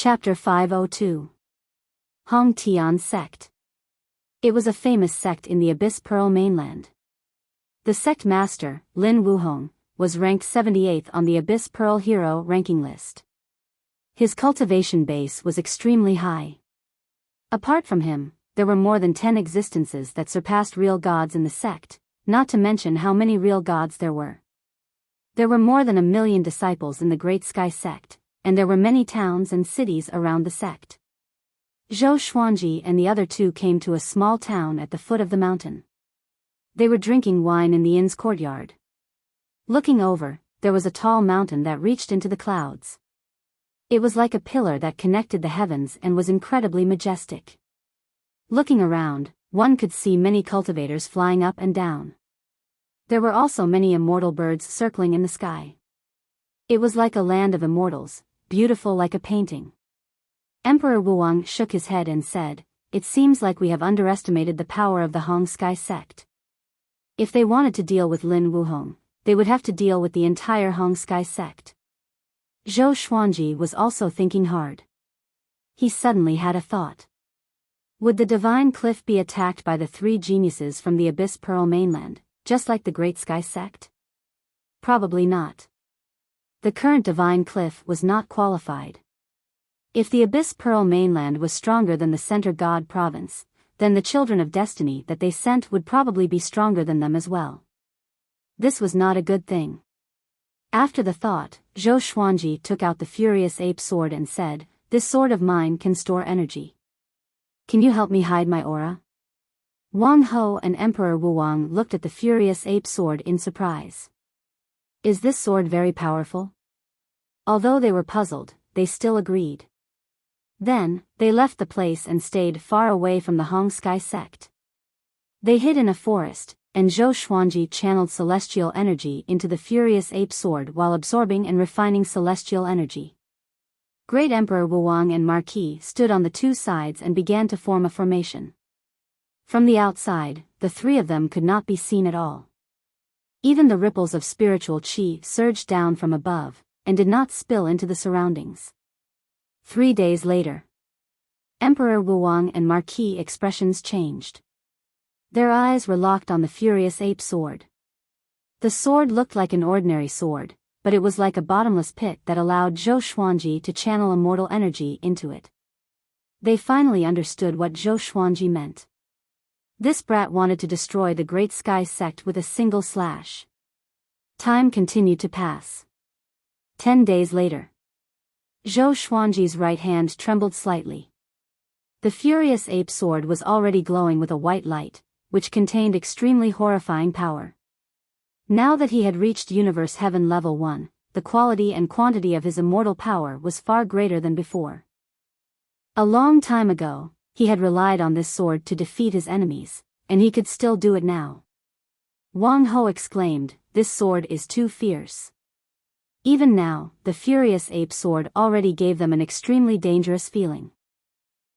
Chapter 502. Hong Tian Sect. It was a famous sect in the Abyss Pearl mainland. The sect master, Lin Wuhong, was ranked 78th on the Abyss Pearl hero ranking list. His cultivation base was extremely high. Apart from him, there were more than 10 existences that surpassed real gods in the sect, not to mention how many real gods there were. There were more than 1 million disciples in the Great Sky Sect, and there were many towns and cities around the sect. Zhou Xuanji and the other two came to a small town at the foot of the mountain. They were drinking wine in the inn's courtyard. Looking over, there was a tall mountain that reached into the clouds. It was like a pillar that connected the heavens and was incredibly majestic. Looking around, one could see many cultivators flying up and down. There were also many immortal birds circling in the sky. It was like a land of immortals, beautiful like a painting. Emperor Wuang shook his head and said, "It seems like we have underestimated the power of the Hong Sky Sect. If they wanted to deal with Lin Wuhong, they would have to deal with the entire Hong Sky Sect." Zhou Xuanji was also thinking hard. He suddenly had a thought. Would the Divine Cliff be attacked by the 3 geniuses from the Abyss Pearl mainland, just like the Great Sky Sect? Probably not. The current Divine Cliff was not qualified. If the Abyss Pearl mainland was stronger than the Center God province, then the Children of Destiny that they sent would probably be stronger than them as well. This was not a good thing. After the thought, Zhou Xuanji took out the Furious Ape Sword and said, "This sword of mine can store energy. Can you help me hide my aura?" Wang Ho and Emperor Wuang looked at the Furious Ape Sword in surprise. Is this sword very powerful? Although they were puzzled, they still agreed. Then, they left the place and stayed far away from the Hong Sky Sect. They hid in a forest, and Zhou Xuanji channeled celestial energy into the Furious Ape Sword while absorbing and refining celestial energy. Great Emperor Wuang and Marquis stood on the 2 sides and began to form a formation. From the outside, the 3 of them could not be seen at all. Even the ripples of spiritual qi surged down from above, and did not spill into the surroundings. 3 days later, Emperor Wuang and Marquis expressions changed. Their eyes were locked on the Furious Ape Sword. The sword looked like an ordinary sword, but it was like a bottomless pit that allowed Zhou Xuanji to channel immortal energy into it. They finally understood what Zhou Xuanji meant. This brat wanted to destroy the Great Sky Sect with a single slash. Time continued to pass. 10 days later. Zhou Xuanji's right hand trembled slightly. The Furious Ape Sword was already glowing with a white light, which contained extremely horrifying power. Now that he had reached Universe Heaven Level 1, the quality and quantity of his immortal power was far greater than before. A long time ago, he had relied on this sword to defeat his enemies, and he could still do it now. Wang Ho exclaimed, "This sword is too fierce." Even now, the Furious Ape Sword already gave them an extremely dangerous feeling.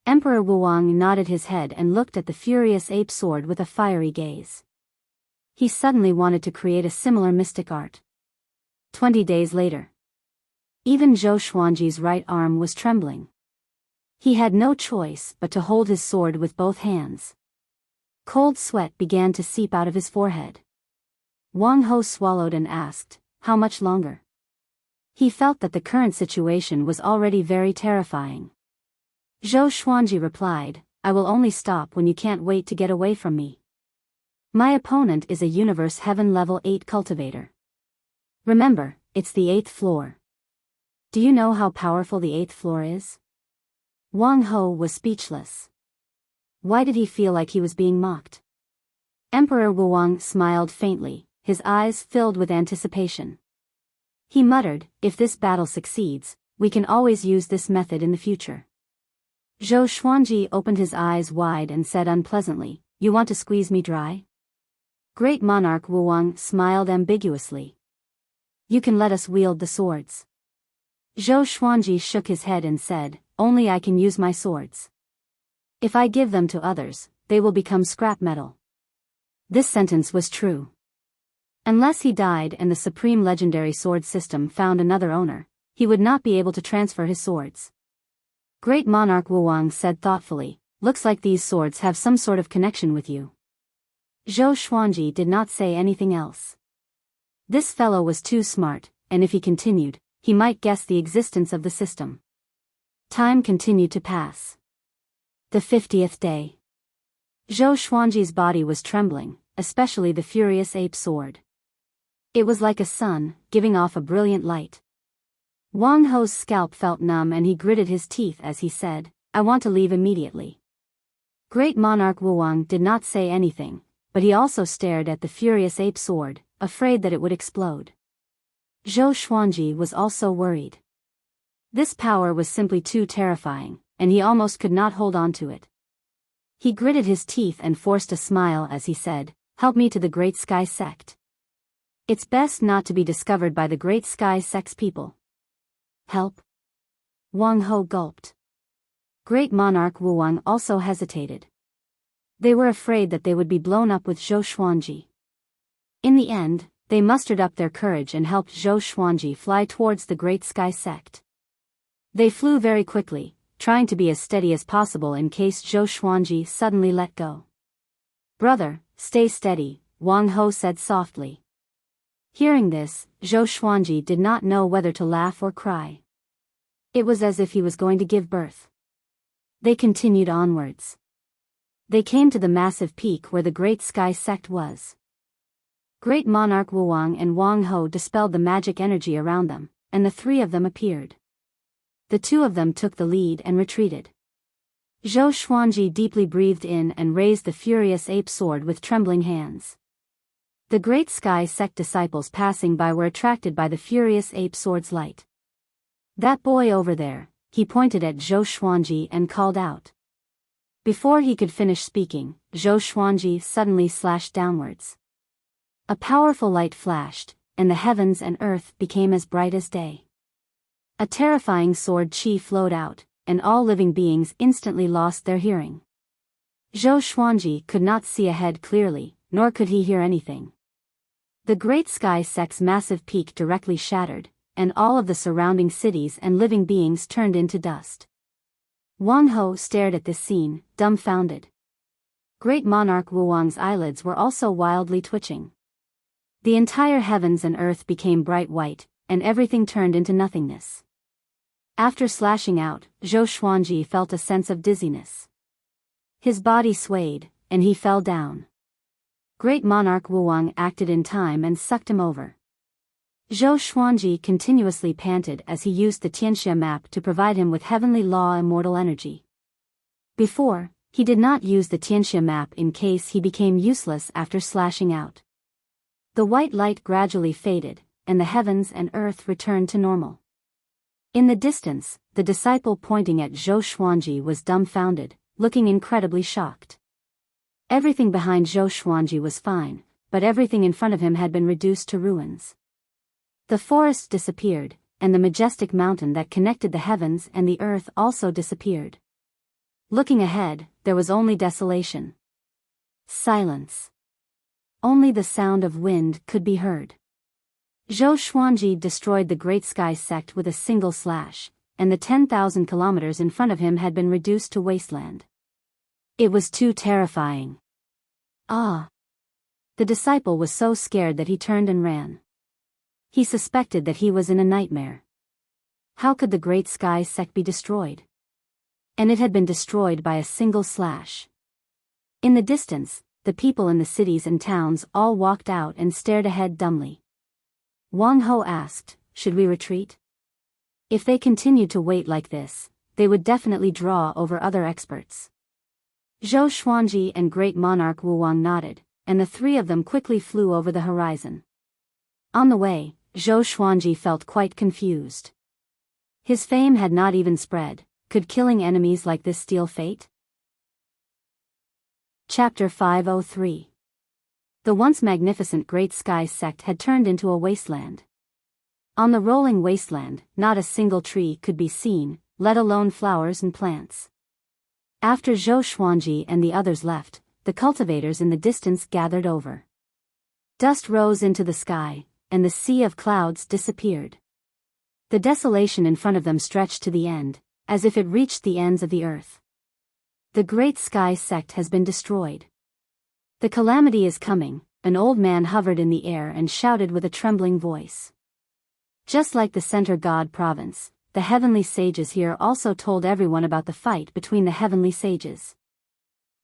Emperor Wuang nodded his head and looked at the Furious Ape Sword with a fiery gaze. He suddenly wanted to create a similar mystic art. 20 days later. Even Zhou Xuanji's right arm was trembling. He had no choice but to hold his sword with both hands. Cold sweat began to seep out of his forehead. Wang Ho swallowed and asked, "How much longer?" He felt that the current situation was already very terrifying. Zhou Xuanji replied, "I will only stop when you can't wait to get away from me. My opponent is a Universe Heaven Level 8 cultivator. Remember, it's the 8th floor. Do you know how powerful the 8th floor is?" Wang Ho was speechless. Why did he feel like he was being mocked? Emperor Wuang smiled faintly, his eyes filled with anticipation. He muttered, "If this battle succeeds, we can always use this method in the future." Zhou Xuanji opened his eyes wide and said unpleasantly, "You want to squeeze me dry?" Great Monarch Wuang smiled ambiguously. "You can let us wield the swords." Zhou Xuanji shook his head and said, "Only I can use my swords. If I give them to others, they will become scrap metal." This sentence was true. Unless he died and the Supreme Legendary Sword System found another owner, he would not be able to transfer his swords. Great monarch Wuwang said thoughtfully, looks like these swords have some sort of connection with you. Zhou Xuanji did not say anything else. This fellow was too smart, and if he continued, he might guess the existence of the system. Time continued to pass. The 50th day. Zhou Xuanji's body was trembling, especially the furious ape sword. It was like a sun, giving off a brilliant light. Wang Ho's scalp felt numb and he gritted his teeth as he said, I want to leave immediately. Great monarch Wuwang did not say anything, but he also stared at the furious ape sword, afraid that it would explode. Zhou Xuanji was also worried. This power was simply too terrifying, and he almost could not hold on to it. He gritted his teeth and forced a smile as he said, help me to the Great Sky Sect. It's best not to be discovered by the Great Sky Sect's people. Help? Wang Ho gulped. Great monarch Wuwang also hesitated. They were afraid that they would be blown up with Zhou Xuanji. In the end, they mustered up their courage and helped Zhou Xuanji fly towards the Great Sky Sect. They flew very quickly, trying to be as steady as possible in case Zhou Xuanji suddenly let go. Brother, stay steady, Wang Ho said softly. Hearing this, Zhou Xuanji did not know whether to laugh or cry. It was as if he was going to give birth. They continued onwards. They came to the massive peak where the Great Sky Sect was. Great monarch Wuwang and Wang Ho dispelled the magic energy around them, and the three of them appeared. The two of them took the lead and retreated. Zhou Xuanji deeply breathed in and raised the furious ape sword with trembling hands. The Great Sky Sect disciples passing by were attracted by the furious ape sword's light. That boy over there, he pointed at Zhou Xuanji and called out. Before he could finish speaking, Zhou Xuanji suddenly slashed downwards. A powerful light flashed, and the heavens and earth became as bright as day. A terrifying sword chi flowed out, and all living beings instantly lost their hearing. Zhou Xuanji could not see ahead clearly, nor could he hear anything. The Great Sky Sect's massive peak directly shattered, and all of the surrounding cities and living beings turned into dust. Wang Ho stared at this scene, dumbfounded. Great monarch Wuwang's eyelids were also wildly twitching. The entire heavens and earth became bright white, and everything turned into nothingness. After slashing out, Zhou Xuanji felt a sense of dizziness. His body swayed, and he fell down. Great monarch Wuwang acted in time and sucked him over. Zhou Xuanji continuously panted as he used the Tianxia map to provide him with heavenly law immortal energy. Before, he did not use the Tianxia map in case he became useless after slashing out. The white light gradually faded, and the heavens and earth returned to normal. In the distance, the disciple pointing at Zhou Xuanji was dumbfounded, looking incredibly shocked. Everything behind Zhou Xuanji was fine, but everything in front of him had been reduced to ruins. The forest disappeared, and the majestic mountain that connected the heavens and the earth also disappeared. Looking ahead, there was only desolation. Silence. Only the sound of wind could be heard. Zhou Xuanji destroyed the Great Sky Sect with a single slash, and the 10,000 kilometers in front of him had been reduced to wasteland. It was too terrifying. Ah! The disciple was so scared that he turned and ran. He suspected that he was in a nightmare. How could the Great Sky Sect be destroyed? And it had been destroyed by a single slash. In the distance, the people in the cities and towns all walked out and stared ahead dumbly. Wang Ho asked, should we retreat? If they continued to wait like this, they would definitely draw over other experts. Zhou Xuanji and Great Monarch Wuwang nodded, and the three of them quickly flew over the horizon. On the way, Zhou Xuanji felt quite confused. His fame had not even spread. Could killing enemies like this steal fate? Chapter 503. The once magnificent Great Sky Sect had turned into a wasteland. On the rolling wasteland, not a single tree could be seen, let alone flowers and plants. After Zhou Xuanji and the others left, the cultivators in the distance gathered over. Dust rose into the sky, and the sea of clouds disappeared. The desolation in front of them stretched to the end, as if it reached the ends of the earth. The great sky sect has been destroyed. The calamity is coming, an old man hovered in the air and shouted with a trembling voice. Just like the center god province, the heavenly sages here also told everyone about the fight between the heavenly sages.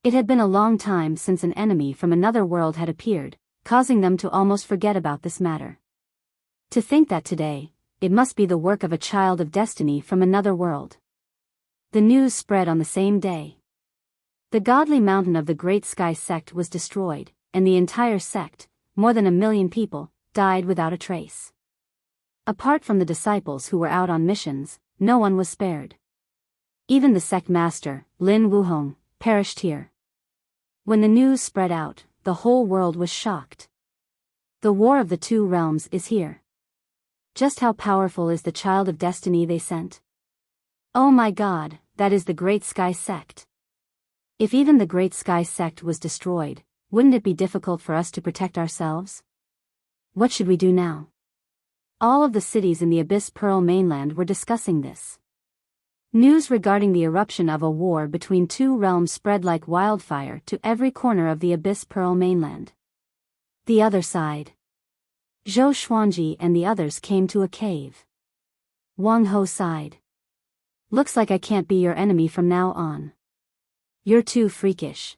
It had been a long time since an enemy from another world had appeared, causing them to almost forget about this matter. To think that today, it must be the work of a child of destiny from another world. The news spread on the same day. The godly mountain of the great sky sect was destroyed, and the entire sect, more than 1 million people, died without a trace. Apart from the disciples who were out on missions, no one was spared. Even the sect master, Lin Wuhong, perished here. When the news spread out, the whole world was shocked. The war of the two realms is here. Just how powerful is the child of destiny they sent? Oh my God, that is the great sky sect. If even the great sky sect was destroyed, wouldn't it be difficult for us to protect ourselves? What should we do now? All of the cities in the Abyss Pearl mainland were discussing this. News regarding the eruption of a war between two realms spread like wildfire to every corner of the Abyss Pearl mainland. The other side. Zhou Xuanji and the others came to a cave. Wang Ho sighed. Looks like I can't be your enemy from now on. You're too freakish.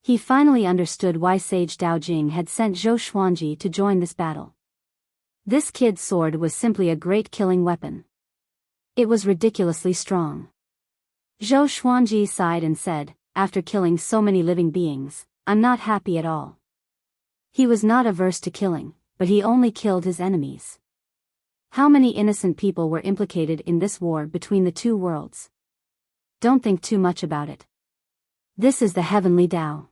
He finally understood why Sage Dao Jing had sent Zhou Xuanji to join this battle. This kid's sword was simply a great killing weapon. It was ridiculously strong. Zhou Xuanji sighed and said, after killing so many living beings, I'm not happy at all. He was not averse to killing, but he only killed his enemies. How many innocent people were implicated in this war between the two worlds? Don't think too much about it. This is the heavenly Tao.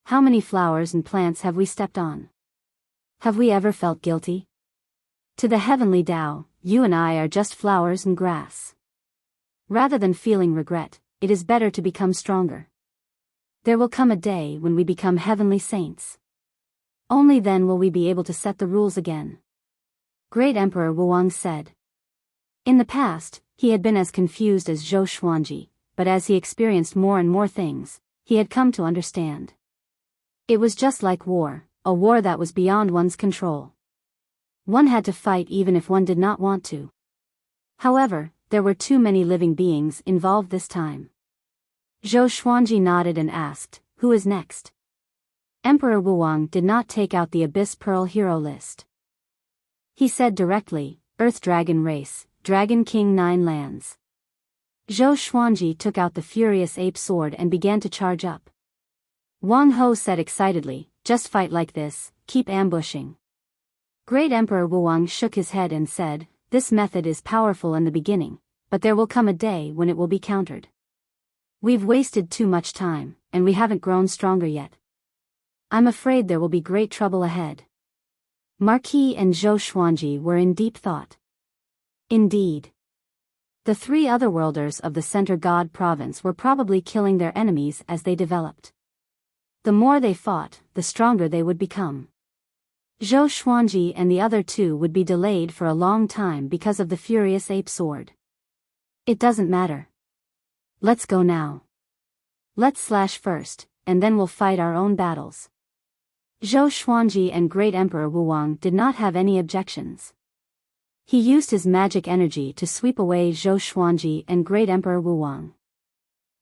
How many flowers and plants have we stepped on? Have we ever felt guilty? To the heavenly Tao, you and I are just flowers and grass. Rather than feeling regret, it is better to become stronger. There will come a day when we become heavenly saints. Only then will we be able to set the rules again. Great Emperor Wuang said. In the past, he had been as confused as Zhou Xuanji, but as he experienced more and more things, he had come to understand. It was just like war, a war that was beyond one's control. One had to fight even if one did not want to. However, there were too many living beings involved this time. Zhou Xuanji nodded and asked, who is next? Emperor Wuang did not take out the Abyss Pearl hero list. He said directly, Earth Dragon Race, Dragon King 9 Lands. Zhou Xuanji took out the Furious Ape Sword and began to charge up. Wang Ho said excitedly, just fight like this, keep ambushing. Great Emperor Wuang shook his head and said, this method is powerful in the beginning, but there will come a day when it will be countered. We've wasted too much time, and we haven't grown stronger yet. I'm afraid there will be great trouble ahead. Marquis and Zhou Xuanji were in deep thought. Indeed. The 3 otherworlders of the Center God province were probably killing their enemies as they developed. The more they fought, the stronger they would become. Zhou Xuanji and the other 2 would be delayed for a long time because of the Furious Ape Sword. It doesn't matter. Let's go now. Let's slash first, and then we'll fight our own battles. Zhou Xuanji and Great Emperor Wuang did not have any objections. He used his magic energy to sweep away Zhou Xuanji and Great Emperor Wuang.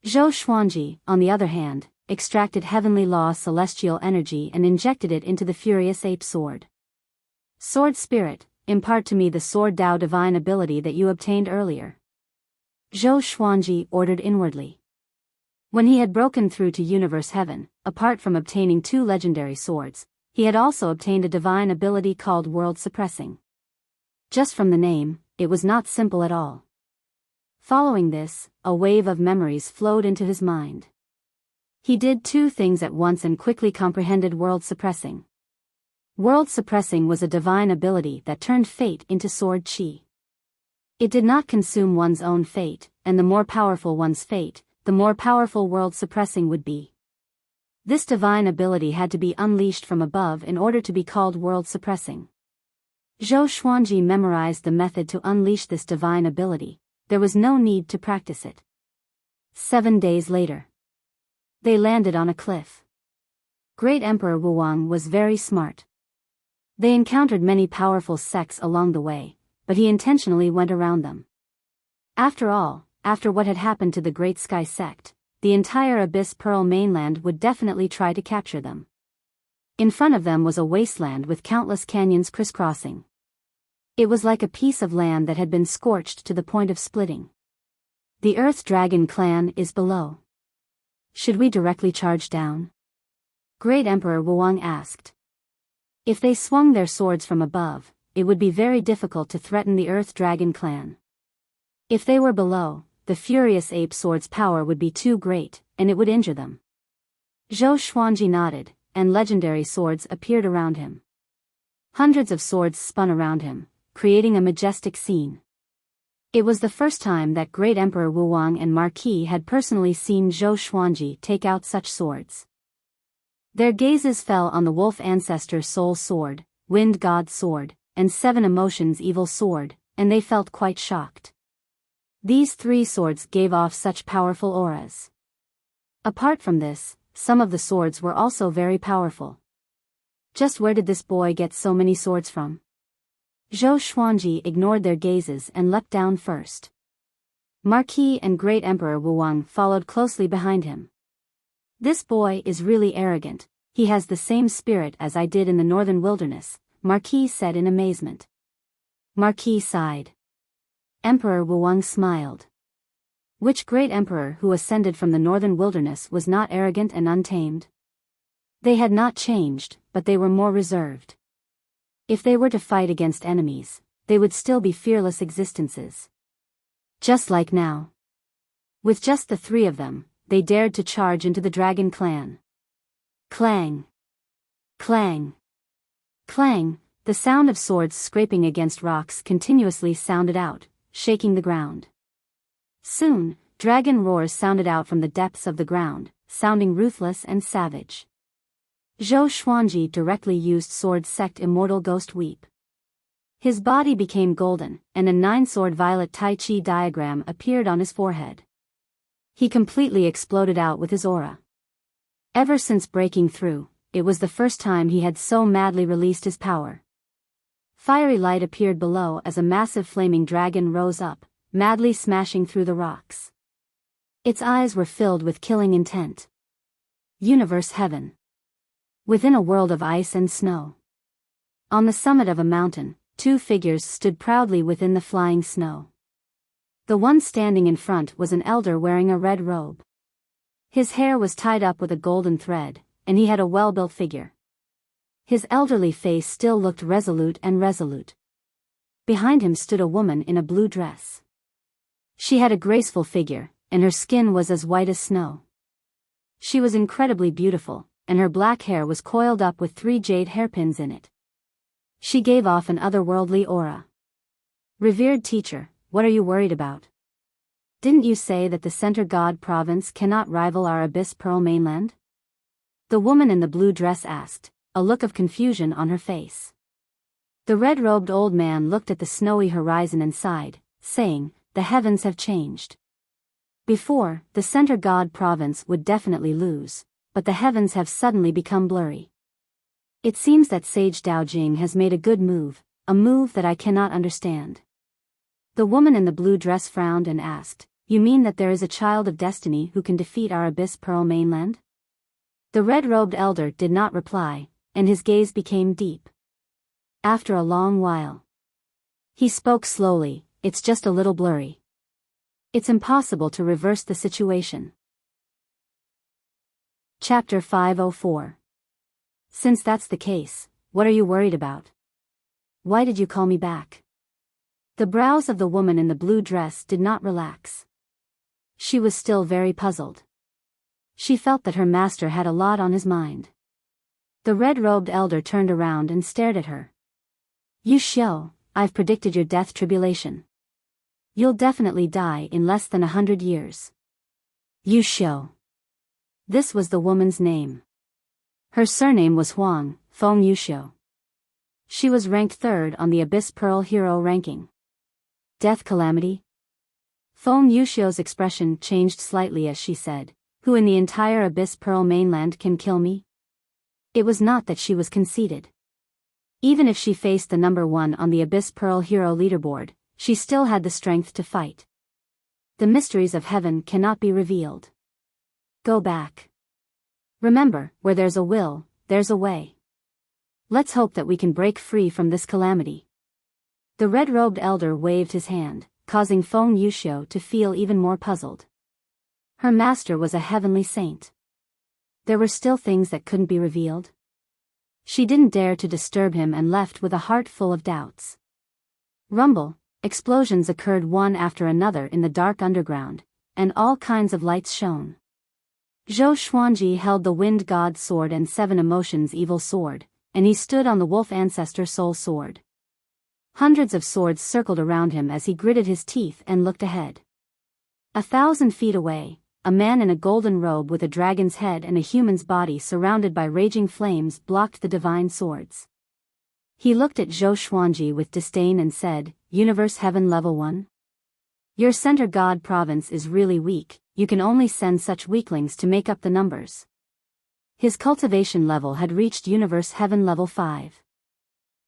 Zhou Xuanji, on the other hand, extracted heavenly law celestial energy and injected it into the Furious Ape Sword. Sword Spirit, impart to me the Sword Dao divine ability that you obtained earlier. Zhou Xuanji ordered inwardly. When he had broken through to Universe Heaven, apart from obtaining 2 legendary swords, he had also obtained a divine ability called World Suppressing. Just from the name, it was not simple at all. Following this, a wave of memories flowed into his mind. He did 2 things at once and quickly comprehended World Suppressing. World Suppressing was a divine ability that turned fate into sword chi. It did not consume one's own fate, and the more powerful one's fate, the more powerful World Suppressing would be. This divine ability had to be unleashed from above in order to be called World Suppressing. Zhou Xuanji memorized the method to unleash this divine ability, there was no need to practice it. 7 days later, they landed on a cliff. Great Emperor Wuwang was very smart. They encountered many powerful sects along the way, but he intentionally went around them. After all, after what had happened to the Great Sky sect, the entire Abyss Pearl mainland would definitely try to capture them. In front of them was a wasteland with countless canyons crisscrossing. It was like a piece of land that had been scorched to the point of splitting. The Earth Dragon clan is below. Should we directly charge down? Great Emperor Wuwang asked. If they swung their swords from above, it would be very difficult to threaten the Earth Dragon clan. If they were below, the furious ape sword's power would be too great, and it would injure them. Zhou Xuanji nodded, and legendary swords appeared around him. Hundreds of swords spun around him, creating a majestic scene. It was the first time that Great Emperor Wuwang and Marquis had personally seen Zhou Xuanji take out such swords. Their gazes fell on the Wolf Ancestor Soul Sword, Wind God Sword, and Seven Emotions Evil Sword, and they felt quite shocked. These 3 swords gave off such powerful auras. Apart from this, some of the swords were also very powerful. Just where did this boy get so many swords from? Zhou Xuanji ignored their gazes and leapt down first. Marquis and Great Emperor Wuwang followed closely behind him. This boy is really arrogant, he has the same spirit as I did in the northern wilderness, Marquis said in amazement. Marquis sighed. Emperor Wuwang smiled. Which great emperor who ascended from the northern wilderness was not arrogant and untamed? They had not changed, but they were more reserved. If they were to fight against enemies, they would still be fearless existences. Just like now. With just the 3 of them, they dared to charge into the dragon clan. Clang! Clang! Clang! The sound of swords scraping against rocks continuously sounded out, shaking the ground. Soon, dragon roars sounded out from the depths of the ground, sounding ruthless and savage. Zhou Xuanji directly used sword sect Immortal Ghost Weep. His body became golden, and a 9-sword violet Tai Chi diagram appeared on his forehead. He completely exploded out with his aura. Ever since breaking through, it was the first time he had so madly released his power. Fiery light appeared below as a massive flaming dragon rose up, madly smashing through the rocks. Its eyes were filled with killing intent. Universe Heaven. Within a world of ice and snow. On the summit of a mountain, 2 figures stood proudly within the flying snow. The one standing in front was an elder wearing a red robe. His hair was tied up with a golden thread, and he had a well-built figure. His elderly face still looked resolute. Behind him stood a woman in a blue dress. She had a graceful figure, and her skin was as white as snow. She was incredibly beautiful, and her black hair was coiled up with 3 jade hairpins in it. She gave off an otherworldly aura. Revered teacher, what are you worried about? Didn't you say that the Center God province cannot rival our Abyss Pearl mainland? The woman in the blue dress asked, a look of confusion on her face. The red-robed old man looked at the snowy horizon and sighed, saying, the heavens have changed. Before, the Center God province would definitely lose, but the heavens have suddenly become blurry. It seems that Sage Daojing has made a good move, a move that I cannot understand. The woman in the blue dress frowned and asked, you mean that there is a child of destiny who can defeat our Abyss Pearl mainland? The red-robed elder did not reply, and his gaze became deep. After a long while, he spoke slowly, it's just a little blurry. It's impossible to reverse the situation. Chapter 504. Since that's the case, what are you worried about? Why did you call me back? The brows of the woman in the blue dress did not relax. She was still very puzzled. She felt that her master had a lot on his mind. The red-robed elder turned around and stared at her. You Xiao, I've predicted your death tribulation. You'll definitely die in less than 100 years. You Xiao. This was the woman's name. Her surname was Huang, Feng Yuxiu. She was ranked 3rd on the Abyss Pearl hero ranking. Death calamity? Feng Yuxiu's expression changed slightly as she said, "Who in the entire Abyss Pearl mainland can kill me?" It was not that she was conceited. Even if she faced the number 1 on the Abyss Pearl hero leaderboard, she still had the strength to fight. The mysteries of heaven cannot be revealed. Go back. Remember, where there's a will, there's a way. Let's hope that we can break free from this calamity. The red-robed elder waved his hand, causing Feng Yuxiu to feel even more puzzled. Her master was a heavenly saint. There were still things that couldn't be revealed. She didn't dare to disturb him and left with a heart full of doubts. Rumble, explosions occurred one after another in the dark underground, and all kinds of lights shone. Zhou Xuanji held the Wind God sword and Seven Emotions evil sword, and he stood on the Wolf Ancestor soul sword. Hundreds of swords circled around him as he gritted his teeth and looked ahead. 1,000 feet away, a man in a golden robe with a dragon's head and a human's body surrounded by raging flames blocked the divine swords. He looked at Zhou Xuanji with disdain and said, "Universe Heaven Level 1? Your Center God province is really weak, you can only send such weaklings to make up the numbers." His cultivation level had reached Universe Heaven Level 5.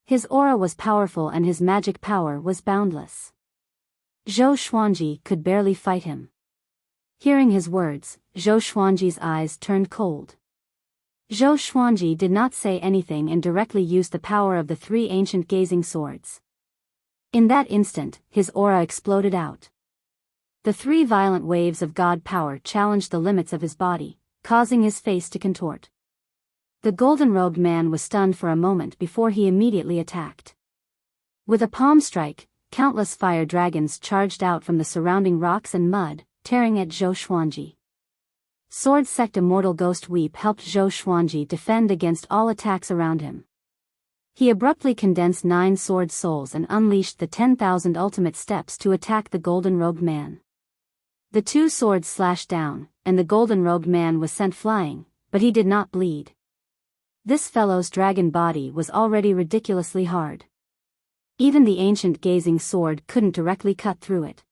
His aura was powerful and his magic power was boundless. Zhou Xuanji could barely fight him. Hearing his words, Zhou Xuanji's eyes turned cold. Zhou Xuanji did not say anything and directly used the power of the 3 ancient gazing swords. In that instant, his aura exploded out. The 3 violent waves of God power challenged the limits of his body, causing his face to contort. The golden-robed man was stunned for a moment before he immediately attacked. With a palm strike, countless fire dragons charged out from the surrounding rocks and mud, tearing at Zhou Xuanji. Sword Sect Immortal Ghost Weep helped Zhou Xuanji defend against all attacks around him. He abruptly condensed 9 sword souls and unleashed the 10,000 ultimate steps to attack the golden-robed man. The 2 swords slashed down, and the golden-robed man was sent flying, but he did not bleed. This fellow's dragon body was already ridiculously hard. Even the ancient gazing sword couldn't directly cut through it.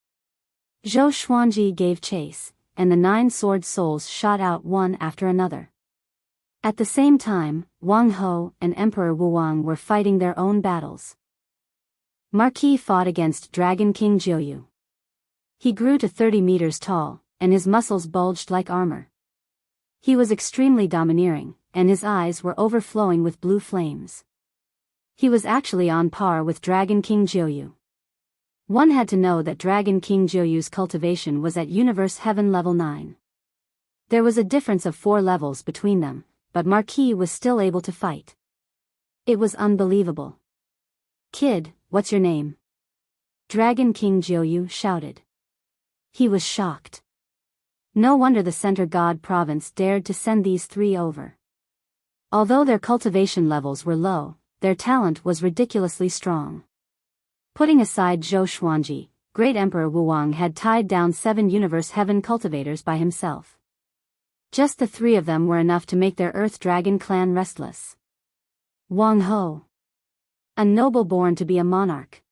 Zhou Xuanji gave chase, and the 9 sword souls shot out one after another. At the same time, Wang Ho and Emperor Wuwang were fighting their own battles. Marquis fought against Dragon King Jiuyu. He grew to 30 meters tall, and his muscles bulged like armor. He was extremely domineering, and his eyes were overflowing with blue flames. He was actually on par with Dragon King Jiuyu. One had to know that Dragon King Jiuyu's cultivation was at Universe Heaven Level 9. There was a difference of 4 levels between them, but Marquis was still able to fight. It was unbelievable. "Kid, what's your name?" Dragon King Jiuyu shouted. He was shocked. No wonder the Center God province dared to send these 3 over. Although their cultivation levels were low, their talent was ridiculously strong. Putting aside Zhou Xuanji, Great Emperor Wuwang had tied down 7 Universe Heaven cultivators by himself. Just the 3 of them were enough to make their Earth Dragon clan restless. Wang Ho. A noble born to be a monarch.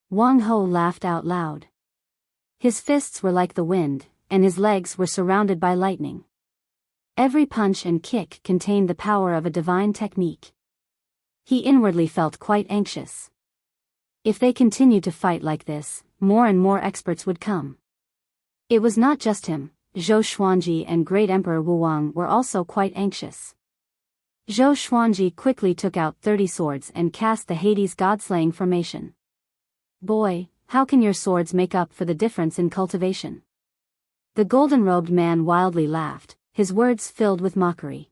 Wang Ho laughed out loud. His fists were like the wind, and his legs were surrounded by lightning. Every punch and kick contained the power of a divine technique. He inwardly felt quite anxious. If they continued to fight like this, more and more experts would come. It was not just him, Zhou Xuanji and Great Emperor Wuwang were also quite anxious. Zhou Xuanji quickly took out 30 swords and cast the Hades God-slaying formation. "Boy, how can your swords make up for the difference in cultivation?" The golden-robed man wildly laughed, his words filled with mockery.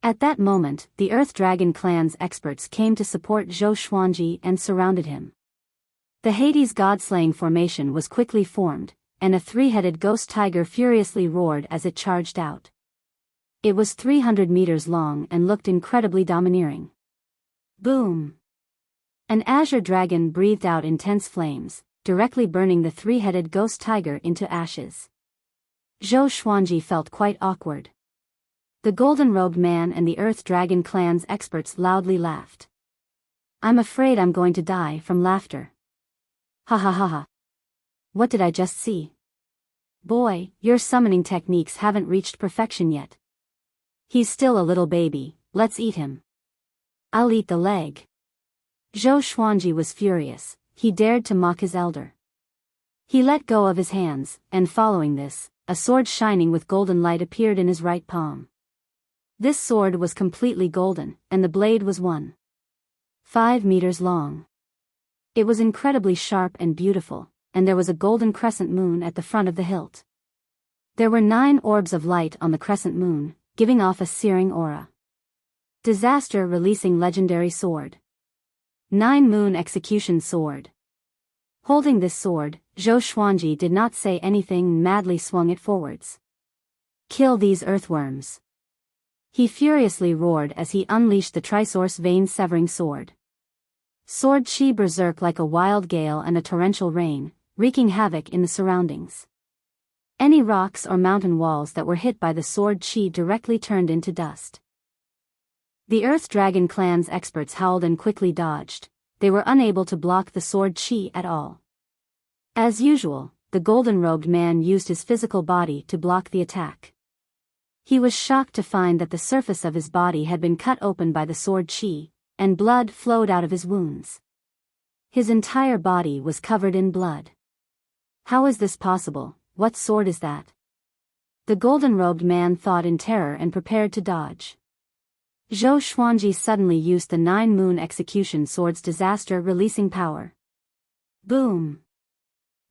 At that moment, the Earth Dragon clan's experts came to support Zhou Xuanji and surrounded him. The Hades God-slaying formation was quickly formed, and a 3-headed ghost tiger furiously roared as it charged out. It was 300 meters long and looked incredibly domineering. Boom! An azure dragon breathed out intense flames, directly burning the 3-headed ghost tiger into ashes. Zhou Xuanji felt quite awkward. The golden-robed man and the Earth Dragon clan's experts loudly laughed. "I'm afraid I'm going to die from laughter. Ha ha ha ha." What did I just see? Boy, your summoning techniques haven't reached perfection yet. He's still a little baby, let's eat him. I'll eat the leg. Zhou Xuanji was furious, he dared to mock his elder. He let go of his hands, and following this, a sword shining with golden light appeared in his right palm. This sword was completely golden, and the blade was 1.5 meters long. It was incredibly sharp and beautiful, and there was a golden crescent moon at the front of the hilt. There were 9 orbs of light on the crescent moon, giving off a searing aura. Disaster releasing legendary sword. 9 moon execution sword. Holding this sword, Zhou Xuanji did not say anything and madly swung it forwards. Kill these earthworms. He furiously roared as he unleashed the Trisource vein-severing sword. Sword chi berserk like a wild gale and a torrential rain, wreaking havoc in the surroundings. Any rocks or mountain walls that were hit by the sword chi directly turned into dust. The Earth Dragon clan's experts howled and quickly dodged. They were unable to block the sword chi at all. As usual, the golden-robed man used his physical body to block the attack. He was shocked to find that the surface of his body had been cut open by the sword chi, and blood flowed out of his wounds. His entire body was covered in blood. How is this possible? What sword is that? The golden-robed man thought in terror and prepared to dodge. Zhou Xuanji suddenly used the 9 moon execution sword's disaster-releasing power. Boom!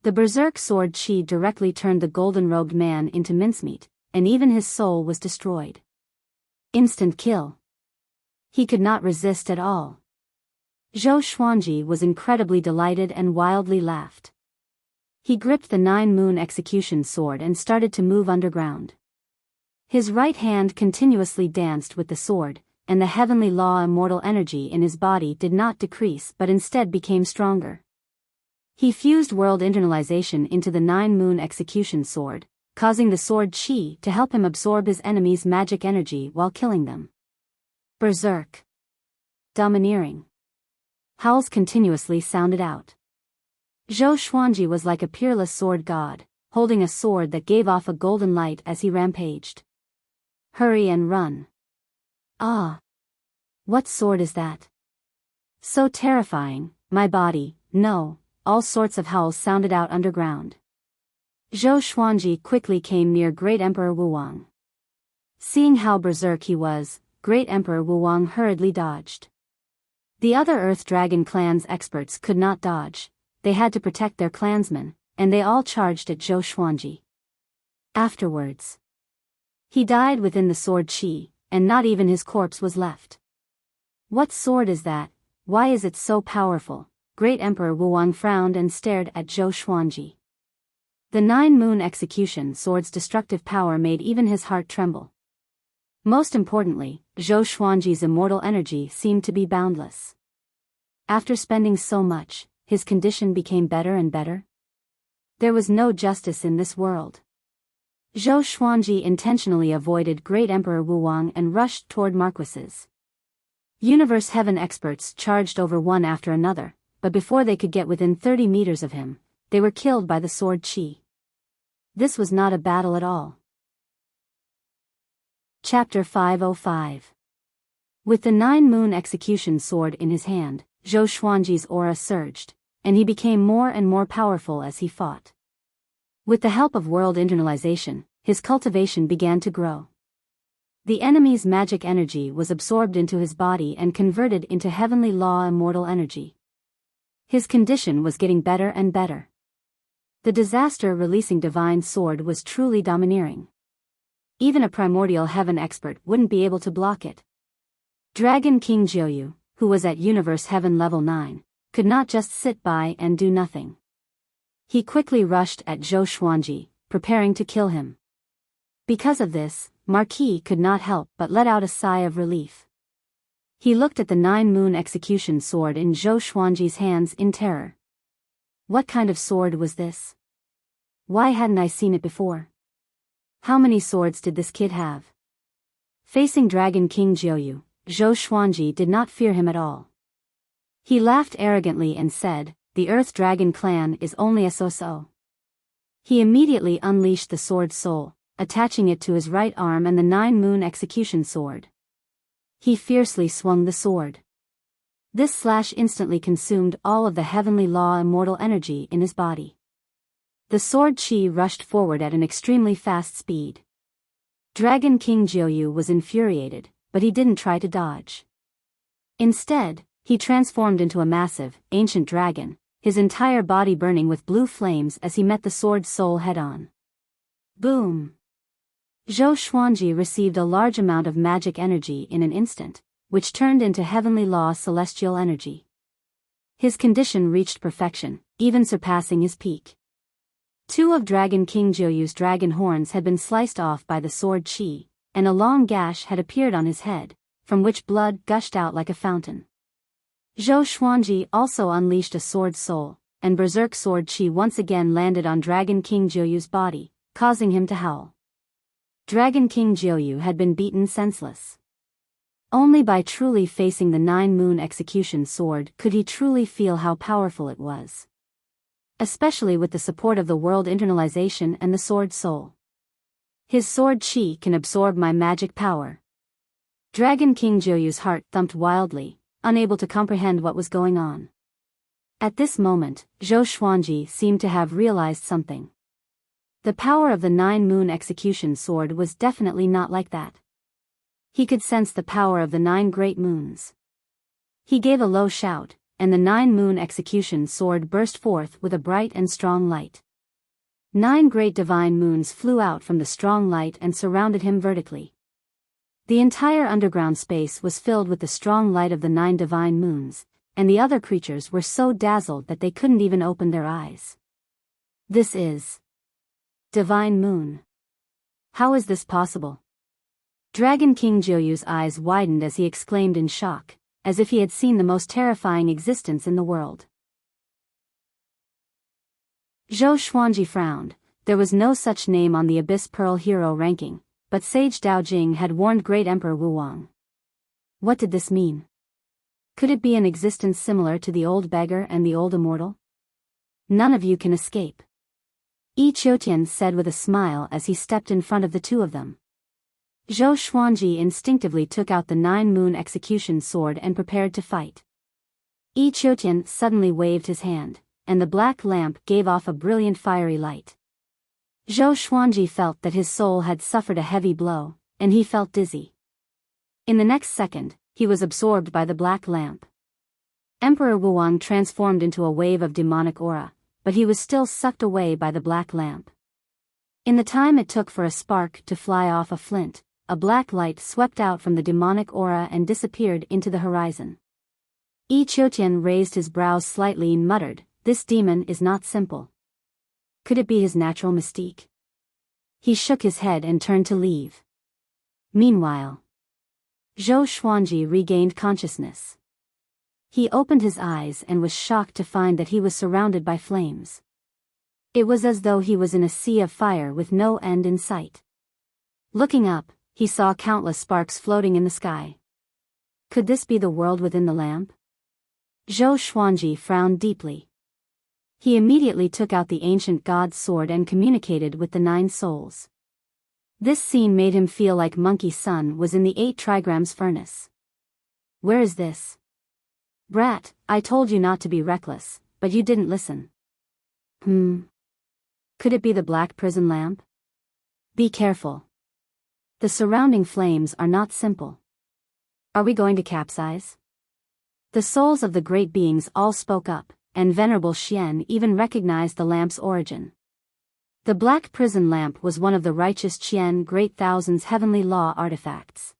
The berserk sword chi directly turned the golden-robed man into mincemeat, and even his soul was destroyed. Instant kill. He could not resist at all. Zhou Xuanji was incredibly delighted and wildly laughed. He gripped the 9 moon execution sword and started to move underground. His right hand continuously danced with the sword, and the heavenly law immortal energy in his body did not decrease but instead became stronger. He fused world internalization into the 9 moon execution sword, causing the sword chi to help him absorb his enemy's magic energy while killing them. Berserk. Domineering. Howls continuously sounded out. Zhou Xuanji was like a peerless sword god, holding a sword that gave off a golden light as he rampaged. Hurry and run. Ah! What sword is that? So terrifying, my body, no, all sorts of howls sounded out underground. Zhou Xuanji quickly came near Great Emperor Wuwang. Seeing how berserk he was, Great Emperor Wuwang hurriedly dodged. The other Earth Dragon clan's experts could not dodge, they had to protect their clansmen, and they all charged at Zhou Xuanji. Afterwards, he died within the sword chi, and not even his corpse was left. What sword is that? Why is it so powerful? Great Emperor Wuwang frowned and stared at Zhou Xuanji. The 9 moon execution sword's destructive power made even his heart tremble. Most importantly, Zhou Xuanji's immortal energy seemed to be boundless. After spending so much, his condition became better and better. There was no justice in this world. Zhou Xuanji intentionally avoided Great Emperor Wuwang and rushed toward Marquises. Universe Heaven experts charged over one after another, but before they could get within 30 meters of him, they were killed by the sword chi. This was not a battle at all. Chapter 505. With the 9 moon execution sword in his hand, Zhou Xuanji's aura surged, and he became more and more powerful as he fought. With the help of world internalization, his cultivation began to grow. The enemy's magic energy was absorbed into his body and converted into heavenly law immortal energy. His condition was getting better and better. The disaster-releasing divine sword was truly domineering. Even a primordial heaven expert wouldn't be able to block it. Dragon King Jiuyu, who was at Universe Heaven level 9, could not just sit by and do nothing. He quickly rushed at Zhou Xuanji, preparing to kill him. Because of this, Marquis could not help but let out a sigh of relief. He looked at the 9 moon execution sword in Zhou Xuanji's hands in terror. What kind of sword was this? Why hadn't I seen it before? How many swords did this kid have? Facing Dragon King Jiuyu, Zhou Xuanji did not fear him at all. He laughed arrogantly and said, "The Earth Dragon clan is only a so-so. He immediately unleashed the sword soul, attaching it to his right arm and the 9-moon execution sword. He fiercely swung the sword. This slash instantly consumed all of the heavenly law immortal energy in his body. The sword chi rushed forward at an extremely fast speed. Dragon King Jiuyu was infuriated, but he didn't try to dodge. Instead, he transformed into a massive, ancient dragon, his entire body burning with blue flames as he met the sword soul head-on. Boom! Zhou Xuanji received a large amount of magic energy in an instant, which turned into heavenly law celestial energy. His condition reached perfection, even surpassing his peak. 2 of Dragon King Jiuyu's dragon horns had been sliced off by the sword chi, and a long gash had appeared on his head, from which blood gushed out like a fountain. Zhou Xuanji also unleashed a sword soul, and berserk sword chi once again landed on Dragon King Jiuyu's body, causing him to howl. Dragon King Jiuyu had been beaten senseless. Only by truly facing the 9-moon execution sword could he truly feel how powerful it was. Especially with the support of the world internalization and the sword soul. His sword chi can absorb my magic power. Dragon King Jiuyu's heart thumped wildly, unable to comprehend what was going on. At this moment, Zhou Xuanji seemed to have realized something. The power of the 9-moon execution sword was definitely not like that. He could sense the power of the 9 great moons. He gave a low shout, and the 9-moon execution sword burst forth with a bright and strong light. 9 great divine moons flew out from the strong light and surrounded him vertically. The entire underground space was filled with the strong light of the 9 divine moons, and the other creatures were so dazzled that they couldn't even open their eyes. This is Divine Moon. How is this possible? Dragon King Jiuyu's eyes widened as he exclaimed in shock, as if he had seen the most terrifying existence in the world. Zhou Xuanji frowned. There was no such name on the Abyss Pearl hero ranking, but Sage Daojing had warned Great Emperor Wuwang. What did this mean? Could it be an existence similar to the old beggar and the old immortal? None of you can escape. Yi Qiutian said with a smile as he stepped in front of the 2 of them. Zhou Xuanji instinctively took out the 9-moon execution sword and prepared to fight. Yi Qiutian suddenly waved his hand, and the black lamp gave off a brilliant fiery light. Zhou Xuanji felt that his soul had suffered a heavy blow, and he felt dizzy. In the next second, he was absorbed by the black lamp. Emperor Wuwang transformed into a wave of demonic aura, but he was still sucked away by the black lamp. In the time it took for a spark to fly off a flint, a black light swept out from the demonic aura and disappeared into the horizon. Yi Qiutian raised his brows slightly and muttered, "This demon is not simple. Could it be his natural mystique?" He shook his head and turned to leave. Meanwhile, Zhou Xuanji regained consciousness. He opened his eyes and was shocked to find that he was surrounded by flames. It was as though he was in a sea of fire with no end in sight. Looking up, he saw countless sparks floating in the sky. Could this be the world within the lamp? Zhou Xuanji frowned deeply. He immediately took out the ancient god's sword and communicated with the 9 souls. This scene made him feel like Monkey Sun was in the 8 trigrams furnace. Where is this? Brat, I told you not to be reckless, but you didn't listen. Could it be the black prison lamp? Be careful. The surrounding flames are not simple. Are we going to capsize? The souls of the great beings all spoke up, and Venerable Xian even recognized the lamp's origin. The black prison lamp was one of the righteous Qian Great Thousand's heavenly law artifacts.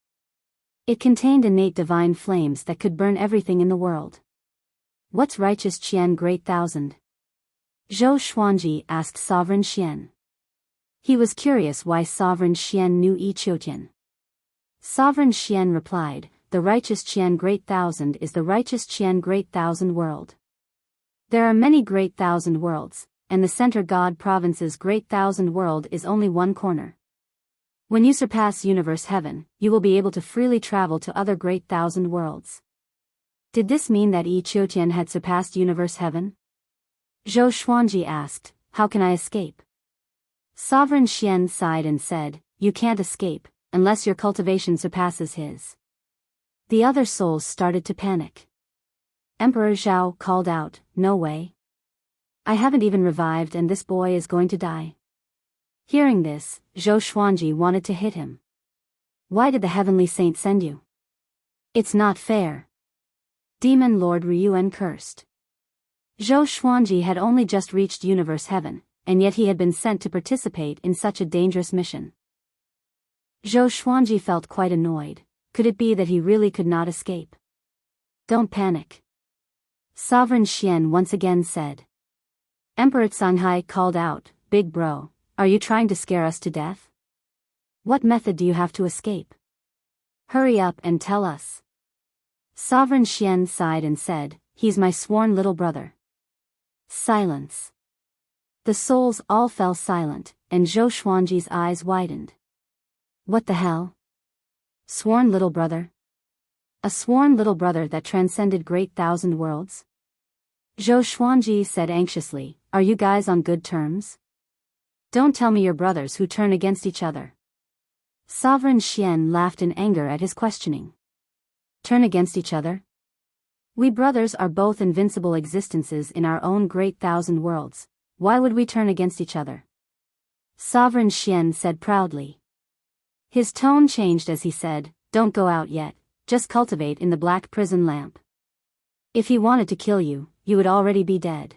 It contained innate divine flames that could burn everything in the world. What's righteous Qian Great Thousand? Zhou Xuanji asked Sovereign Xian. He was curious why Sovereign Xian knew Yi Qiutian. Sovereign Xian replied, "The righteous Qian Great Thousand is the righteous Qian Great Thousand world. There are many Great Thousand worlds, and the Center God Province's Great Thousand world is only one corner. When you surpass Universe Heaven, you will be able to freely travel to other Great Thousand worlds." Did this mean that Yi Qiutian had surpassed Universe Heaven? Zhou Xuanji asked, "How can I escape?" Sovereign Xian sighed and said, "You can't escape, unless your cultivation surpasses his." The other souls started to panic. Emperor Zhao called out, "No way. I haven't even revived and this boy is going to die." Hearing this, Zhou Xuanji wanted to hit him. "Why did the heavenly saint send you? It's not fair." Demon Lord Ryuan cursed. Zhou Xuanji had only just reached universe heaven, and yet he had been sent to participate in such a dangerous mission. Zhou Xuanji felt quite annoyed. Could it be that he really could not escape? "Don't panic," Sovereign Xian once again said. Emperor Canghai called out, "Big bro, are you trying to scare us to death? What method do you have to escape? Hurry up and tell us." Sovereign Xian sighed and said, "He's my sworn little brother." Silence. The souls all fell silent, and Zhou Xuanji's eyes widened. What the hell? Sworn little brother? A sworn little brother that transcended great thousand worlds? Zhou Xuanji said anxiously, "Are you guys on good terms? Don't tell me you're brothers who turn against each other." Sovereign Xian laughed in anger at his questioning. Turn against each other? We brothers are both invincible existences in our own great thousand worlds. Why would we turn against each other? Sovereign Xian said proudly. His tone changed as he said, "Don't go out yet, just cultivate in the black prison lamp. If he wanted to kill you, you would already be dead.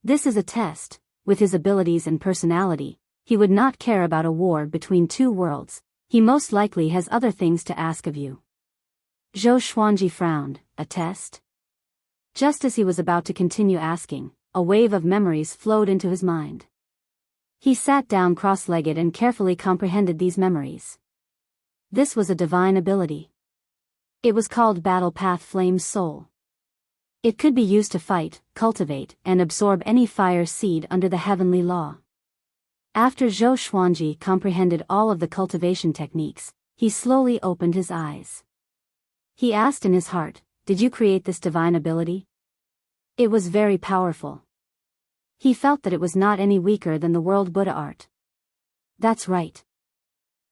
This is a test. With his abilities and personality, he would not care about a war between two worlds. He most likely has other things to ask of you." Zhou Xuanji frowned. "A test?" Just as he was about to continue asking, a wave of memories flowed into his mind. He sat down cross-legged and carefully comprehended these memories. This was a divine ability. It was called Battle Path Flame Soul. It could be used to fight, cultivate, and absorb any fire seed under the heavenly law. After Zhou Xuanji comprehended all of the cultivation techniques, he slowly opened his eyes. He asked in his heart, "Did you create this divine ability?" It was very powerful. He felt that it was not any weaker than the world Buddha art. "That's right.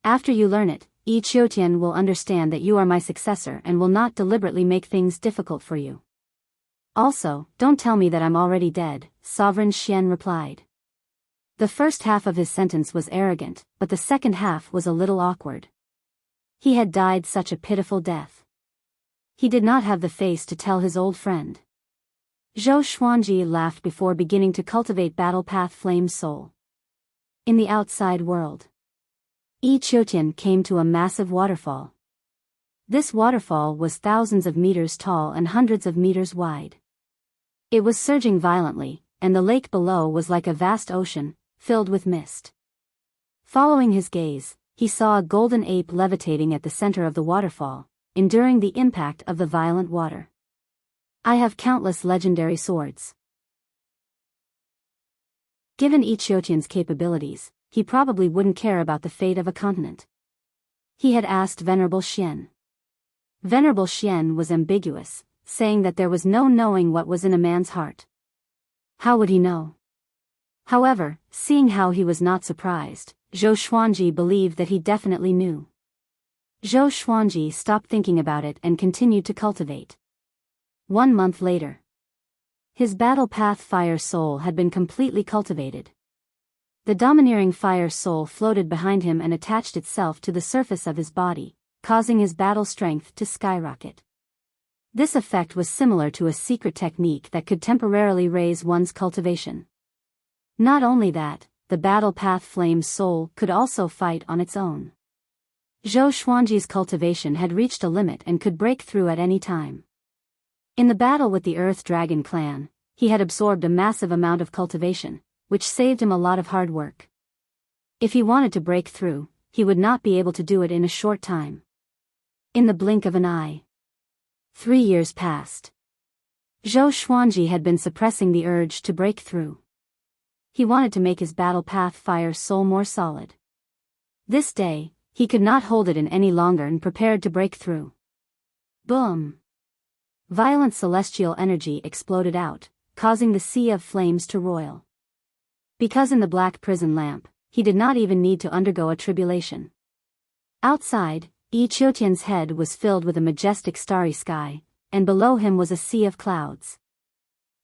After you learn it, Yi Qiutian will understand that you are my successor and will not deliberately make things difficult for you. Also, don't tell me that I'm already dead," Sovereign Xian replied. The first half of his sentence was arrogant, but the second half was a little awkward. He had died such a pitiful death. He did not have the face to tell his old friend. Zhou Xuanji laughed before beginning to cultivate Battle Path Flame Soul. In the outside world, Yi Qiutian came to a massive waterfall. This waterfall was thousands of meters tall and hundreds of meters wide. It was surging violently, and the lake below was like a vast ocean, filled with mist. Following his gaze, he saw a golden ape levitating at the center of the waterfall, enduring the impact of the violent water. "I have countless legendary swords." Given Yi Qiutian's capabilities, he probably wouldn't care about the fate of a continent. He had asked Venerable Xian. Venerable Xian was ambiguous, saying that there was no knowing what was in a man's heart. How would he know? However, seeing how he was not surprised, Zhou Xuanji believed that he definitely knew. Zhou Xuanji stopped thinking about it and continued to cultivate. 1 month later, his Battle Path Fire Soul had been completely cultivated. The domineering fire soul floated behind him and attached itself to the surface of his body, causing his battle strength to skyrocket. This effect was similar to a secret technique that could temporarily raise one's cultivation. Not only that, the Battle Path Flame Soul could also fight on its own. Zhou Xuanji's cultivation had reached a limit and could break through at any time. In the battle with the Earth Dragon clan, he had absorbed a massive amount of cultivation, which saved him a lot of hard work. If he wanted to break through, he would not be able to do it in a short time. In the blink of an eye. 3 years passed. Zhou Xuanji had been suppressing the urge to break through. He wanted to make his Battle Path Fire Soul more solid. This day, he could not hold it in any longer and prepared to break through. Boom! Violent celestial energy exploded out, causing the sea of flames to roil. Because in the black prison lamp, he did not even need to undergo a tribulation. Outside, Yi Qiutian's head was filled with a majestic starry sky, and below him was a sea of clouds.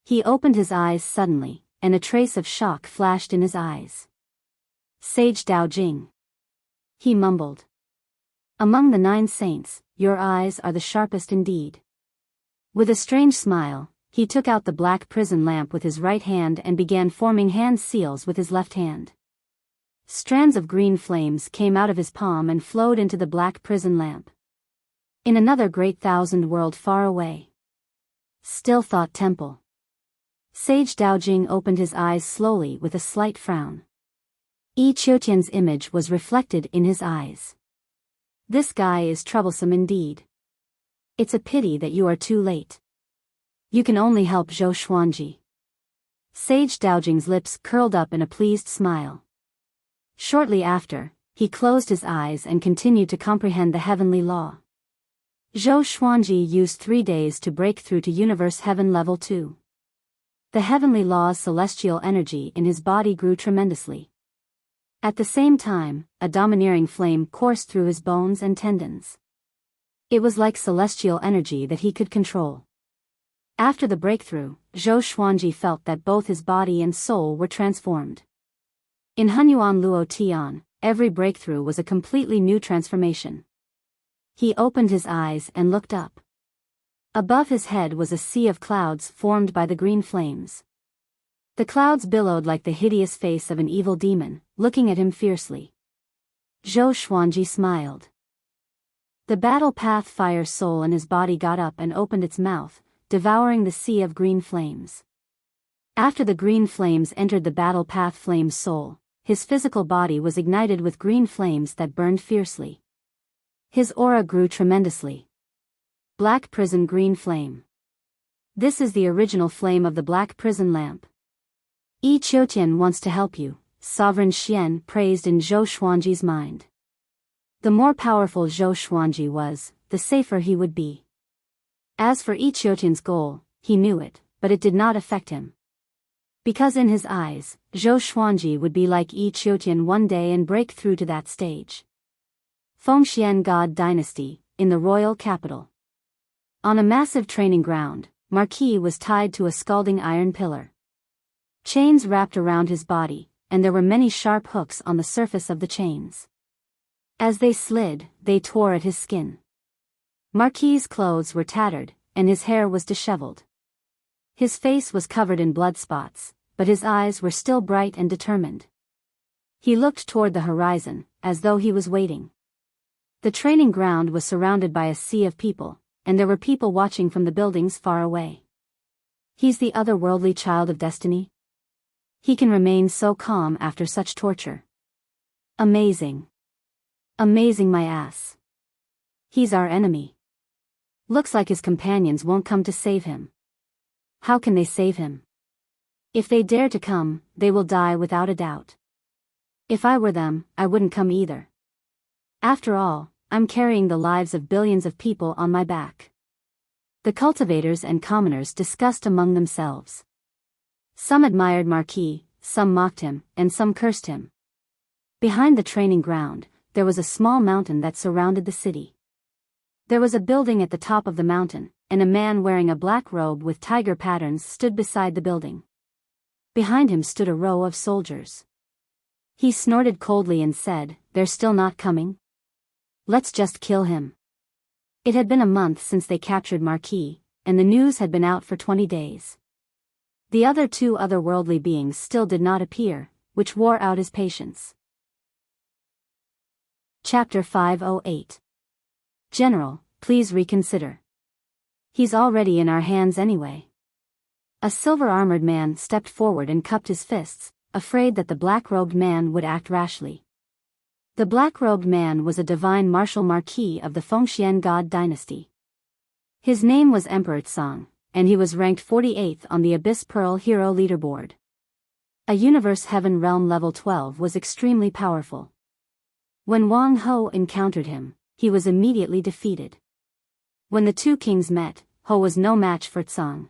He opened his eyes suddenly, and a trace of shock flashed in his eyes. "Sage Dao Jing," he mumbled. "Among the 9 saints, your eyes are the sharpest indeed." With a strange smile, he took out the black prison lamp with his right hand and began forming hand seals with his left hand. Strands of green flames came out of his palm and flowed into the black prison lamp. In another great thousand world far away. Still Thought Temple. Sage Daojing opened his eyes slowly with a slight frown. Yi Qiutian's image was reflected in his eyes. "This guy is troublesome indeed. It's a pity that you are too late. You can only help Zhou Xuanji." Sage Daojing's lips curled up in a pleased smile. Shortly after, he closed his eyes and continued to comprehend the heavenly law. Zhou Xuanji used 3 days to break through to Universe Heaven Level 2. The heavenly law's celestial energy in his body grew tremendously. At the same time, a domineering flame coursed through his bones and tendons. It was like celestial energy that he could control. After the breakthrough, Zhou Xuanji felt that both his body and soul were transformed. In Hunyuan Luo Tian, every breakthrough was a completely new transformation. He opened his eyes and looked up. Above his head was a sea of clouds formed by the green flames. The clouds billowed like the hideous face of an evil demon, looking at him fiercely. Zhou Xuanji smiled. The battle path fire soul in his body got up and opened its mouth, devouring the sea of green flames. After the green flames entered the battle path flame's soul, his physical body was ignited with green flames that burned fiercely. His aura grew tremendously. Black Prison Green Flame. This is the original flame of the Black Prison lamp. Yi Qiutian wants to help you, Sovereign Xian praised in Zhou Xuanji's mind. The more powerful Zhou Xuanji was, the safer he would be. As for Yi Qiutian's goal, he knew it, but it did not affect him. Because in his eyes, Zhou Xuanji would be like Yi Qiutian one day and break through to that stage. Fengxian God Dynasty, in the royal capital. On a massive training ground, Marquis was tied to a scalding iron pillar. Chains wrapped around his body, and there were many sharp hooks on the surface of the chains. As they slid, they tore at his skin. Marquis's clothes were tattered, and his hair was disheveled. His face was covered in blood spots, but his eyes were still bright and determined. He looked toward the horizon, as though he was waiting. The training ground was surrounded by a sea of people, and there were people watching from the buildings far away. He's the otherworldly child of destiny? He can remain so calm after such torture. Amazing. Amazing my ass. He's our enemy. Looks like his companions won't come to save him. How can they save him? If they dare to come, they will die without a doubt. If I were them, I wouldn't come either. After all, I'm carrying the lives of billions of people on my back. The cultivators and commoners discussed among themselves. Some admired Marquis, some mocked him, and some cursed him. Behind the training ground, there was a small mountain that surrounded the city. There was a building at the top of the mountain, and a man wearing a black robe with tiger patterns stood beside the building. Behind him stood a row of soldiers. He snorted coldly and said, "They're still not coming? Let's just kill him." It had been a month since they captured Marquis, and the news had been out for 20 days. The other 2 otherworldly beings still did not appear, which wore out his patience. Chapter 508. General, please reconsider. He's already in our hands anyway. A silver-armored man stepped forward and cupped his fists, afraid that the black-robed man would act rashly. The black-robed man was a divine martial Marquis of the Fengxian God Dynasty. His name was Emperor Tsang, and he was ranked 48th on the Abyss Pearl Hero Leaderboard. A Universe Heaven Realm Level 12 was extremely powerful. When Wang Ho encountered him, he was immediately defeated. When the 2 kings met, Ho was no match for Tsang.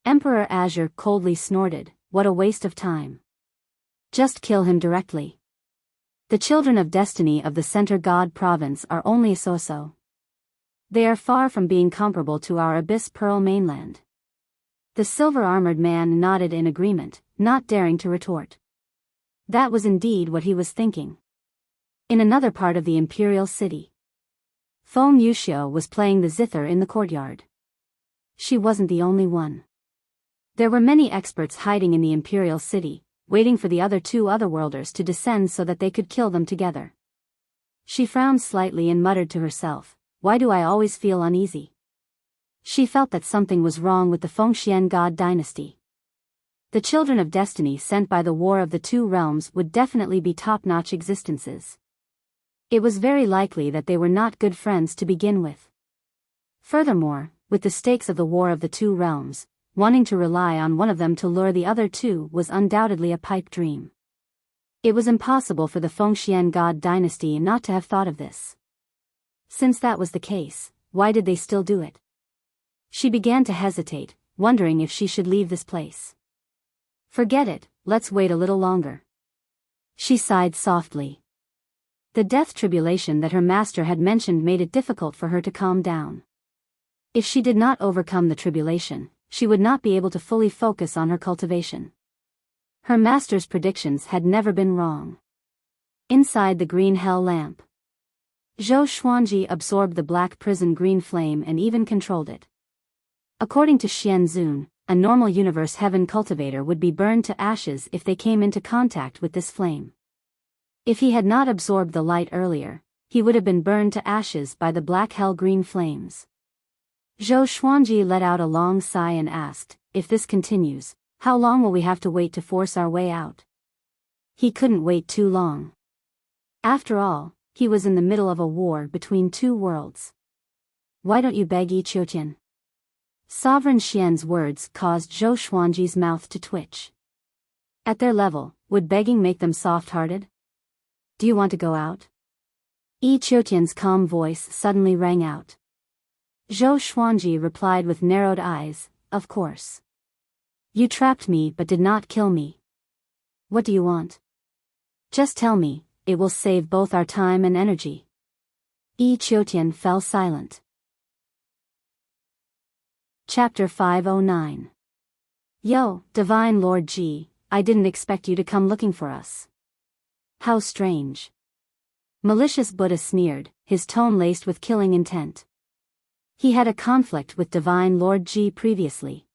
Emperor Azure coldly snorted, "What a waste of time. Just kill him directly." The children of destiny of the Center God province are only a so-so. They are far from being comparable to our Abyss Pearl mainland. The silver-armored man nodded in agreement, not daring to retort. That was indeed what he was thinking. In another part of the imperial city, Feng Yuxiu was playing the zither in the courtyard. She wasn't the only one. There were many experts hiding in the imperial city, waiting for the other two otherworlders to descend so that they could kill them together. She frowned slightly and muttered to herself, "Why do I always feel uneasy?" She felt that something was wrong with the Fengxian God dynasty. The children of destiny sent by the War of the Two Realms would definitely be top-notch existences. It was very likely that they were not good friends to begin with. Furthermore, with the stakes of the War of the Two Realms, wanting to rely on one of them to lure the other two was undoubtedly a pipe dream. It was impossible for the Fengxian God dynasty not to have thought of this. Since that was the case, why did they still do it? She began to hesitate, wondering if she should leave this place. Forget it, let's wait a little longer. She sighed softly. The death tribulation that her master had mentioned made it difficult for her to calm down. If she did not overcome the tribulation, she would not be able to fully focus on her cultivation. Her master's predictions had never been wrong. Inside the green hell lamp, Zhou Xuanji absorbed the black prison green flame and even controlled it. According to Xian Zun, a normal universe heaven cultivator would be burned to ashes if they came into contact with this flame. If he had not absorbed the light earlier, he would have been burned to ashes by the black hell green flames. Zhou Xuanji let out a long sigh and asked, "If this continues, how long will we have to wait to force our way out?" He couldn't wait too long. After all, he was in the middle of a war between two worlds. "Why don't you beg Yi Qiutian?" Sovereign Xian's words caused Zhou Xuanji's mouth to twitch. At their level, would begging make them soft-hearted? "Do you want to go out?" Yi Qiutian's calm voice suddenly rang out. Zhou Xuanji replied with narrowed eyes, "Of course. You trapped me but did not kill me. What do you want? Just tell me, it will save both our time and energy." Yi Qiutian fell silent. Chapter 509. Yo, Divine Lord Ji, I didn't expect you to come looking for us. How strange. Malicious Buddha sneered, his tone laced with killing intent. He had a conflict with Divine Lord Ji previously.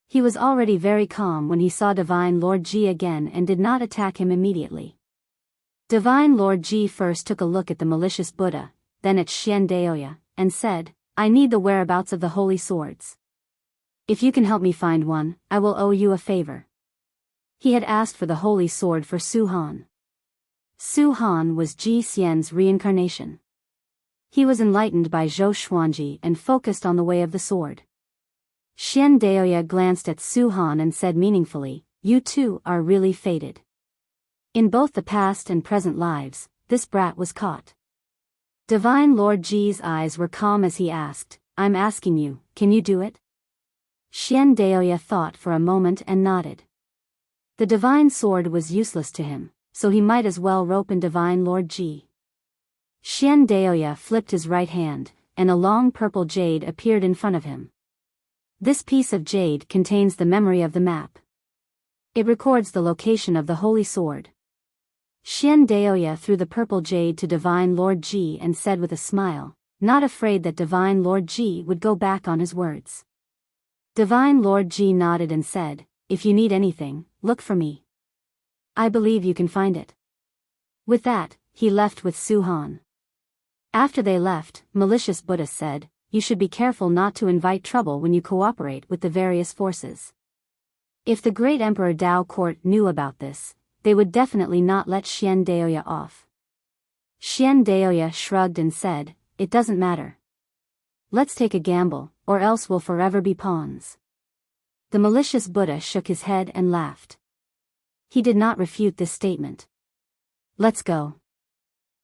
He was already very calm when he saw Divine Lord Ji again and did not attack him immediately. Divine Lord Ji first took a look at the malicious Buddha, then at Xian Daoya, and said, "I need the whereabouts of the holy swords. If you can help me find one, I will owe you a favor." He had asked for the holy sword for Su Han. Su Han was Ji Xian's reincarnation. He was enlightened by Zhou Xuanji and focused on the way of the sword. Xian Daoya glanced at Su Han and said meaningfully, "You two are really fated. In both the past and present lives, this brat was caught." Divine Lord Ji's eyes were calm as he asked, "I'm asking you, can you do it?" Xian Daoya thought for a moment and nodded. The divine sword was useless to him, so he might as well rope in Divine Lord Ji. Xian Daoya flipped his right hand, and a long purple jade appeared in front of him. This piece of jade contains the memory of the map. It records the location of the holy sword. Xian Daoya threw the purple jade to Divine Lord Ji and said with a smile, not afraid that Divine Lord Ji would go back on his words. Divine Lord Ji nodded and said, "If you need anything, look for me. I believe you can find it." With that, he left with Su Han. After they left, Malicious Buddha said, "You should be careful not to invite trouble when you cooperate with the various forces. If the great Emperor Dao Court knew about this, they would definitely not let Xian Daoya off." Xian Daoya shrugged and said, "It doesn't matter. Let's take a gamble, or else we'll forever be pawns." The malicious Buddha shook his head and laughed. He did not refute this statement. "Let's go.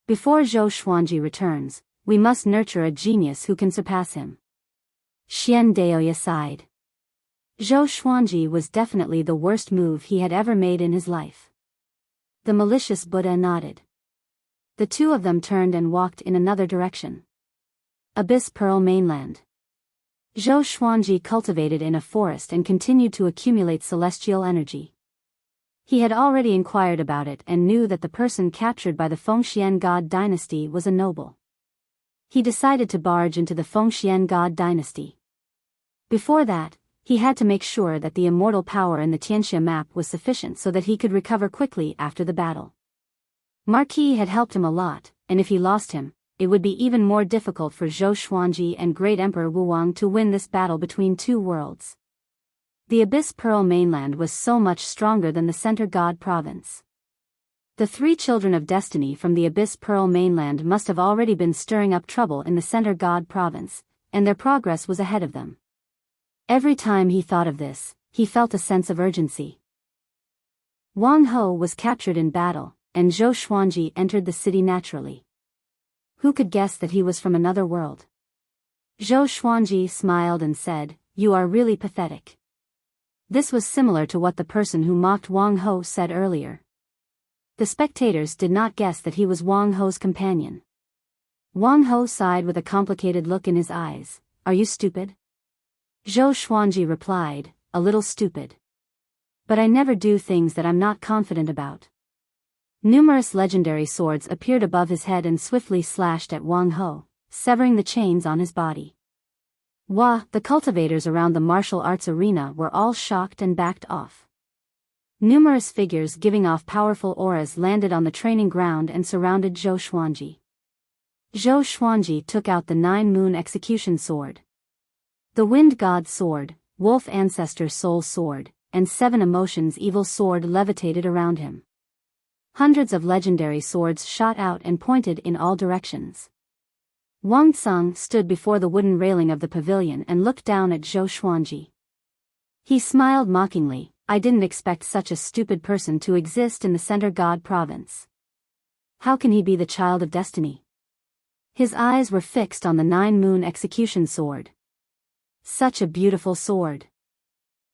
Before Zhou Xuanji returns, we must nurture a genius who can surpass him." Xian Daoya sighed. Zhou Xuanji was definitely the worst move he had ever made in his life. The malicious Buddha nodded. The two of them turned and walked in another direction. Abyss Pearl Mainland. Zhou Xuanji cultivated in a forest and continued to accumulate celestial energy. He had already inquired about it and knew that the person captured by the Fengxian God dynasty was a noble. He decided to barge into the Fengxian God dynasty. Before that, he had to make sure that the immortal power in the Tianxia map was sufficient so that he could recover quickly after the battle. Marquis had helped him a lot, and if he lost him, it would be even more difficult for Zhou Xuanji and Great Emperor Wuwang to win this battle between two worlds. The Abyss Pearl Mainland was so much stronger than the Center God Province. The three children of destiny from the Abyss Pearl Mainland must have already been stirring up trouble in the Center God Province, and their progress was ahead of them. Every time he thought of this, he felt a sense of urgency. Wang Ho was captured in battle, and Zhou Xuanji entered the city naturally. Who could guess that he was from another world? Zhou Xuanji smiled and said, "You are really pathetic." This was similar to what the person who mocked Wang Ho said earlier. The spectators did not guess that he was Wang Ho's companion. Wang Ho sighed with a complicated look in his eyes. "Are you stupid?" Zhou Xuanji replied, "A little stupid. But I never do things that I'm not confident about." Numerous legendary swords appeared above his head and swiftly slashed at Wang Ho, severing the chains on his body. The cultivators around the martial arts arena were all shocked and backed off. Numerous figures giving off powerful auras landed on the training ground and surrounded Zhou Xuanji. Zhou Xuanji took out the 9-moon execution sword. The Wind God sword, Wolf Ancestor Soul sword, and 7 Emotions Evil sword levitated around him. Hundreds of legendary swords shot out and pointed in all directions. Wang Tsang stood before the wooden railing of the pavilion and looked down at Zhou Xuanji. He smiled mockingly. "I didn't expect such a stupid person to exist in the Center God Province. How can he be the child of destiny?" His eyes were fixed on the 9-moon execution sword. Such a beautiful sword.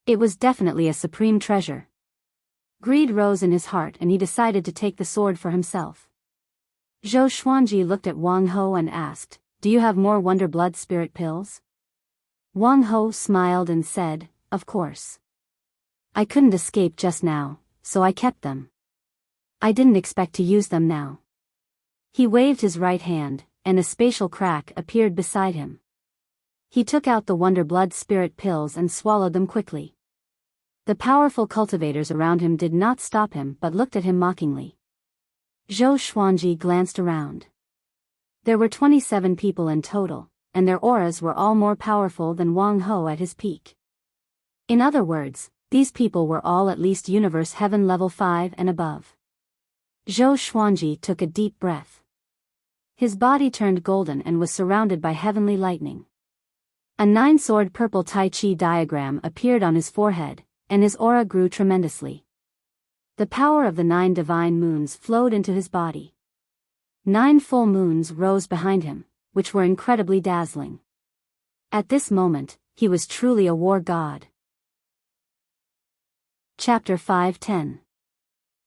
It was definitely a supreme treasure. Greed rose in his heart and he decided to take the sword for himself. Zhou Xuanji looked at Wang Ho and asked, "Do you have more Wonder Blood Spirit pills?" Wang Ho smiled and said, "Of course. I couldn't escape just now, so I kept them. I didn't expect to use them now." He waved his right hand, and a spatial crack appeared beside him. He took out the Wonder Blood Spirit pills and swallowed them quickly. The powerful cultivators around him did not stop him but looked at him mockingly. Zhou Xuanji glanced around. There were 27 people in total, and their auras were all more powerful than Wang Ho at his peak. In other words, these people were all at least Universe Heaven level 5 and above. Zhou Xuanji took a deep breath. His body turned golden and was surrounded by heavenly lightning. A 9-sword purple Tai Chi diagram appeared on his forehead, and his aura grew tremendously. The power of the 9 divine moons flowed into his body. 9 full moons rose behind him, which were incredibly dazzling. At this moment, he was truly a war god. Chapter 5:10.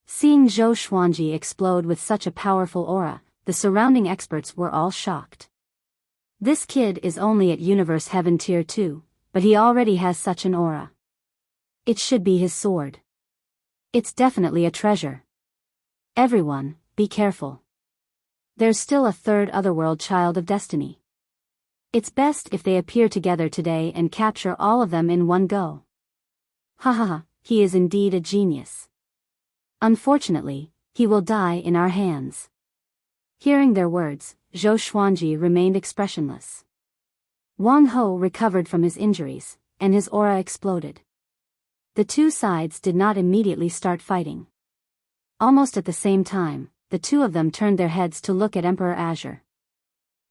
Seeing Zhou Xuanji explode with such a powerful aura, the surrounding experts were all shocked. This kid is only at Universe Heaven Tier 2, but he already has such an aura. It should be his sword. It's definitely a treasure. Everyone, be careful. There's still a third otherworld child of destiny. It's best if they appear together today and capture all of them in one go. Ha ha ha, he is indeed a genius. Unfortunately, he will die in our hands. Hearing their words, Zhou Xuanji remained expressionless. Wang Ho recovered from his injuries, and his aura exploded. The two sides did not immediately start fighting. Almost at the same time, the two of them turned their heads to look at Emperor Azure.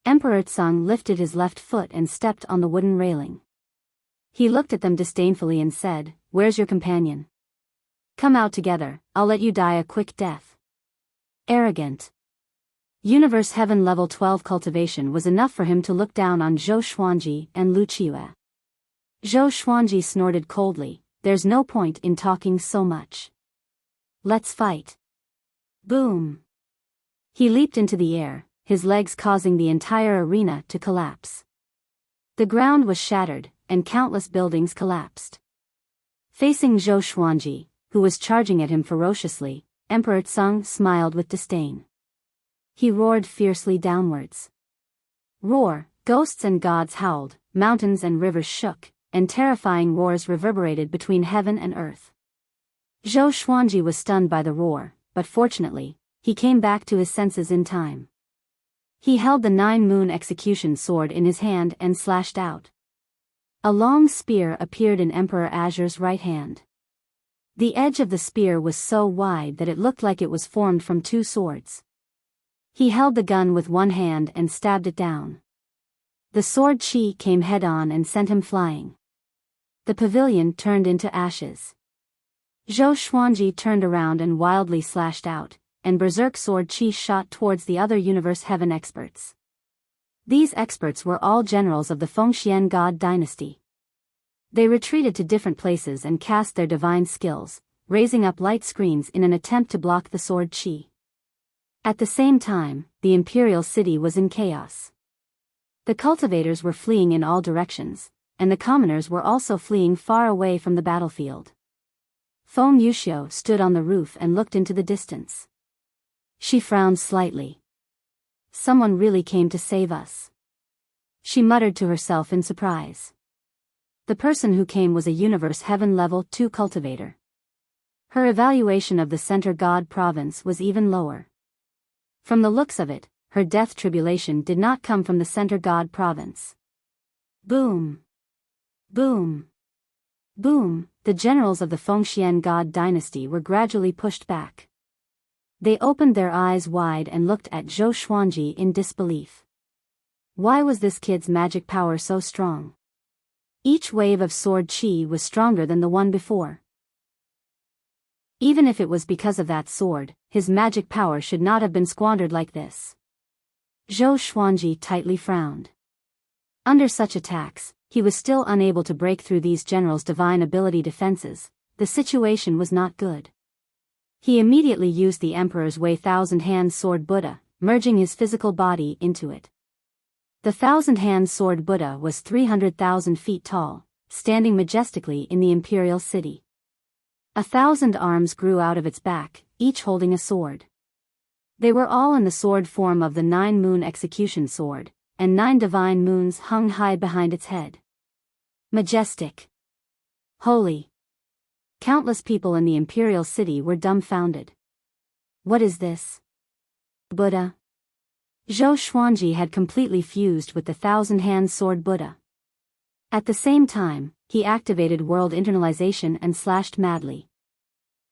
Emperor Tsang lifted his left foot and stepped on the wooden railing. He looked at them disdainfully and said, "Where's your companion? Come out together, I'll let you die a quick death." Arrogant. Universe Heaven level 12 cultivation was enough for him to look down on Zhou Xuanji and Lu Qiue. Zhou Xuanji snorted coldly, "There's no point in talking so much. Let's fight." Boom. He leaped into the air, his legs causing the entire arena to collapse. The ground was shattered, and countless buildings collapsed. Facing Zhou Xuanji, who was charging at him ferociously, Emperor Tseng smiled with disdain. He roared fiercely downwards. Roar, ghosts and gods howled, mountains and rivers shook, and terrifying roars reverberated between heaven and earth. Zhou Xuanji was stunned by the roar, but fortunately, he came back to his senses in time. He held the 9-moon execution sword in his hand and slashed out. A long spear appeared in Emperor Azure's right hand. The edge of the spear was so wide that it looked like it was formed from 2 swords. He held the gun with one hand and stabbed it down. The sword chi came head-on and sent him flying. The pavilion turned into ashes. Zhou Xuanji turned around and wildly slashed out, and berserk sword chi shot towards the other universe heaven experts. These experts were all generals of the Fengxian God dynasty. They retreated to different places and cast their divine skills, raising up light screens in an attempt to block the sword chi. At the same time, the imperial city was in chaos. The cultivators were fleeing in all directions, and the commoners were also fleeing far away from the battlefield. Feng Yuxiu stood on the roof and looked into the distance. She frowned slightly. Someone really came to save us. She muttered to herself in surprise. The person who came was a Universe Heaven Level 2 cultivator. Her evaluation of the Center God province was even lower. From the looks of it, her death tribulation did not come from the Center God province. Boom! Boom! Boom! The generals of the Fengxian God dynasty were gradually pushed back. They opened their eyes wide and looked at Zhou Xuanji in disbelief. Why was this kid's magic power so strong? Each wave of sword chi was stronger than the one before. Even if it was because of that sword, his magic power should not have been squandered like this. Zhou Xuanji tightly frowned. Under such attacks, he was still unable to break through these generals' divine ability defenses. The situation was not good. He immediately used the Emperor's Way Thousand-Hand Sword Buddha, merging his physical body into it. The Thousand-Hand Sword Buddha was 300,000 feet tall, standing majestically in the imperial city. 1,000 arms grew out of its back, each holding a sword. They were all in the sword form of the 9-moon execution sword, and 9 divine moons hung high behind its head. Majestic. Holy. Countless people in the imperial city were dumbfounded. What is this? Buddha? Zhou Xuanji had completely fused with the Thousand-Hand Sword Buddha. At the same time, he activated world internalization and slashed madly.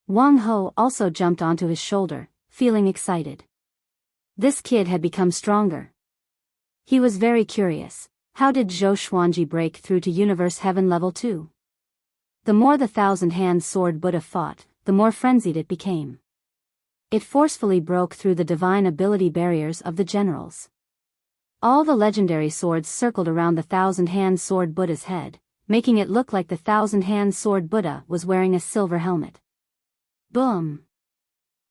Wang Ho also jumped onto his shoulder, feeling excited. This kid had become stronger. He was very curious. How did Zhou Xuanji break through to Universe Heaven Level 2? The more the Thousand-Hand Sword Buddha fought, the more frenzied it became. It forcefully broke through the divine ability barriers of the generals. All the legendary swords circled around the Thousand-Hand Sword Buddha's head, making it look like the Thousand-Hand Sword Buddha was wearing a silver helmet. Boom!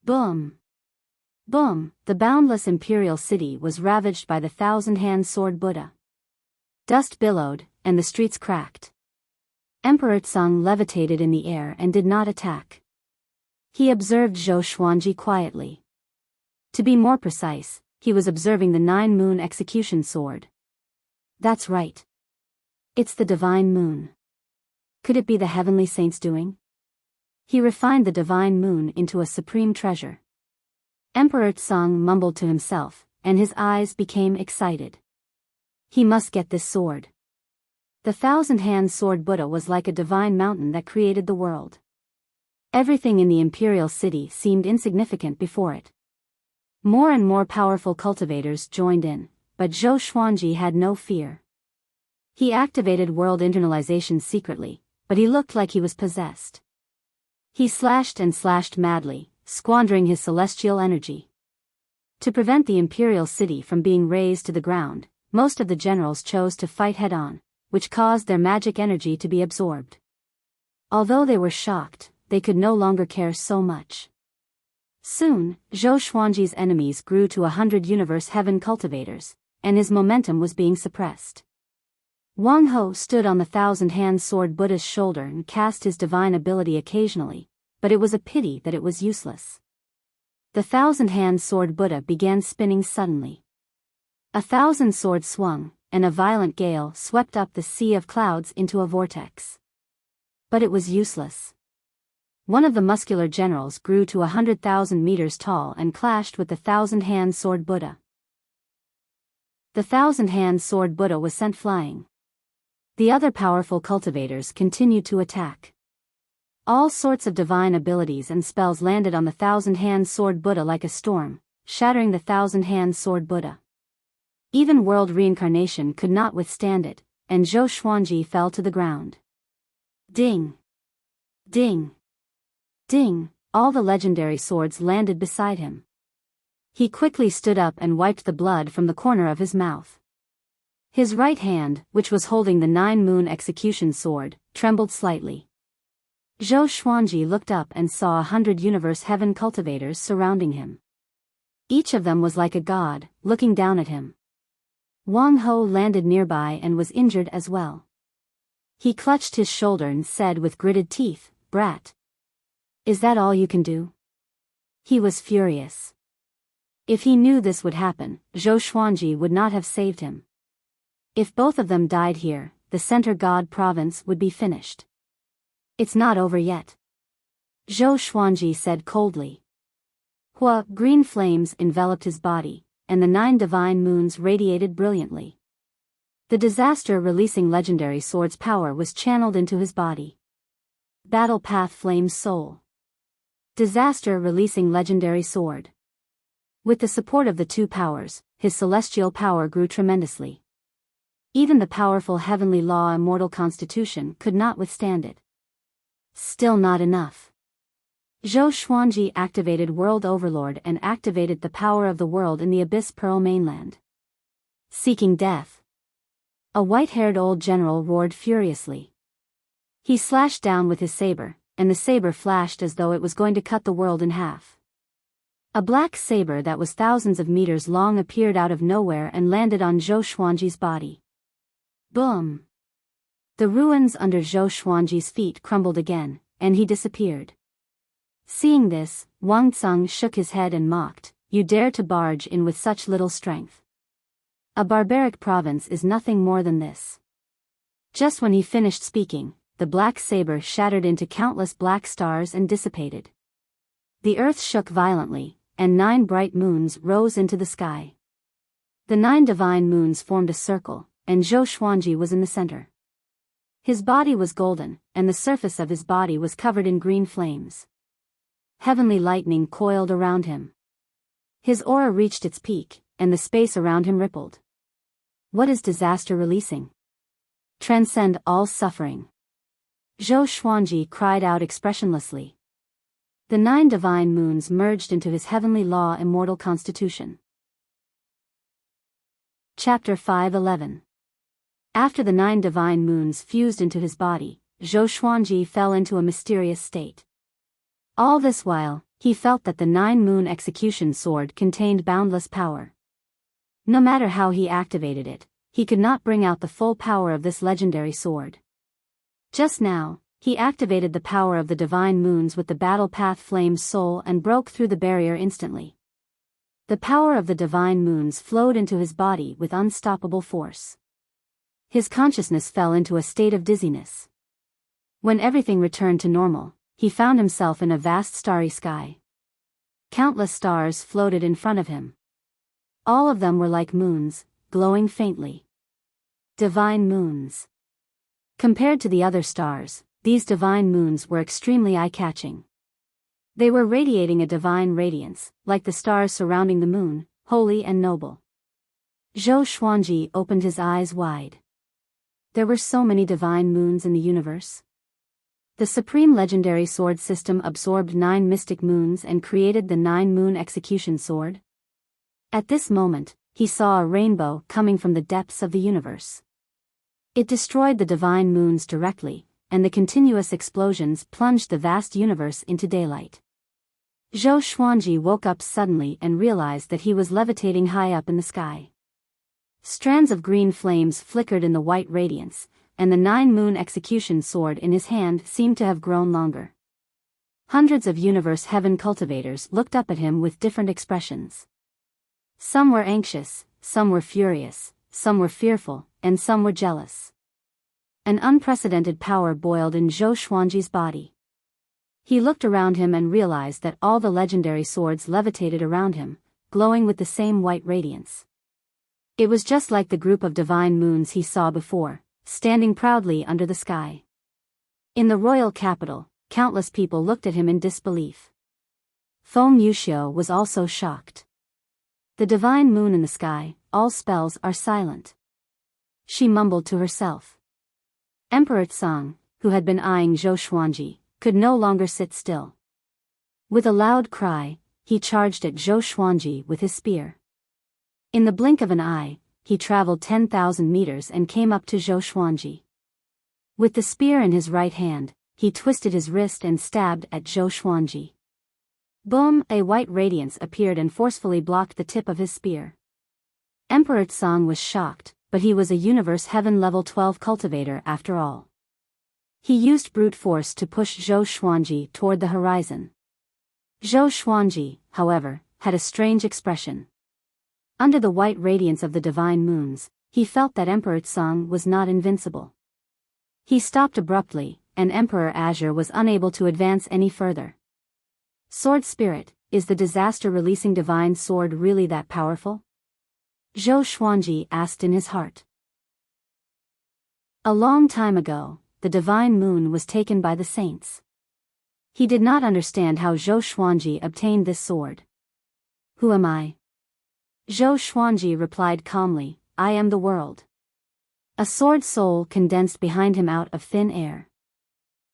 Boom! Boom! The boundless imperial city was ravaged by the Thousand-Hand Sword Buddha. Dust billowed, and the streets cracked. Emperor Tseng levitated in the air and did not attack. He observed Zhou Xuanji quietly. To be more precise, he was observing the 9-moon execution sword. That's right. It's the divine moon. Could it be the heavenly saints' doing? He refined the divine moon into a supreme treasure. Emperor Tseng mumbled to himself, and his eyes became excited. He must get this sword. The Thousand-Hand Sword Buddha was like a divine mountain that created the world. Everything in the imperial city seemed insignificant before it. More and more powerful cultivators joined in, but Zhou Xuanji had no fear. He activated world internalization secretly, but he looked like he was possessed. He slashed and slashed madly, squandering his celestial energy. To prevent the imperial city from being razed to the ground, most of the generals chose to fight head-on, which caused their magic energy to be absorbed. Although they were shocked, they could no longer care so much. Soon, Zhou Xuanji's enemies grew to 100 universe heaven cultivators, and his momentum was being suppressed. Wang Ho stood on the thousand-hand sword Buddha's shoulder and cast his divine ability occasionally, but it was a pity that it was useless. The thousand-hand sword Buddha began spinning suddenly. 1,000 swords swung, and a violent gale swept up the sea of clouds into a vortex. But it was useless. One of the muscular generals grew to 100,000 meters tall and clashed with the thousand-hand sword Buddha. The thousand-hand sword Buddha was sent flying. The other powerful cultivators continued to attack. All sorts of divine abilities and spells landed on the thousand-hand sword Buddha like a storm, shattering the thousand-hand sword Buddha. Even world reincarnation could not withstand it, and Zhou Xuanji fell to the ground. Ding! Ding! Ding! All the legendary swords landed beside him. He quickly stood up and wiped the blood from the corner of his mouth. His right hand, which was holding the 9-moon execution sword, trembled slightly. Zhou Xuanji looked up and saw 100 universe heaven cultivators surrounding him. Each of them was like a god, looking down at him. Wang Ho landed nearby and was injured as well. He clutched his shoulder and said with gritted teeth, "Brat. Is that all you can do?" He was furious. If he knew this would happen, Zhou Xuanji would not have saved him. If both of them died here, the Center God province would be finished. It's not over yet. Zhou Xuanji said coldly. Green flames enveloped his body, and the 9 divine moons radiated brilliantly. The disaster-releasing legendary sword's power was channeled into his body. Battle Path Flame's soul. Disaster-releasing legendary sword. With the support of the two powers, his celestial power grew tremendously. Even the powerful heavenly law immortal constitution could not withstand it. Still not enough. Zhou Xuanji activated World Overlord and activated the power of the world in the Abyss Pearl mainland. Seeking death. A white-haired old general roared furiously. He slashed down with his saber, and the saber flashed as though it was going to cut the world in half. A black saber that was thousands of meters long appeared out of nowhere and landed on Zhou Xuanji's body. Boom! The ruins under Zhou Xuanji's feet crumbled again, and he disappeared. Seeing this, Wang Tsung shook his head and mocked, "You dare to barge in with such little strength. A barbaric province is nothing more than this." Just when he finished speaking, the black saber shattered into countless black stars and dissipated. The earth shook violently, and 9 bright moons rose into the sky. The 9 divine moons formed a circle, and Zhou Xuanji was in the center. His body was golden, and the surface of his body was covered in green flames. Heavenly lightning coiled around him. His aura reached its peak, and the space around him rippled. What is disaster releasing? Transcend all suffering. Zhou Xuanji cried out expressionlessly. The 9 divine moons merged into his heavenly law immortal constitution. Chapter 5:11. After the 9 divine moons fused into his body, Zhou Xuanji fell into a mysterious state. All this while, he felt that the 9-moon execution sword contained boundless power. No matter how he activated it, he could not bring out the full power of this legendary sword. Just now, he activated the power of the divine moons with the battle path flame's soul and broke through the barrier instantly. The power of the divine moons flowed into his body with unstoppable force. His consciousness fell into a state of dizziness. When everything returned to normal, he found himself in a vast starry sky. Countless stars floated in front of him. All of them were like moons, glowing faintly. Divine moons. Compared to the other stars, these divine moons were extremely eye-catching. They were radiating a divine radiance, like the stars surrounding the moon, holy and noble. Zhou Xuanji opened his eyes wide. There were so many divine moons in the universe. The supreme legendary sword system absorbed 9 mystic moons and created the 9-moon execution sword. At this moment, he saw a rainbow coming from the depths of the universe. It destroyed the divine moons directly, and the continuous explosions plunged the vast universe into daylight. Zhou Xuanji woke up suddenly and realized that he was levitating high up in the sky. Strands of green flames flickered in the white radiance, and the 9-moon execution sword in his hand seemed to have grown longer. Hundreds of universe heaven cultivators looked up at him with different expressions. Some were anxious, some were furious, some were fearful, and some were jealous. An unprecedented power boiled in Zhou Xuanji's body. He looked around him and realized that all the legendary swords levitated around him, glowing with the same white radiance. It was just like the group of divine moons he saw before, standing proudly under the sky. In the royal capital, countless people looked at him in disbelief. Feng Yuxiu was also shocked. The divine moon in the sky, all spells are silent. She mumbled to herself. Emperor Tsang, who had been eyeing Zhou Xuanji, could no longer sit still. With a loud cry, he charged at Zhou Xuanji with his spear. In the blink of an eye, he traveled 10,000 meters and came up to Zhou Xuanji. With the spear in his right hand, he twisted his wrist and stabbed at Zhou Xuanji. Boom! A white radiance appeared and forcefully blocked the tip of his spear. Emperor Tsang was shocked, but he was a universe heaven level 12 cultivator after all. He used brute force to push Zhou Xuanji toward the horizon. Zhou Xuanji, however, had a strange expression. Under the white radiance of the divine moons, he felt that Emperor Tsang was not invincible. He stopped abruptly, and Emperor Azure was unable to advance any further. Sword Spirit, is the disaster-releasing divine sword really that powerful? Zhou Xuanji asked in his heart. A long time ago, the divine moon was taken by the saints. He did not understand how Zhou Xuanji obtained this sword. Who am I? Zhou Xuanji replied calmly, I am the world. A sword soul condensed behind him out of thin air.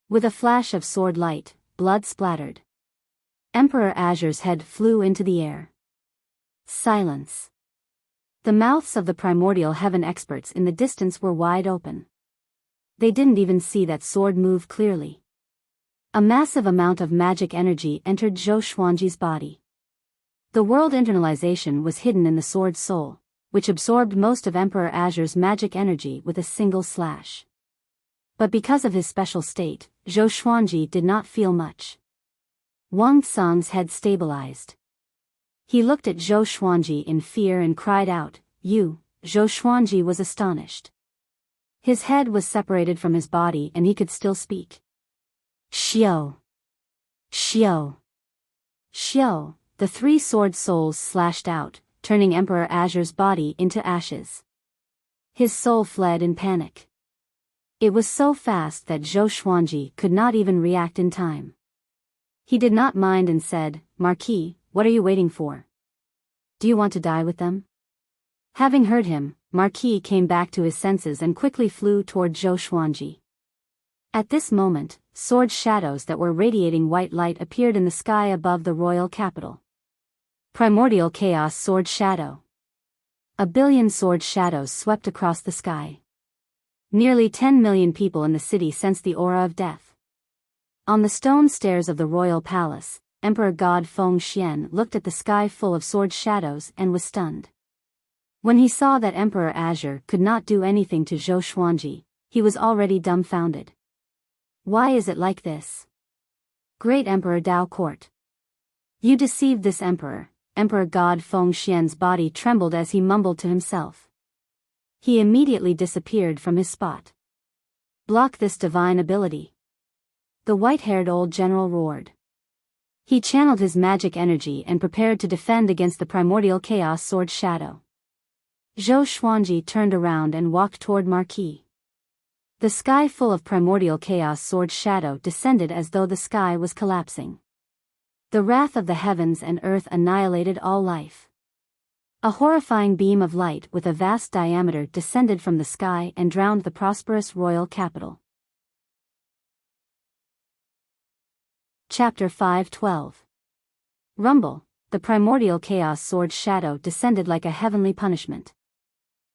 With a flash of sword light, blood splattered. Emperor Azure's head flew into the air. Silence. The mouths of the primordial heaven experts in the distance were wide open. They didn't even see that sword move clearly. A massive amount of magic energy entered Zhou Xuanji's body. The world internalization was hidden in the sword's soul, which absorbed most of Emperor Azure's magic energy with a single slash. But because of his special state, Zhou Xuanji did not feel much. Wang Tsang's head stabilized. He looked at Zhou Xuanji in fear and cried out, You! Zhou Xuanji was astonished. His head was separated from his body and he could still speak. Xiao! Xiao! Xiao! The 3 sword souls slashed out, turning Emperor Azure's body into ashes. His soul fled in panic. It was so fast that Zhou Xuanji could not even react in time. He did not mind and said, Marquis, what are you waiting for? Do you want to die with them? Having heard him, Marquis came back to his senses and quickly flew toward Zhou Xuanji. At this moment, sword shadows that were radiating white light appeared in the sky above the royal capital. Primordial Chaos Sword Shadow. A billion sword shadows swept across the sky. Nearly 10 million people in the city sensed the aura of death. On the stone stairs of the royal palace, Emperor God Feng Xian looked at the sky full of sword shadows and was stunned. When he saw that Emperor Azure could not do anything to Zhou Xuanji, he was already dumbfounded. Why is it like this? Great Emperor Dao Court. You deceived this emperor. Emperor God Feng Xian's body trembled as he mumbled to himself. He immediately disappeared from his spot. Block this divine ability. The white-haired old general roared. He channeled his magic energy and prepared to defend against the primordial chaos sword shadow. Zhou Xuanji turned around and walked toward Marquis. The sky full of primordial chaos sword shadow descended as though the sky was collapsing. The wrath of the heavens and earth annihilated all life. A horrifying beam of light with a vast diameter descended from the sky and drowned the prosperous royal capital. Chapter 5:12. Rumble, the primordial chaos sword shadow descended like a heavenly punishment.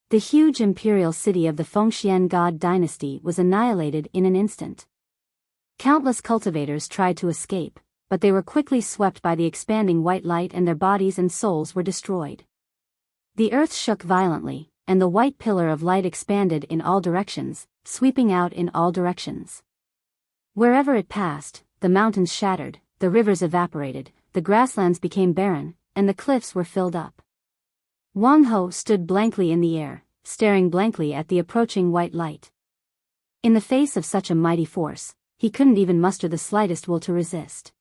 The huge imperial city of the Fengxian God dynasty was annihilated in an instant. Countless cultivators tried to escape, but they were quickly swept by the expanding white light and their bodies and souls were destroyed. The earth shook violently, and the white pillar of light expanded in all directions, sweeping out in all directions. Wherever it passed, the mountains shattered, the rivers evaporated, the grasslands became barren, and the cliffs were filled up. Wang Ho stood blankly in the air, staring blankly at the approaching white light. In the face of such a mighty force, he couldn't even muster the slightest will to resist.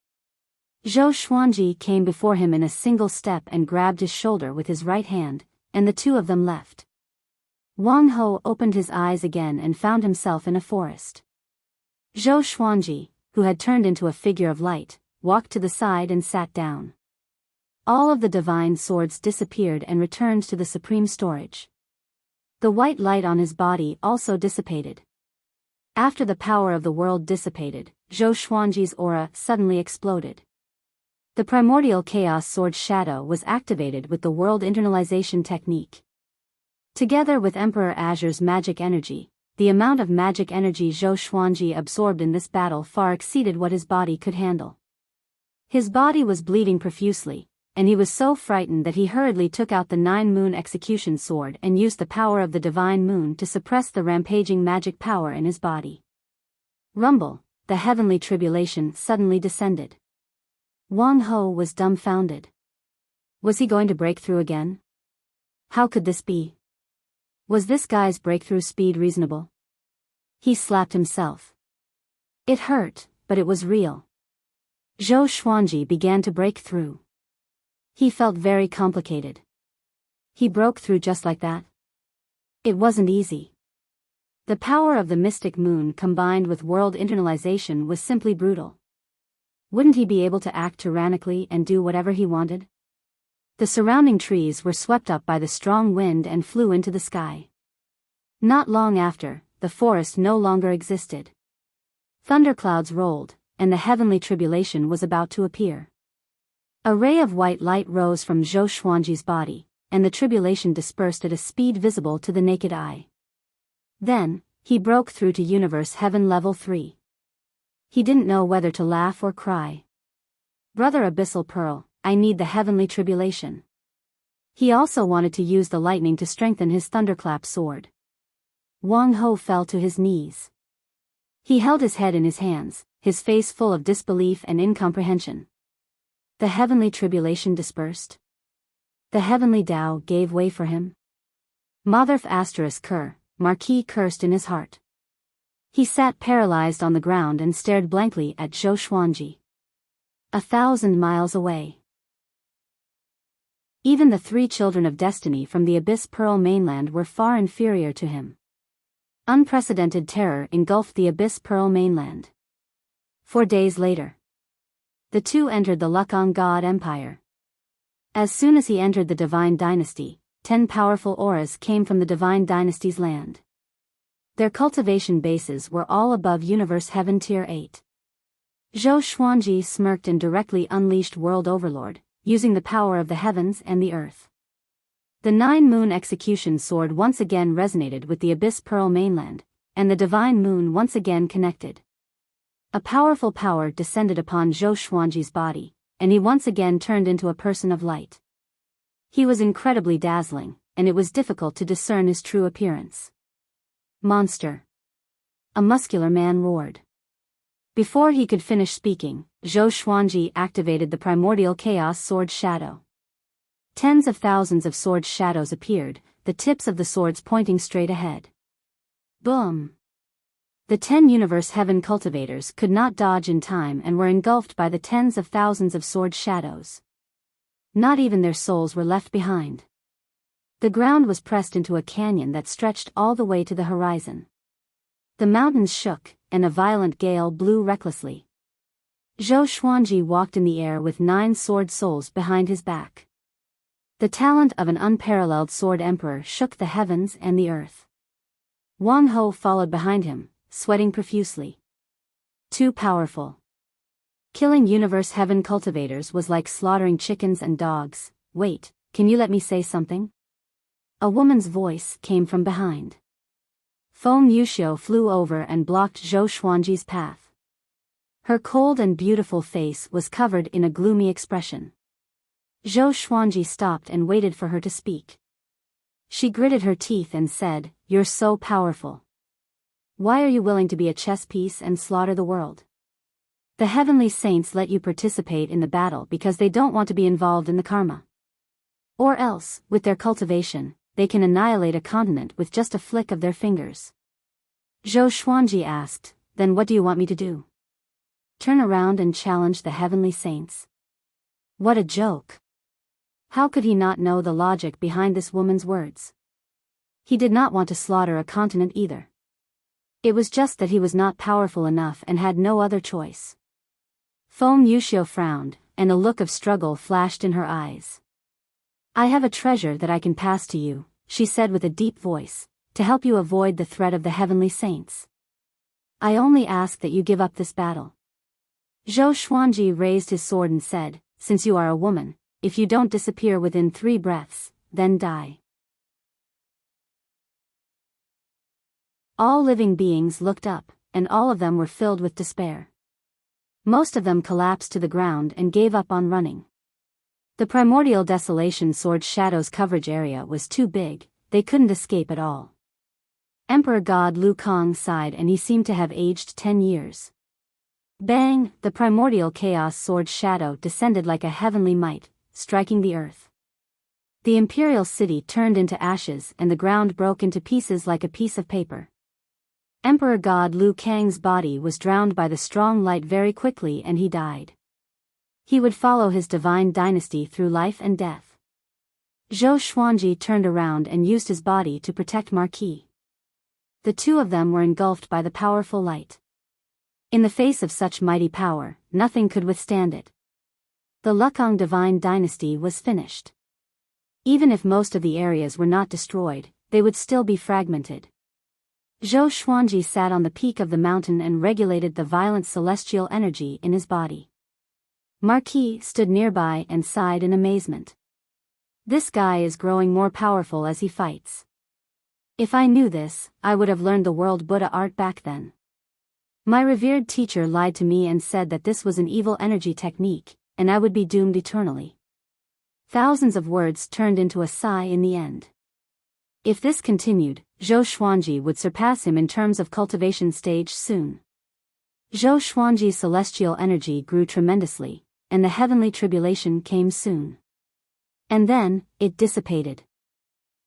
Zhou Xuanji came before him in a single step and grabbed his shoulder with his right hand, and the two of them left. Wang Ho opened his eyes again and found himself in a forest. Zhou Xuanji, who had turned into a figure of light, walked to the side and sat down. All of the divine swords disappeared and returned to the supreme storage. The white light on his body also dissipated. After the power of the world dissipated, Zhou Xuanji's aura suddenly exploded. The primordial chaos sword shadow was activated with the world internalization technique. Together with Emperor Azure's magic energy, the amount of magic energy Zhou Xuanji absorbed in this battle far exceeded what his body could handle. His body was bleeding profusely, and he was so frightened that he hurriedly took out the 9-moon execution sword and used the power of the divine moon to suppress the rampaging magic power in his body. Rumble, the heavenly tribulation suddenly descended. Wang Ho was dumbfounded. Was he going to break through again? How could this be? Was this guy's breakthrough speed reasonable? He slapped himself. It hurt, but it was real. Zhou Xuanji began to break through. He felt very complicated. He broke through just like that. It wasn't easy. The power of the mystic moon combined with world internalization was simply brutal. Wouldn't he be able to act tyrannically and do whatever he wanted? The surrounding trees were swept up by the strong wind and flew into the sky. Not long after, the forest no longer existed. Thunderclouds rolled, and the heavenly tribulation was about to appear. A ray of white light rose from Zhou Xuanji's body, and the tribulation dispersed at a speed visible to the naked eye. Then, he broke through to Universe Heaven Level 3. He didn't know whether to laugh or cry. Brother Abyssal Pearl, I need the heavenly tribulation. He also wanted to use the lightning to strengthen his thunderclap sword. Wang Ho fell to his knees. He held his head in his hands, his face full of disbelief and incomprehension. The heavenly tribulation dispersed. The heavenly Tao gave way for him. Motherf ****, Marquis cursed in his heart. He sat paralyzed on the ground and stared blankly at Zhou Xuanji. 1,000 miles away. Even the 3 children of destiny from the Abyss Pearl mainland were far inferior to him. Unprecedented terror engulfed the Abyss Pearl mainland. 4 days later, the two entered the Lukang God Empire. As soon as he entered the Divine Dynasty, 10 powerful auras came from the Divine Dynasty's land. Their cultivation bases were all above Universe Heaven Tier 8. Zhou Xuanji smirked and directly unleashed World Overlord, using the power of the heavens and the earth. The 9-moon execution sword once again resonated with the Abyss Pearl mainland, and the divine moon once again connected. A powerful power descended upon Zhou Xuanji's body, and he once again turned into a person of light. He was incredibly dazzling, and it was difficult to discern his true appearance. Monster! A muscular man roared. Before he could finish speaking, Zhou Xuanji activated the primordial chaos sword shadow. Tens of thousands of sword shadows appeared, the tips of the swords pointing straight ahead. Boom! The 10 Universe Heaven cultivators could not dodge in time and were engulfed by the tens of thousands of sword shadows. Not even their souls were left behind. The ground was pressed into a canyon that stretched all the way to the horizon. The mountains shook, and a violent gale blew recklessly. Zhou Xuanji walked in the air with 9 sword souls behind his back. The talent of an unparalleled sword emperor shook the heavens and the earth. Wang Ho followed behind him, sweating profusely. Too powerful. Killing Universe Heaven cultivators was like slaughtering chickens and dogs. Wait, can you let me say something? A woman's voice came from behind. Feng Yuxiu flew over and blocked Zhou Xuanji's path. Her cold and beautiful face was covered in a gloomy expression. Zhou Xuanji stopped and waited for her to speak. She gritted her teeth and said, "You're so powerful. Why are you willing to be a chess piece and slaughter the world? The heavenly saints let you participate in the battle because they don't want to be involved in the karma. Or else, with their cultivation, they can annihilate a continent with just a flick of their fingers." Zhou Xuanji asked, "Then what do you want me to do? Turn around and challenge the heavenly saints?" What a joke! How could he not know the logic behind this woman's words? He did not want to slaughter a continent either. It was just that he was not powerful enough and had no other choice. Feng Yuxiu frowned, and a look of struggle flashed in her eyes. "I have a treasure that I can pass to you," she said with a deep voice, "to help you avoid the threat of the heavenly saints. I only ask that you give up this battle." Zhou Xuanji raised his sword and said, "Since you are a woman, if you don't disappear within 3 breaths, then die." All living beings looked up, and all of them were filled with despair. Most of them collapsed to the ground and gave up on running. The primordial desolation sword shadow's coverage area was too big, they couldn't escape at all. Emperor God Lu Kang sighed and he seemed to have aged 10 years. Bang! The primordial chaos sword shadow descended like a heavenly might, striking the earth. The imperial city turned into ashes and the ground broke into pieces like a piece of paper. Emperor God Lu Kang's body was drowned by the strong light very quickly and he died. He would follow his divine dynasty through life and death. Zhou Xuanji turned around and used his body to protect Marquis. The two of them were engulfed by the powerful light. In the face of such mighty power, nothing could withstand it. The Lukang divine dynasty was finished. Even if most of the areas were not destroyed, they would still be fragmented. Zhou Xuanji sat on the peak of the mountain and regulated the violent celestial energy in his body. Marquis stood nearby and sighed in amazement. This guy is growing more powerful as he fights. If I knew this, I would have learned the world Buddha art back then. My revered teacher lied to me and said that this was an evil energy technique, and I would be doomed eternally. Thousands of words turned into a sigh in the end. If this continued, Zhou Xuanji would surpass him in terms of cultivation stage soon. Zhou Xuanji's celestial energy grew tremendously, and the heavenly tribulation came soon. And then, it dissipated.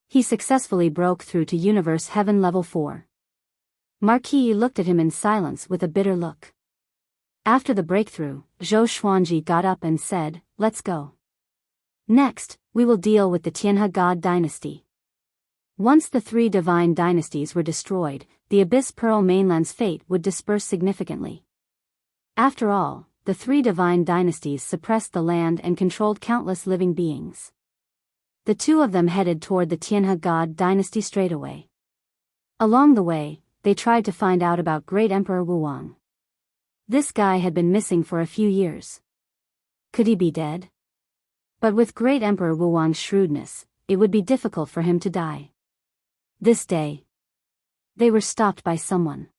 He successfully broke through to Universe Heaven Level 4. Marquis looked at him in silence with a bitter look. After the breakthrough, Zhou Xuanji got up and said, "Let's go. Next, we will deal with the Tianhe God dynasty." Once the 3 divine dynasties were destroyed, the Abyss Pearl mainland's fate would disperse significantly. After all, the 3 divine dynasties suppressed the land and controlled countless living beings. The 2 of them headed toward the Tianhe God dynasty straightaway. Along the way, they tried to find out about Great Emperor Wuwang. This guy had been missing for a few years. Could he be dead? But with Great Emperor Wuwang's shrewdness, it would be difficult for him to die. This day, they were stopped by someone.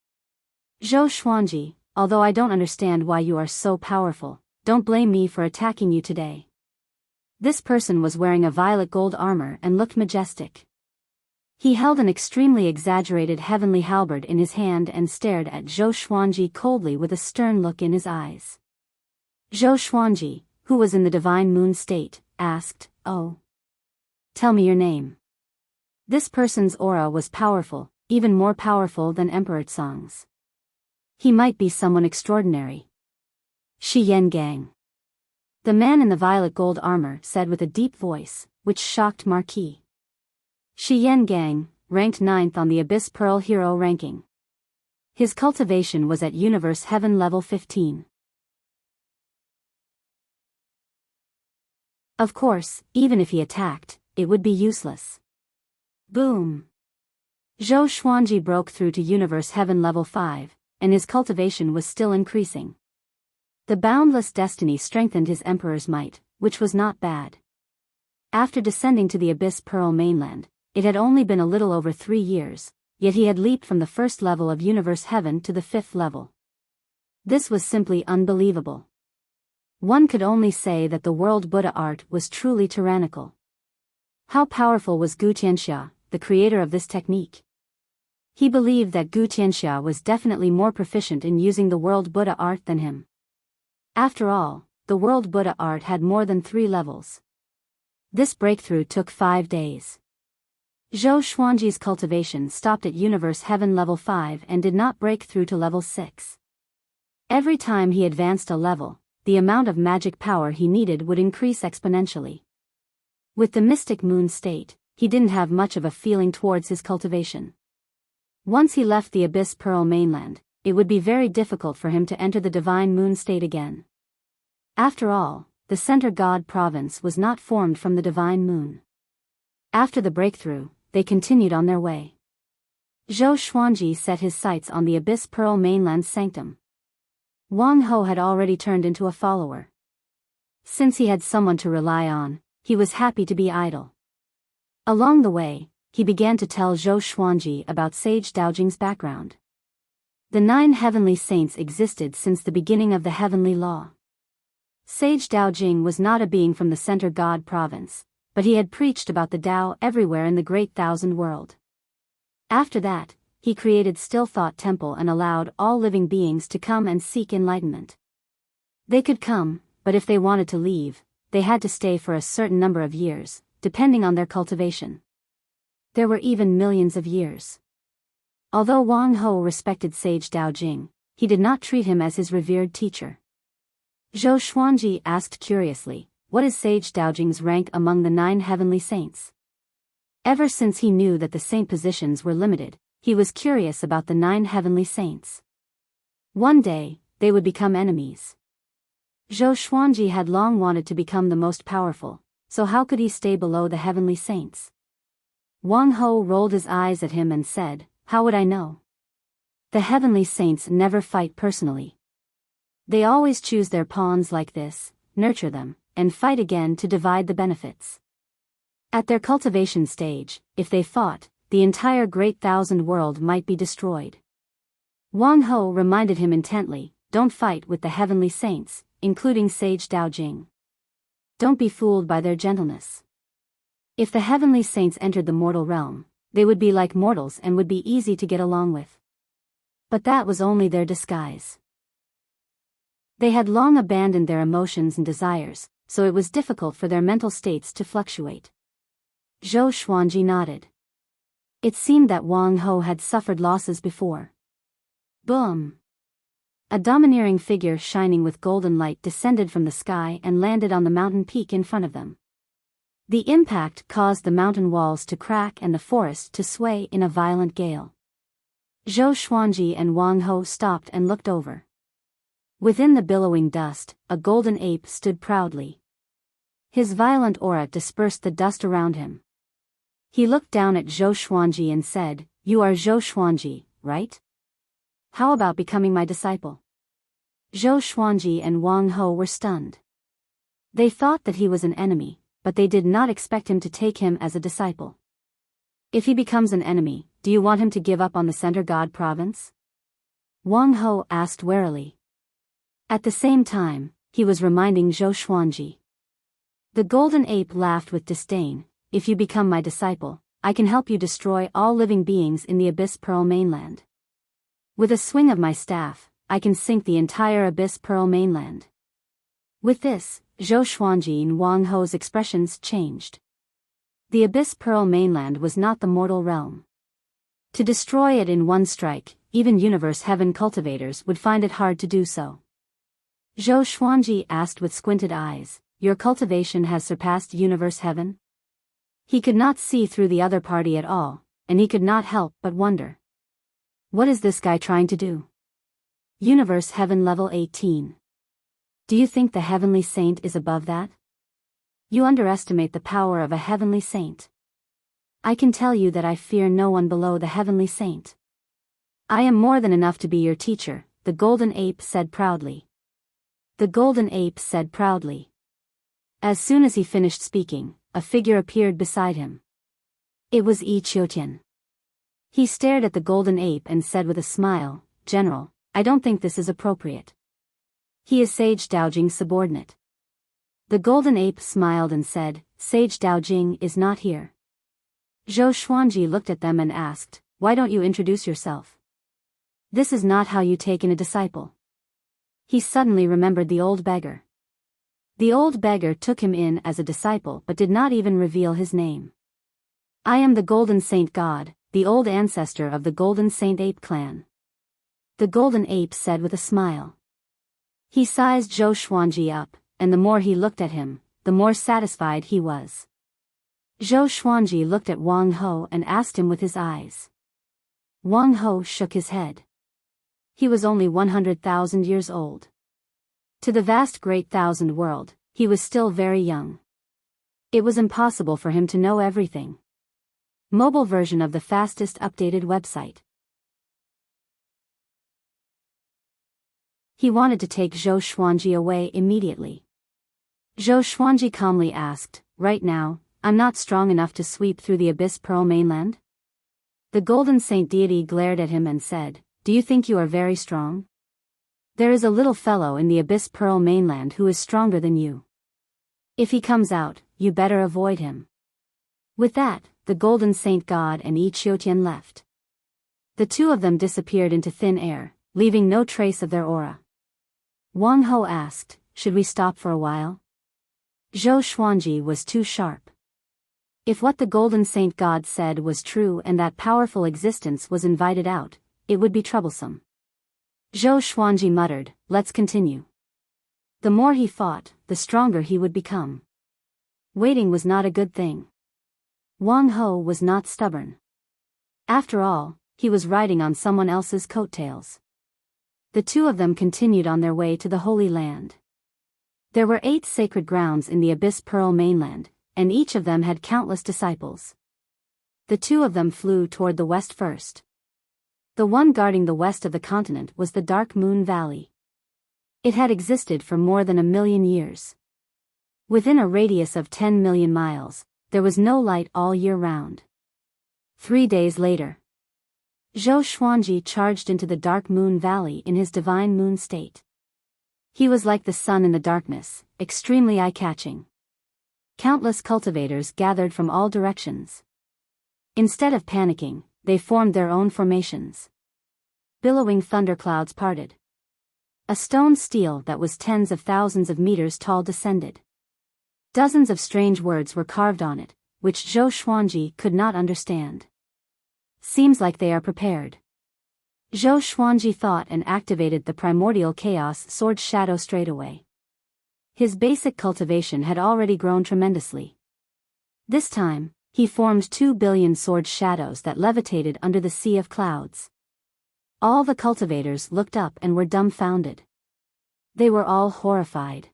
"Zhou Xuanji, although I don't understand why you are so powerful, don't blame me for attacking you today." This person was wearing a violet gold armor and looked majestic. He held an extremely exaggerated heavenly halberd in his hand and stared at Zhou Xuanji coldly with a stern look in his eyes. Zhou Xuanji, who was in the divine moon state, asked, "Oh, tell me your name." This person's aura was powerful, even more powerful than Emperor Tsang's. He might be someone extraordinary. Shi Yan Gang. The man in the violet gold armor said with a deep voice, which shocked Marquis. Shi Yan Gang, ranked 9th on the Abyss Pearl Hero ranking. His cultivation was at Universe Heaven Level 15. Of course, even if he attacked, it would be useless. Boom! Zhou Xuanji broke through to Universe Heaven Level 5, and his cultivation was still increasing. The boundless destiny strengthened his emperor's might, which was not bad. After descending to the Abyss Pearl mainland, it had only been a little over 3 years, yet he had leaped from the 1st level of Universe Heaven to the 5th level. This was simply unbelievable. One could only say that the world Buddha art was truly tyrannical. How powerful was Gu Tianxia, the creator of this technique? He believed that Gu Tianxia was definitely more proficient in using the world Buddha art than him. After all, the world Buddha art had more than 3 levels. This breakthrough took 5 days. Zhou Xuanji's cultivation stopped at Universe Heaven level 5 and did not break through to level 6. Every time he advanced a level, the amount of magic power he needed would increase exponentially. With the mystic moon state, he didn't have much of a feeling towards his cultivation. Once he left the Abyss Pearl mainland, it would be very difficult for him to enter the divine moon state again. After all, the Center God province was not formed from the divine moon. After the breakthrough, they continued on their way. Zhou Xuanji set his sights on the Abyss Pearl mainland's sanctum. Wang Ho had already turned into a follower. Since he had someone to rely on, he was happy to be idle. Along the way, he began to tell Zhou Xuanji about Sage Daojing's background. The 9 heavenly saints existed since the beginning of the heavenly law. Sage Daojing was not a being from the Center God province, but he had preached about the Tao everywhere in the Great Thousand World. After that, he created Still Thought Temple and allowed all living beings to come and seek enlightenment. They could come, but if they wanted to leave, they had to stay for a certain number of years, depending on their cultivation. There were even millions of years. Although Wang Ho respected Sage Daojing, he did not treat him as his revered teacher. Zhou Xuanji asked curiously, what is Sage Daojing's rank among the 9 heavenly saints? Ever since he knew that the saint positions were limited, he was curious about the 9 heavenly saints. One day, they would become enemies. Zhou Xuanji had long wanted to become the most powerful, so how could he stay below the heavenly saints? Wang Ho rolled his eyes at him and said, how would I know? The heavenly saints never fight personally. They always choose their pawns like this, nurture them, and fight again to divide the benefits. At their cultivation stage, if they fought, the entire Great Thousand World might be destroyed. Wang Ho reminded him intently, don't fight with the heavenly saints, including Sage Daojing. Don't be fooled by their gentleness. If the heavenly saints entered the mortal realm, they would be like mortals and would be easy to get along with. But that was only their disguise. They had long abandoned their emotions and desires, so it was difficult for their mental states to fluctuate. Zhou Xuanji nodded. It seemed that Wang Ho had suffered losses before. Boom! A domineering figure shining with golden light descended from the sky and landed on the mountain peak in front of them. The impact caused the mountain walls to crack and the forest to sway in a violent gale. Zhou Xuanji and Wang Ho stopped and looked over. Within the billowing dust, a golden ape stood proudly. His violent aura dispersed the dust around him. He looked down at Zhou Xuanji and said, you are Zhou Xuanji, right? How about becoming my disciple? Zhou Xuanji and Wang Ho were stunned. They thought that he was an enemy, but they did not expect him to take him as a disciple. If he becomes an enemy, do you want him to give up on the Center God province? Wang Ho asked warily. At the same time, he was reminding Zhou Xuanji. The golden ape laughed with disdain, if you become my disciple, I can help you destroy all living beings in the Abyss Pearl mainland. With a swing of my staff, I can sink the entire Abyss Pearl mainland. With this, Zhou Xuanji and Wang Ho's expressions changed. The Abyss Pearl mainland was not the mortal realm. To destroy it in one strike, even Universe Heaven cultivators would find it hard to do so. Zhou Xuanji asked with squinted eyes, your cultivation has surpassed Universe Heaven? He could not see through the other party at all, and he could not help but wonder. What is this guy trying to do? Universe Heaven level 18. Do you think the heavenly saint is above that? You underestimate the power of a heavenly saint. I can tell you that I fear no one below the heavenly saint. I am more than enough to be your teacher, the golden ape said proudly. The golden ape said proudly. As soon as he finished speaking, a figure appeared beside him. It was Yi Qiutian. He stared at the golden ape and said with a smile, General, I don't think this is appropriate. He is Sage Daojing's subordinate. The golden ape smiled and said, Sage Daojing is not here. Zhou Xuanji looked at them and asked, why don't you introduce yourself? This is not how you take in a disciple. He suddenly remembered the old beggar. The old beggar took him in as a disciple but did not even reveal his name. I am the Golden Saint God, the old ancestor of the Golden Saint Ape clan. The golden ape said with a smile. He sized Zhou Xuanji up, and the more he looked at him, the more satisfied he was. Zhou Xuanji looked at Wang Ho and asked him with his eyes. Wang Ho shook his head. He was only 100,000 years old. To the vast great thousand world, he was still very young. It was impossible for him to know everything. Mobile version of the fastest updated website. He wanted to take Zhou Xuanji away immediately. Zhou Xuanji calmly asked, right now, I'm not strong enough to sweep through the Abyss Pearl mainland? The Golden Saint deity glared at him and said, do you think you are very strong? There is a little fellow in the Abyss Pearl mainland who is stronger than you. If he comes out, you better avoid him. With that, the Golden Saint God and Yi Qiutian left. The two of them disappeared into thin air, leaving no trace of their aura. Wang Ho asked, should we stop for a while? Zhou Xuanji was too sharp. If what the Golden Saint God said was true and that powerful existence was invited out, it would be troublesome. Zhou Xuanji muttered, let's continue. The more he fought, the stronger he would become. Waiting was not a good thing. Wang Ho was not stubborn. After all, he was riding on someone else's coattails. The two of them continued on their way to the Holy Land. There were 8 sacred grounds in the Abyss Pearl mainland, and each of them had countless disciples. The two of them flew toward the west first. The one guarding the west of the continent was the Dark Moon Valley. It had existed for more than 1,000,000 years. Within a radius of 10 million miles, there was no light all year round. 3 days later, Zhou Xuanji charged into the Dark Moon Valley in his divine moon state. He was like the sun in the darkness, extremely eye-catching. Countless cultivators gathered from all directions. Instead of panicking, they formed their own formations. Billowing thunderclouds parted. A stone stele that was tens of thousands of meters tall descended. Dozens of strange words were carved on it, which Zhou Xuanji could not understand. Seems like they are prepared. Zhou Xuanji thought and activated the primordial chaos sword shadow straightaway. His basic cultivation had already grown tremendously. This time, he formed 2 billion sword shadows that levitated under the sea of clouds. All the cultivators looked up and were dumbfounded. They were all horrified.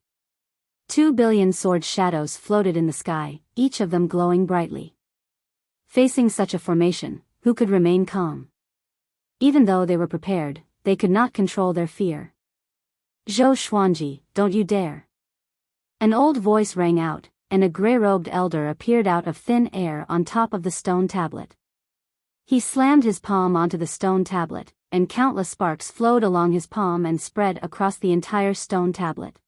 2 billion sword shadows floated in the sky, each of them glowing brightly. Facing such a formation, who could remain calm? Even though they were prepared, they could not control their fear. Zhou Xuanji, don't you dare. An old voice rang out, and a grey-robed elder appeared out of thin air on top of the stone tablet. He slammed his palm onto the stone tablet, and countless sparks flowed along his palm and spread across the entire stone tablet.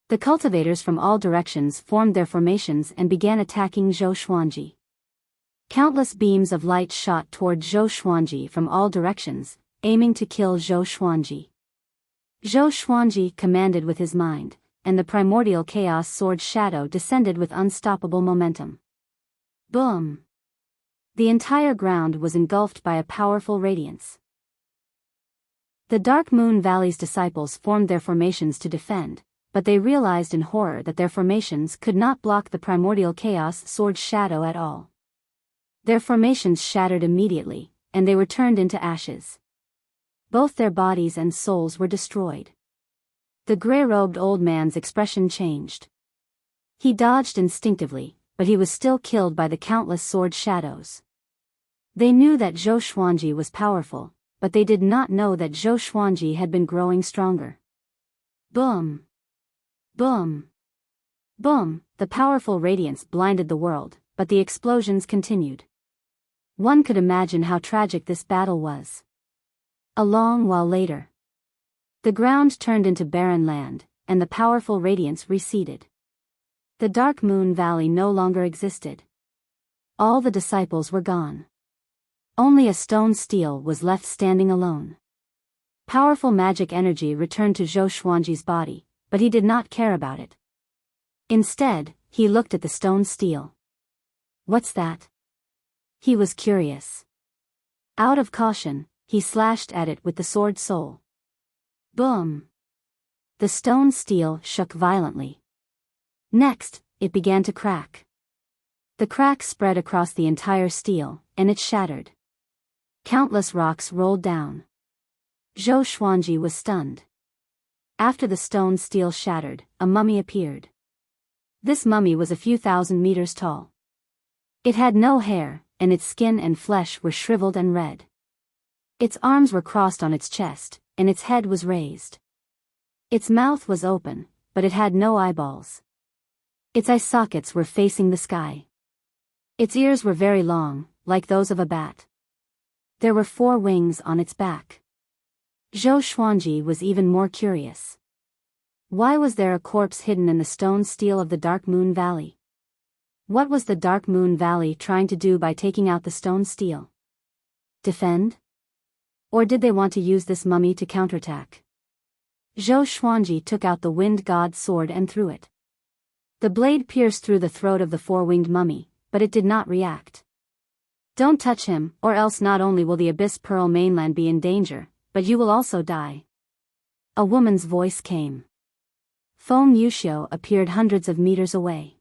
The cultivators from all directions formed their formations and began attacking Zhou Xuanji. Countless beams of light shot toward Zhou Xuanji from all directions, aiming to kill Zhou Xuanji. Zhou Xuanji commanded with his mind, and the primordial chaos sword shadow descended with unstoppable momentum. Boom! The entire ground was engulfed by a powerful radiance. The Dark Moon Valley's disciples formed their formations to defend, but they realized in horror that their formations could not block the primordial chaos sword shadow at all. Their formations shattered immediately, and they were turned into ashes. Both their bodies and souls were destroyed. The grey-robed old man's expression changed. He dodged instinctively, but he was still killed by the countless sword shadows. They knew that Zhou Xuanji was powerful, but they did not know that Zhou Xuanji had been growing stronger. Boom! Boom! Boom! The powerful radiance blinded the world, but the explosions continued. One could imagine how tragic this battle was. A long while later, The ground turned into barren land, and the powerful radiance receded. The Dark Moon Valley no longer existed. All the disciples were gone. Only a stone stele was left standing alone. Powerful magic energy returned to Zhou Xuanji's body, but he did not care about it. Instead, he looked at the stone stele. What's that? He was curious. Out of caution, he slashed at it with the sword soul. Boom! The stone stele shook violently. Next, it began to crack. The crack spread across the entire stele, and it shattered. Countless rocks rolled down. Zhou Xuanji was stunned. After the stone stele shattered, a mummy appeared. This mummy was a few thousand meters tall. It had no hair, and its skin and flesh were shriveled and red. Its arms were crossed on its chest, and its head was raised. Its mouth was open, but it had no eyeballs. Its eye sockets were facing the sky. Its ears were very long, like those of a bat. There were 4 wings on its back. Zhou Xuanji was even more curious. Why was there a corpse hidden in the stone stele of the Dark Moon Valley? What was the Dark Moon Valley trying to do by taking out the stone stele? Defend? Or did they want to use this mummy to counterattack? Zhou Xuanji took out the Wind God's sword and threw it. The blade pierced through the throat of the 4-winged mummy, but it did not react. Don't touch him, or else not only will the Abyss Pearl mainland be in danger, but you will also die. A woman's voice came. Feng Yuxiu appeared hundreds of meters away.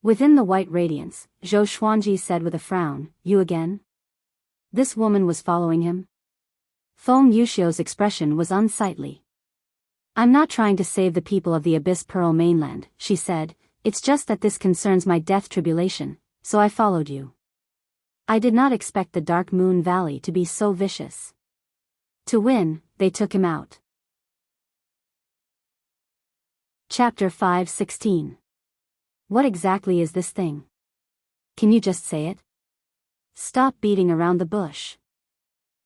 Within the white radiance, Zhou Xuanji said with a frown, "You again?" This woman was following him. Feng Yuxiu's expression was unsightly. "I'm not trying to save the people of the Abyss Pearl mainland," she said, "it's just that this concerns my death tribulation, so I followed you." I did not expect the Dark Moon Valley to be so vicious. To win, they took him out. Chapter 5:16. What exactly is this thing? Can you just say it? Stop beating around the bush.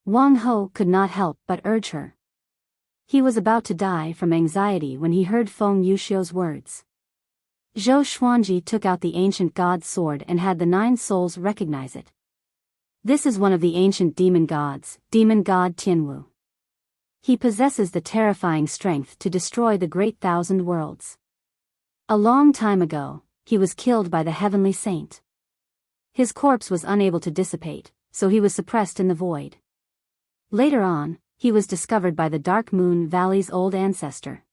Wang Ho could not help but urge her. He was about to die from anxiety when he heard Feng Yuxiu's words. Zhou Xuanji took out the ancient god's sword and had the 9 souls recognize it. This is one of the ancient demon gods, demon god Tianwu. He possesses the terrifying strength to destroy the great 1,000 worlds. A long time ago, he was killed by the heavenly saint. His corpse was unable to dissipate, so he was suppressed in the void. Later on, he was discovered by the Dark Moon Valley's old ancestor.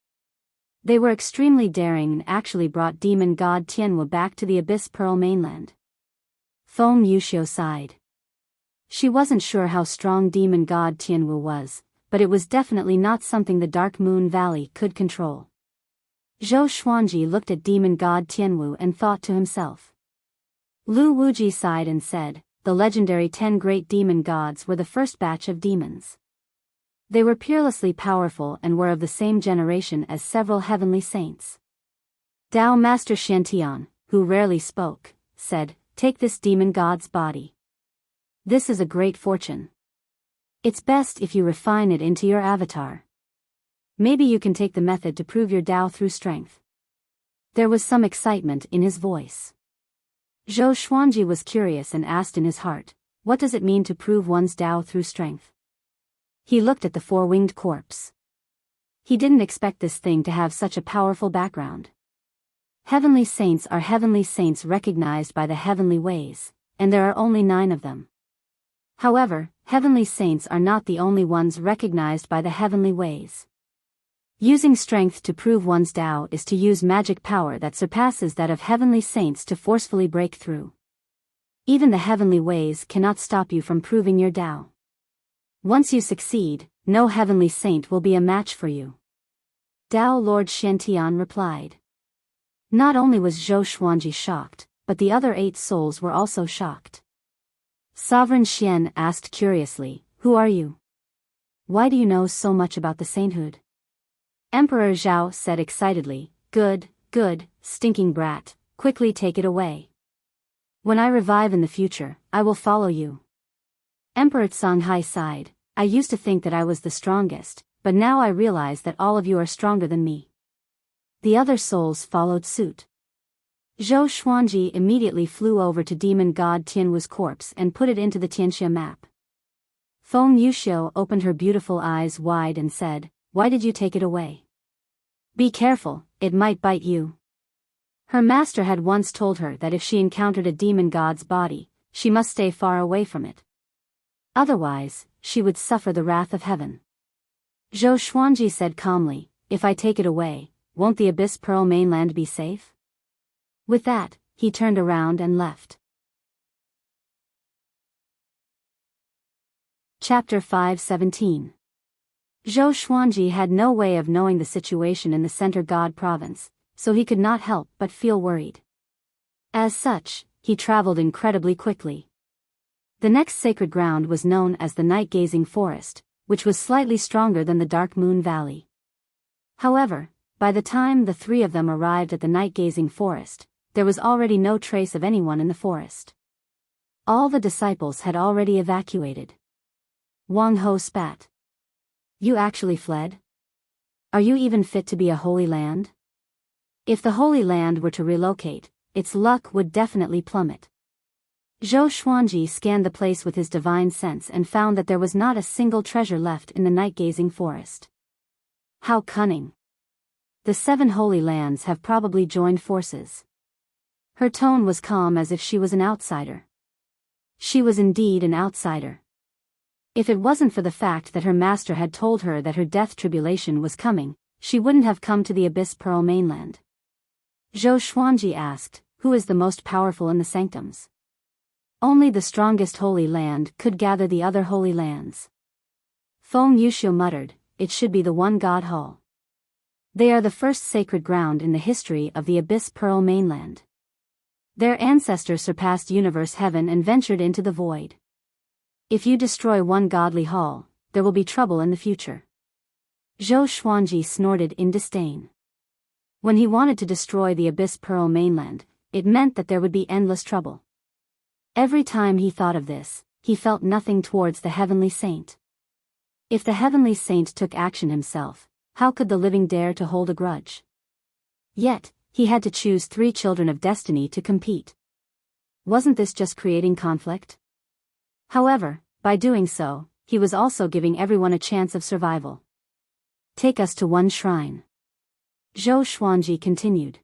They were extremely daring and actually brought demon god Tianwu back to the Abyss Pearl mainland. Feng Yuxiu sighed. She wasn't sure how strong demon god Tianwu was, but it was definitely not something the Dark Moon Valley could control. Zhou Xuanji looked at demon god Tianwu and thought to himself. Lu Wuji sighed and said, "The legendary 10 great demon gods were the first batch of demons. They were peerlessly powerful and were of the same generation as several heavenly saints." Dao Master Shantian, who rarely spoke, said, "Take this demon god's body. This is a great fortune. It's best if you refine it into your avatar. Maybe you can take the method to prove your Dao through strength." There was some excitement in his voice. Zhou Xuanji was curious and asked in his heart, "What does it mean to prove one's Dao through strength?" He looked at the 4-winged corpse. He didn't expect this thing to have such a powerful background. Heavenly saints are heavenly saints recognized by the heavenly ways, and there are only 9 of them. However, heavenly saints are not the only ones recognized by the heavenly ways. Using strength to prove one's Dao is to use magic power that surpasses that of heavenly saints to forcefully break through. Even the heavenly ways cannot stop you from proving your Dao. Once you succeed, no heavenly saint will be a match for you. Dao Lord Shantian replied. Not only was Zhou Xuanji shocked, but the other 8 souls were also shocked. Sovereign Xian asked curiously, "Who are you? Why do you know so much about the sainthood?" Emperor Zhao said excitedly, Good, stinking brat, quickly take it away. When I revive in the future, I will follow you." Emperor Songhai sighed, "I used to think that I was the strongest, but but now I realize that all of you are stronger than me." The other souls followed suit. Zhou Xuanji immediately flew over to demon god Tianwu's corpse and put it into the Tianxia map. Feng Yuxiu opened her beautiful eyes wide and said, "Why did you take it away? Be careful, it might bite you." Her master had once told her that if she encountered a demon god's body, she must stay far away from it. Otherwise, she would suffer the wrath of heaven. Zhou Xuanji said calmly, "If I take it away, won't the Abyss Pearl mainland be safe?" With that, he turned around and left. Chapter 5:17. Zhou Xuanji had no way of knowing the situation in the Center God province, so he could not help but feel worried. As such, he traveled incredibly quickly. The next sacred ground was known as the Night-Gazing Forest, which was slightly stronger than the Dark Moon Valley. However, by the time the three of them arrived at the Night-Gazing Forest, there was already no trace of anyone in the forest. All the disciples had already evacuated. Wang Ho spat. "You actually fled? Are you even fit to be a holy land? If the Holy Land were to relocate, its luck would definitely plummet." Zhou Xuanji scanned the place with his divine sense and found that there was not a single treasure left in the night-gazing forest. How cunning! The 7 Holy Lands have probably joined forces. Her tone was calm as if she was an outsider. She was indeed an outsider. If it wasn't for the fact that her master had told her that her death tribulation was coming, she wouldn't have come to the Abyss Pearl mainland. Zhou Xuanji asked, "Who is the most powerful in the sanctums?" "Only the strongest holy land could gather the other holy lands." Feng Yuxiu muttered, "It should be the One God Hall. They are the first sacred ground in the history of the Abyss Pearl mainland. Their ancestors surpassed universe heaven and ventured into the void. If you destroy one godly hall, there will be trouble in the future." Zhou Xuanji snorted in disdain. When he wanted to destroy the Abyss Pearl mainland, it meant that there would be endless trouble. Every time he thought of this, he felt nothing towards the heavenly saint. If the heavenly saint took action himself, how could the living dare to hold a grudge? Yet, he had to choose 3 children of destiny to compete. Wasn't this just creating conflict? However, by doing so, he was also giving everyone a chance of survival. "Take us to one shrine," Zhou Xuanji continued.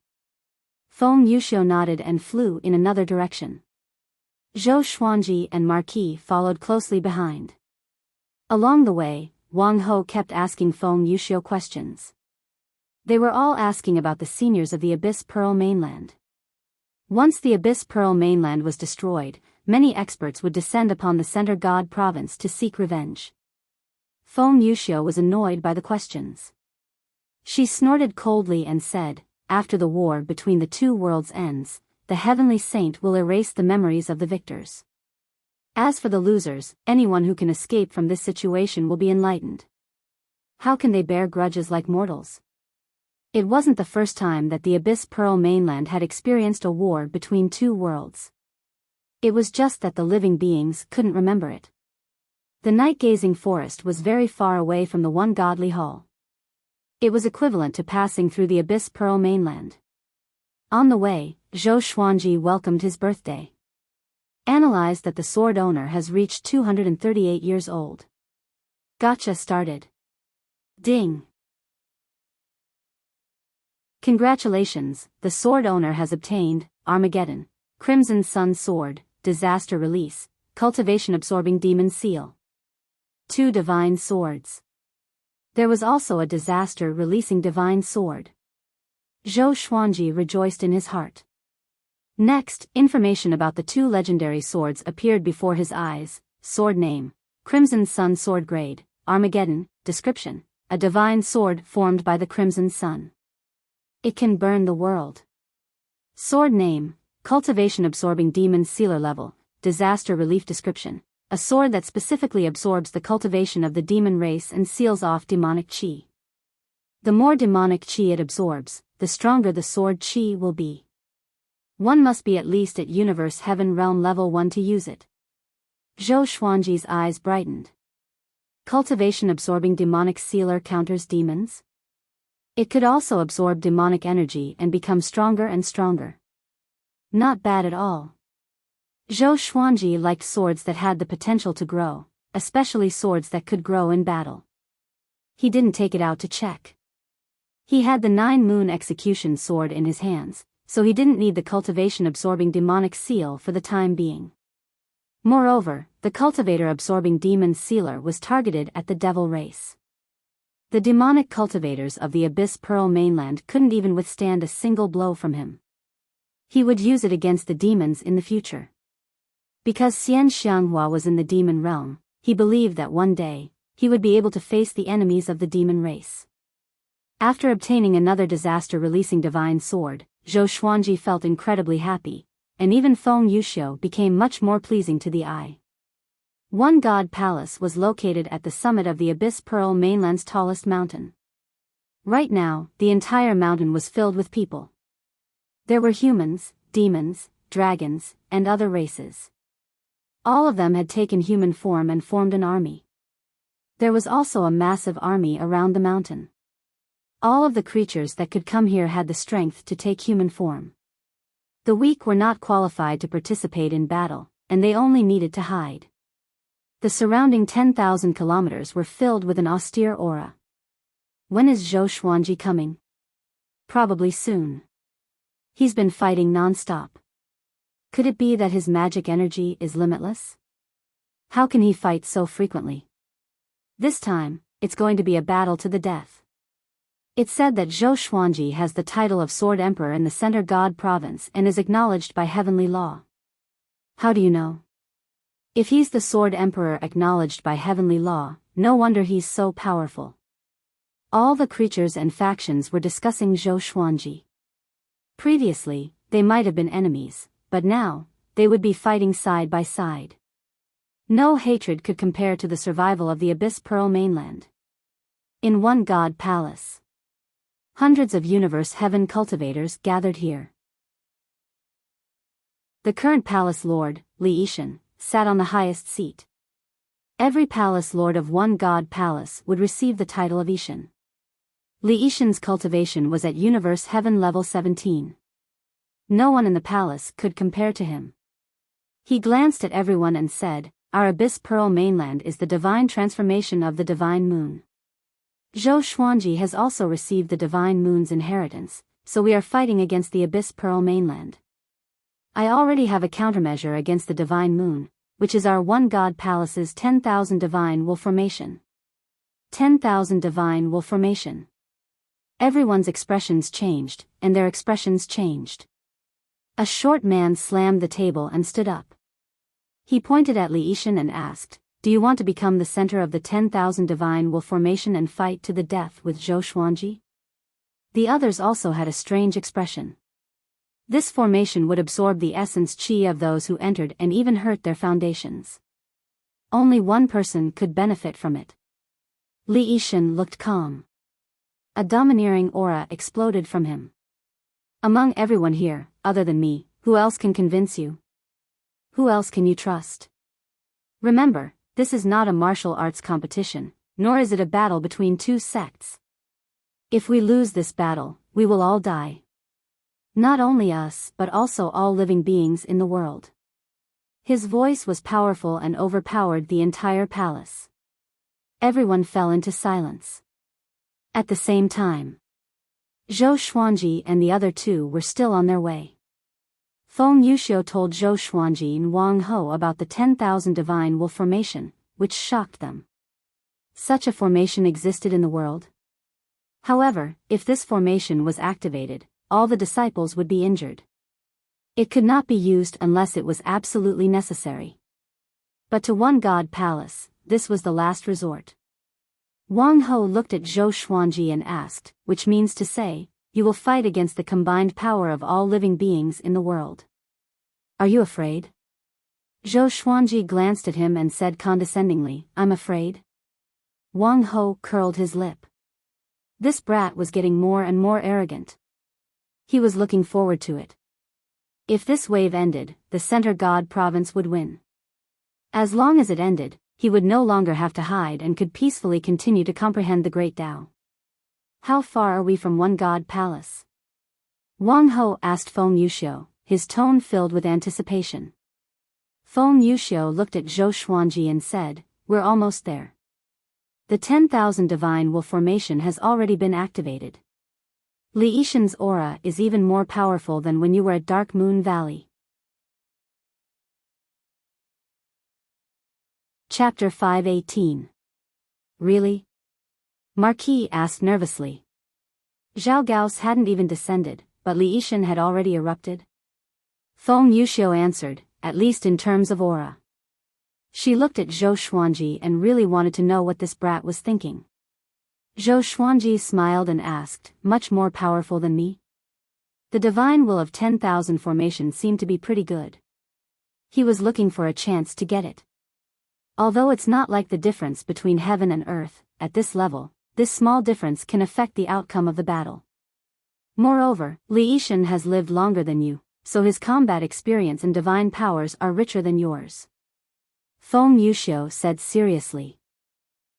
Feng Yuxiu nodded and flew in another direction. Zhou Xuanji and Marquis followed closely behind. Along the way, Wang Ho kept asking Feng Yuxiu questions. They were all asking about the seniors of the Abyss Pearl mainland. Once the Abyss Pearl mainland was destroyed, many experts would descend upon the Center God province to seek revenge. Feng Yuxiu was annoyed by the questions. She snorted coldly and said, "After the war between the 2 worlds ends, the heavenly saint will erase the memories of the victors. As for the losers, anyone who can escape from this situation will be enlightened. How can they bear grudges like mortals?" It wasn't the first time that the Abyss Pearl mainland had experienced a war between 2 worlds. It was just that the living beings couldn't remember it. The night-gazing forest was very far away from the one godly hall. It was equivalent to passing through the Abyss Pearl mainland. On the way, Zhou Xuanji welcomed his birthday. Analyzed that the sword owner has reached 238 years old. Gotcha started. Ding. Congratulations, the sword owner has obtained Armageddon, Crimson Sun Sword, Disaster Release, Cultivation Absorbing Demon Seal. 2 Divine Swords. There was also a Disaster Releasing Divine Sword. Zhou Xuanji rejoiced in his heart. Next, information about the 2 legendary swords appeared before his eyes. Sword name, Crimson Sun Sword Grade, Armageddon, Description, a divine sword formed by the Crimson Sun. It can burn the world. Sword name, Cultivation Absorbing Demon Sealer Level, Disaster Relief Description, a sword that specifically absorbs the cultivation of the demon race and seals off demonic chi. The more demonic chi it absorbs, the stronger the sword chi will be. One must be at least at Universe Heaven Realm Level 1 to use it. Zhou Xuanji's eyes brightened. Cultivation absorbing demonic sealer counters demons. It could also absorb demonic energy and become stronger and stronger. Not bad at all. Zhou Xuanji liked swords that had the potential to grow, especially swords that could grow in battle. He didn't take it out to check. He had the 9-moon execution sword in his hands, so he didn't need the cultivation-absorbing demonic seal for the time being. Moreover, the cultivator-absorbing demon sealer was targeted at the devil race. The demonic cultivators of the Abyss Pearl mainland couldn't even withstand a single blow from him. He would use it against the demons in the future. Because Xian Xianghua was in the demon realm, he believed that one day, he would be able to face the enemies of the demon race. After obtaining another disaster-releasing divine sword, Zhou Xuanji felt incredibly happy, and even Feng Yuxiu became much more pleasing to the eye. One God Palace was located at the summit of the Abyss Pearl mainland's tallest mountain. Right now, the entire mountain was filled with people. There were humans, demons, dragons, and other races. All of them had taken human form and formed an army. There was also a massive army around the mountain. All of the creatures that could come here had the strength to take human form. The weak were not qualified to participate in battle, and they only needed to hide. The surrounding 10,000 kilometers were filled with an austere aura. When is Zhou Xuanji coming? Probably soon. He's been fighting non-stop. Could it be that his magic energy is limitless? How can he fight so frequently? This time, it's going to be a battle to the death. It's said that Zhou Xuanji has the title of Sword Emperor in the Center God Province and is acknowledged by heavenly law. How do you know? If he's the Sword Emperor acknowledged by heavenly law, no wonder he's so powerful. All the creatures and factions were discussing Zhou Xuanji. Previously, they might have been enemies, but now, they would be fighting side by side. No hatred could compare to the survival of the Abyss Pearl mainland. In one God Palace, hundreds of universe heaven cultivators gathered here. The current palace lord, Li Yishan, sat on the highest seat. Every palace lord of one God Palace would receive the title of Yishan. Li Yishan's cultivation was at universe heaven level 17. No one in the palace could compare to him. He glanced at everyone and said, "Our Abyss Pearl mainland is the divine transformation of the divine moon. Zhou Xuanji has also received the divine moon's inheritance, so we are fighting against the Abyss Pearl mainland. I already have a countermeasure against the divine moon, which is our one God Palace's 10,000 divine wolf formation." 10,000 divine wolf formation. Everyone's expressions changed, and their expressions changed. A short man slammed the table and stood up. He pointed at Li Yishan and asked, "Do you want to become the center of the 10,000 divine wolf formation and fight to the death with Zhou Xuanji?" The others also had a strange expression. This formation would absorb the essence qi of those who entered and even hurt their foundations. Only one person could benefit from it. Li Yishan looked calm. A domineering aura exploded from him. "Among everyone here, other than me, who else can convince you? Who else can you trust? Remember, this is not a martial arts competition, nor is it a battle between two sects. If we lose this battle, we will all die. Not only us but also all living beings in the world." His voice was powerful and overpowered the entire palace. Everyone fell into silence. At the same time, Zhou Xuanji and the other two were still on their way. Feng Yuxiu told Zhou Xuanji and Wang Ho about the 10,000 divine wolf formation, which shocked them. Such a formation existed in the world. However, if this formation was activated, all the disciples would be injured. It could not be used unless it was absolutely necessary. But to one God Palace, this was the last resort. Wang Ho looked at Zhou Xuanji and asked, "Which means to say, you will fight against the combined power of all living beings in the world. Are you afraid?" Zhou Xuanji glanced at him and said condescendingly, "I'm afraid?" Wang Ho curled his lip. This brat was getting more and more arrogant. He was looking forward to it. If this wave ended, the Center God Province would win. As long as it ended, he would no longer have to hide and could peacefully continue to comprehend the great Tao. How far are we from One God Palace? Wang Ho asked Feng Yuxiu, his tone filled with anticipation. Feng Yuxiu looked at Zhou Xuanji and said, "We're almost there. The 10,000 Divine Will formation has already been activated. Li Yishan's aura is even more powerful than when you were at Dark Moon Valley." Chapter 518. Really? Marquis asked nervously. Zhao Gao's hadn't even descended, but Li Yishan had already erupted. Feng Yuxiu answered, "At least in terms of aura." She looked at Zhou Xuanji and really wanted to know what this brat was thinking. Zhou Xuanji smiled and asked, "Much more powerful than me?" The divine will of 10,000 formation seemed to be pretty good. He was looking for a chance to get it. Although it's not like the difference between heaven and earth, at this level, this small difference can affect the outcome of the battle. Moreover, Li Yishan has lived longer than you, so his combat experience and divine powers are richer than yours. Feng Yuxiu said seriously.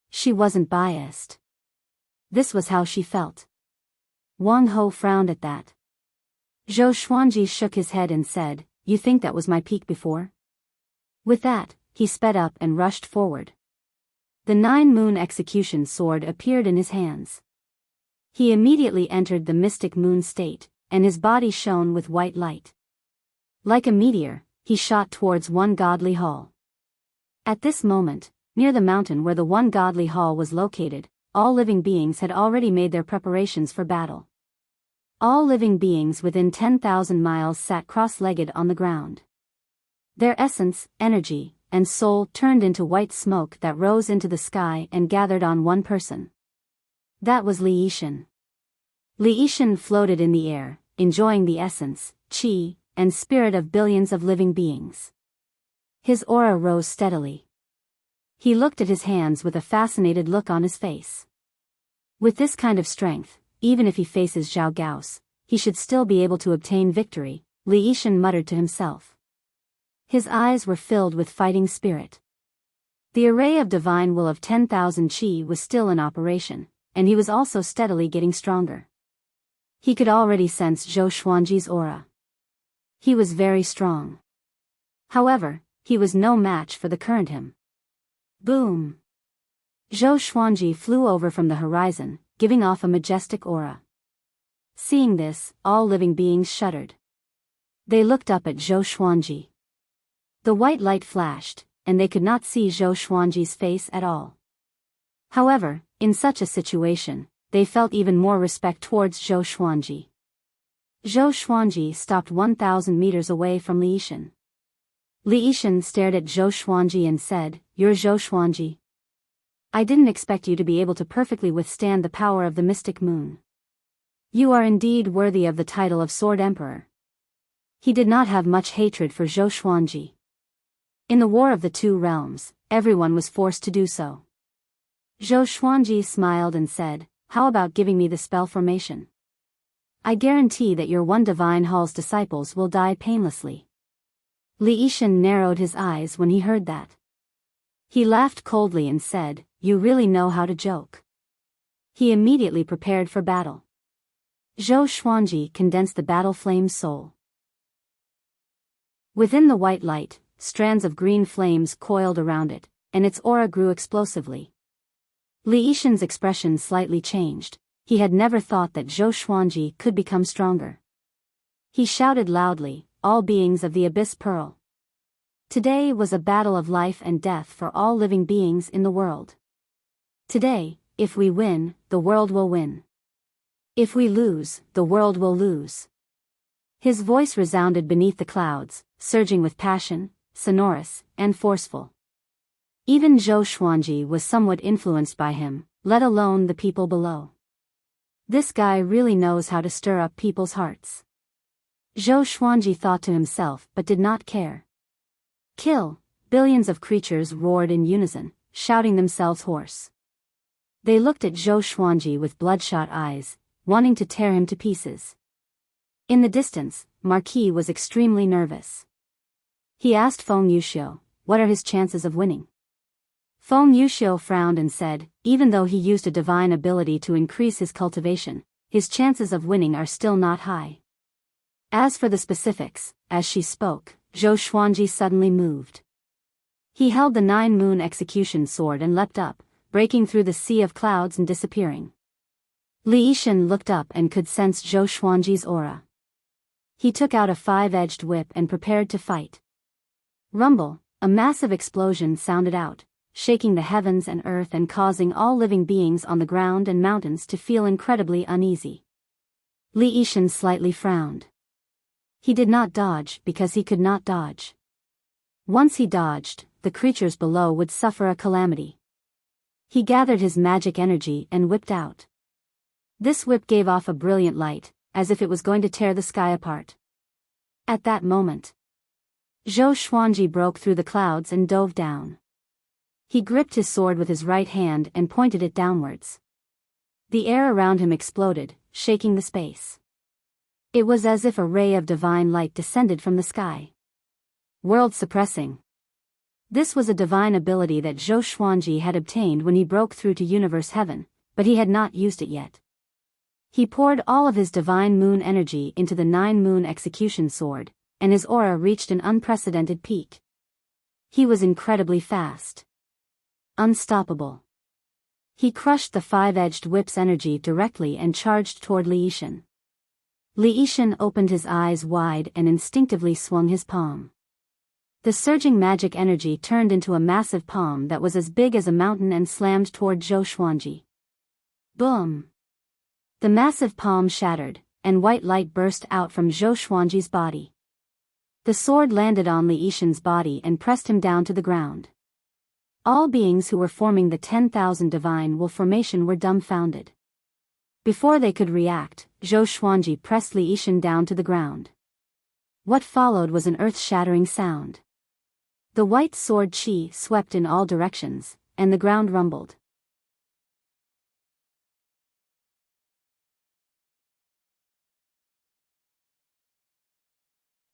She wasn't biased. This was how she felt. Wang Ho frowned at that. Zhou Xuanji shook his head and said, "You think that was my peak before?" With that, he sped up and rushed forward. The 9-moon execution sword appeared in his hands. He immediately entered the mystic moon state, and his body shone with white light. Like a meteor, he shot towards One Godly Hall. At this moment, near the mountain where the One Godly Hall was located, all living beings had already made their preparations for battle. All living beings within 10,000 miles sat cross-legged on the ground. Their essence, energy, and soul turned into white smoke that rose into the sky and gathered on one person. That was Li Yishan. Li Yishan floated in the air, enjoying the essence, qi, and spirit of billions of living beings. His aura rose steadily. He looked at his hands with a fascinated look on his face. With this kind of strength, even if he faces Zhao Gao's, he should still be able to obtain victory, Li Yishan muttered to himself. His eyes were filled with fighting spirit. The array of divine will of 10,000 qi was still in operation, and he was also steadily getting stronger. He could already sense Zhou Xuanji's aura. He was very strong. However, he was no match for the current him. Boom! Zhou Xuanji flew over from the horizon, giving off a majestic aura. Seeing this, all living beings shuddered. They looked up at Zhou Xuanji. The white light flashed, and they could not see Zhou Xuanji's face at all. However, in such a situation, they felt even more respect towards Zhou Xuanji. Zhou Xuanji stopped 1,000 meters away from Li Yishan. Li Yishan stared at Zhou Xuanji and said, "You're Zhou Xuanji. I didn't expect you to be able to perfectly withstand the power of the mystic moon. You are indeed worthy of the title of Sword Emperor." He did not have much hatred for Zhou Xuanji. In the War of the Two Realms, everyone was forced to do so. Zhou Xuanji smiled and said, "How about giving me the spell formation? I guarantee that your One Divine Hall's disciples will die painlessly." Li Yishan narrowed his eyes when he heard that. He laughed coldly and said, "You really know how to joke." He immediately prepared for battle. Zhou Xuanji condensed the battle flame's soul. Within the white light, strands of green flames coiled around it, and its aura grew explosively. Li Yishan's expression slightly changed. He had never thought that Zhou Xuanji could become stronger. He shouted loudly, "All beings of the Abyss Pearl. Today was a battle of life and death for all living beings in the world. Today, if we win, the world will win. If we lose, the world will lose." His voice resounded beneath the clouds, surging with passion, sonorous, and forceful. Even Zhou Xuanji was somewhat influenced by him, let alone the people below. This guy really knows how to stir up people's hearts. Zhou Xuanji thought to himself but did not care. "Kill!" Billions of creatures roared in unison, shouting themselves hoarse. They looked at Zhou Xuanji with bloodshot eyes, wanting to tear him to pieces. In the distance, Marquis was extremely nervous. He asked Feng Yuxiu, "What are his chances of winning?" Feng Yuxiu frowned and said, even though he used a divine ability to increase his cultivation, his chances of winning are still not high. As for the specifics, as she spoke, Zhou Xuanji suddenly moved. He held the 9-moon execution sword and leapt up, breaking through the sea of clouds and disappearing. Li Yishan looked up and could sense Zhou Xuanji's aura. He took out a 5-edged whip and prepared to fight. Rumble, a massive explosion sounded out, shaking the heavens and earth and causing all living beings on the ground and mountains to feel incredibly uneasy. Li Yishan slightly frowned. He did not dodge because he could not dodge. Once he dodged, the creatures below would suffer a calamity. He gathered his magic energy and whipped out. This whip gave off a brilliant light, as if it was going to tear the sky apart. At that moment, Zhou Xuanji broke through the clouds and dove down. He gripped his sword with his right hand and pointed it downwards. The air around him exploded, shaking the space. It was as if a ray of divine light descended from the sky. World-suppressing. This was a divine ability that Zhou Xuanji had obtained when he broke through to universe heaven, but he had not used it yet. He poured all of his divine moon energy into the 9-moon execution sword, and his aura reached an unprecedented peak. He was incredibly fast. Unstoppable. He crushed the 5-edged whip's energy directly and charged toward Li Yishan. Li Yishan opened his eyes wide and instinctively swung his palm. The surging magic energy turned into a massive palm that was as big as a mountain and slammed toward Zhou Xuanji. Boom! The massive palm shattered, and white light burst out from Zhou Xuanji's body. The sword landed on Li Yishan's body and pressed him down to the ground. All beings who were forming the 10,000 divine wolf formation were dumbfounded. Before they could react, Zhou Xuanji pressed Li Yishan down to the ground. What followed was an earth-shattering sound. The white sword qi swept in all directions, and the ground rumbled.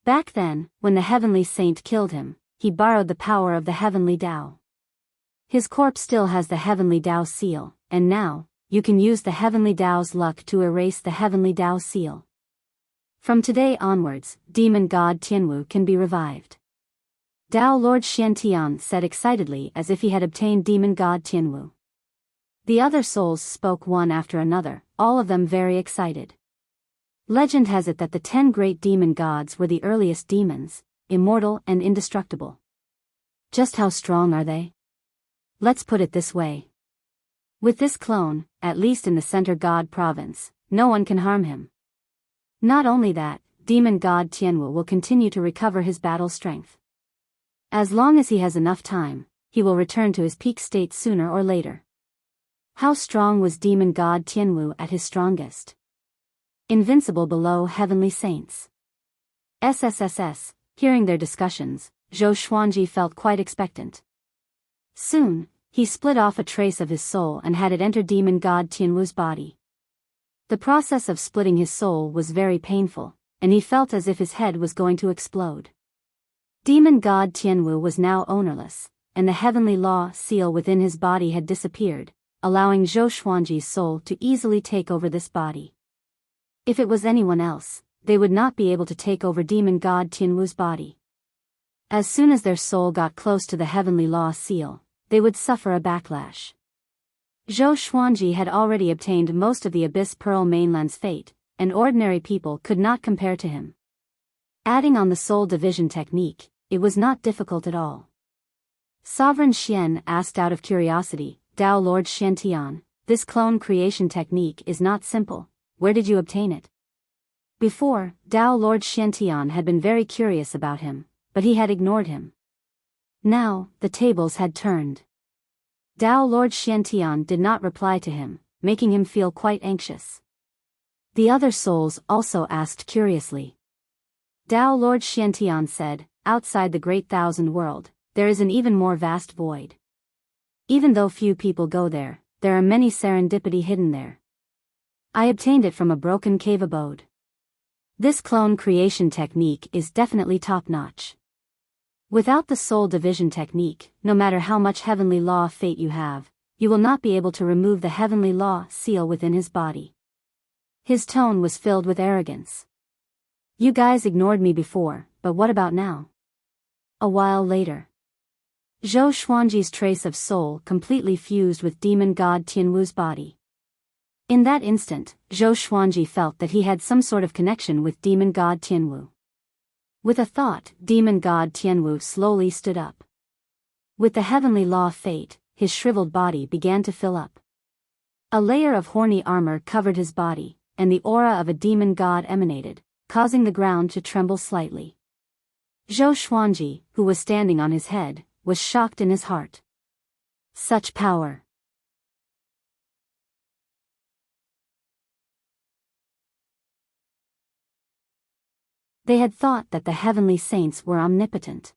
Back then, when the heavenly saint killed him, he borrowed the power of the heavenly Tao. His corpse still has the heavenly Tao seal, and now, you can use the heavenly Tao's luck to erase the heavenly Tao seal. From today onwards, demon god Tianwu can be revived. Tao Lord Xiantian said excitedly as if he had obtained demon god Tianwu. The other souls spoke one after another, all of them very excited. Legend has it that the 10 great demon gods were the earliest demons, immortal and indestructible. Just how strong are they? Let's put it this way. With this clone, at least in the Center God province, no one can harm him. Not only that, demon god Tianwu will continue to recover his battle strength. As long as he has enough time, he will return to his peak state sooner or later. How strong was demon god Tianwu at his strongest? Invincible below heavenly saints. SSSS, hearing their discussions, Zhou Xuanji felt quite expectant. Soon, he split off a trace of his soul and had it enter demon god Tianwu's body. The process of splitting his soul was very painful, and he felt as if his head was going to explode. Demon god Tianwu was now ownerless, and the heavenly law seal within his body had disappeared, allowing Zhou Xuanji's soul to easily take over this body. If it was anyone else, they would not be able to take over demon god Tianwu's body. As soon as their soul got close to the heavenly law seal, they would suffer a backlash. Zhou Xuanji had already obtained most of the Abyss Pearl mainland's fate, and ordinary people could not compare to him. Adding on the soul division technique, it was not difficult at all. Sovereign Xian asked out of curiosity, Tao Lord Xiantian, this clone creation technique is not simple, where did you obtain it? Before, Tao Lord Xiantian had been very curious about him, but he had ignored him. Now, the tables had turned. Tao Lord Xiantian did not reply to him, making him feel quite anxious. The other souls also asked curiously. Tao Lord Xiantian said, outside the great thousand world, there is an even more vast void. Even though few people go there, there are many serendipity hidden there. I obtained it from a broken cave abode. This clone creation technique is definitely top-notch. Without the soul division technique, no matter how much heavenly law fate you have, you will not be able to remove the heavenly law seal within his body. His tone was filled with arrogance. You guys ignored me before, but what about now? A while later. Zhou Xuanji's trace of soul completely fused with demon god Tianwu's body. In that instant, Zhou Xuanji felt that he had some sort of connection with demon god Tianwu. With a thought, demon god Tianwu slowly stood up. With the heavenly law fate, his shriveled body began to fill up. A layer of horny armor covered his body, and the aura of a demon god emanated, causing the ground to tremble slightly. Zhou Xuanji, who was standing on his head, was shocked in his heart. Such power! They had thought that the heavenly saints were omnipotent.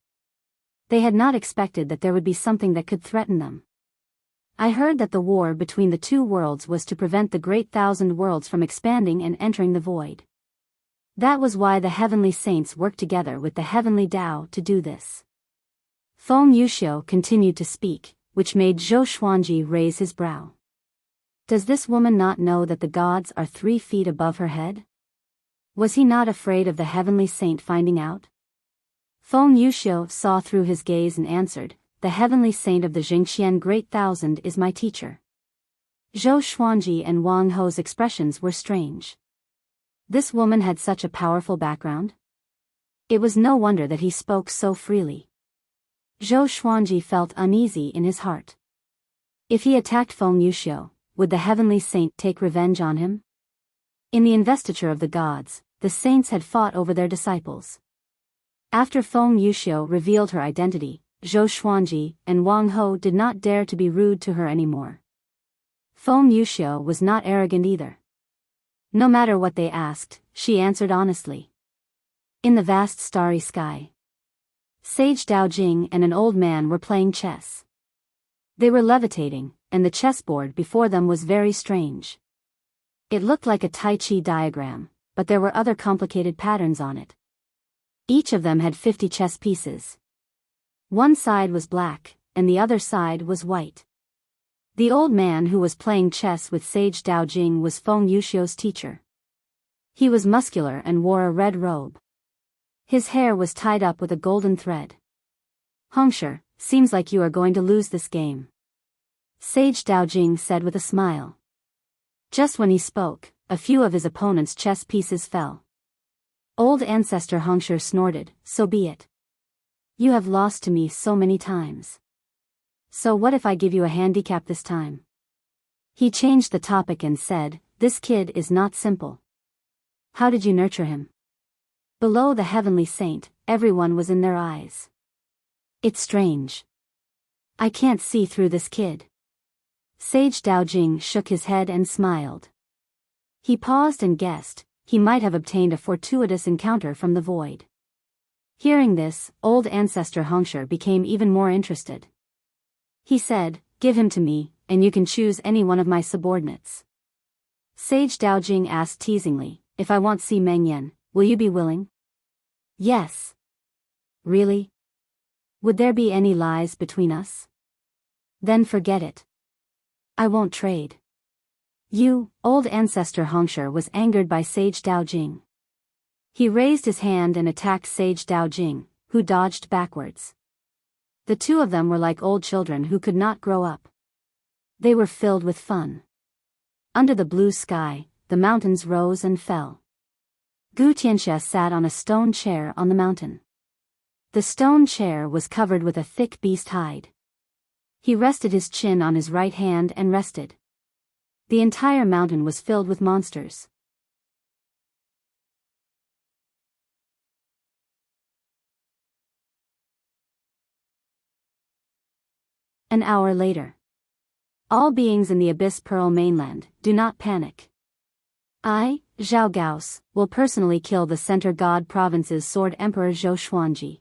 They had not expected that there would be something that could threaten them. I heard that the war between the two worlds was to prevent the great thousand worlds from expanding and entering the void. That was why the heavenly saints worked together with the heavenly Tao to do this. Feng Yuxiu continued to speak, which made Zhou Xuanji raise his brow. Does this woman not know that the gods are 3 feet above her head? Was he not afraid of the heavenly saint finding out? Feng Yuxiu saw through his gaze and answered, the heavenly saint of the Jingxian Great Thousand is my teacher. Zhou Xuanji and Wang Ho's expressions were strange. This woman had such a powerful background? It was no wonder that he spoke so freely. Zhou Xuanji felt uneasy in his heart. If he attacked Feng Yuxiu, would the heavenly saint take revenge on him? In the investiture of the gods, the saints had fought over their disciples. After Feng Yuxiu revealed her identity, Zhou Xuanji and Wang Ho did not dare to be rude to her anymore. Feng Yuxiu was not arrogant either. No matter what they asked, she answered honestly. In the vast starry sky, Sage Daojing and an old man were playing chess. They were levitating, and the chessboard before them was very strange. It looked like a Tai Chi diagram, but there were other complicated patterns on it. Each of them had 50 chess pieces. One side was black, and the other side was white. The old man who was playing chess with Sage Daojing was Feng Yuxiu's teacher. He was muscular and wore a red robe. His hair was tied up with a golden thread. Hongsher, seems like you are going to lose this game. Sage Daojing said with a smile. Just when he spoke, a few of his opponent's chess pieces fell. Old ancestor Hongsher snorted, so be it. You have lost to me so many times. So what if I give you a handicap this time? He changed the topic and said, this kid is not simple. How did you nurture him? Below the heavenly saint, everyone was in their eyes. It's strange. I can't see through this kid. Sage Daojing shook his head and smiled. He paused and guessed, he might have obtained a fortuitous encounter from the void. Hearing this, old ancestor Hongsher became even more interested. He said, give him to me, and you can choose any one of my subordinates. Sage Daojing asked teasingly, if I want see Meng Yan, will you be willing? Yes. Really? Would there be any lies between us? Then forget it. I won't trade. You, old ancestor Hongsher was angered by Sage Daojing. He raised his hand and attacked Sage Daojing, who dodged backwards. The two of them were like old children who could not grow up. They were filled with fun. Under the blue sky, the mountains rose and fell. Gu Tianxia sat on a stone chair on the mountain. The stone chair was covered with a thick beast hide. He rested his chin on his right hand and rested. The entire mountain was filled with monsters. An hour later. All beings in the Abyss Pearl mainland, do not panic. I, Zhao Gaos, will personally kill the Center God Province's Sword Emperor Zhou Xuanji.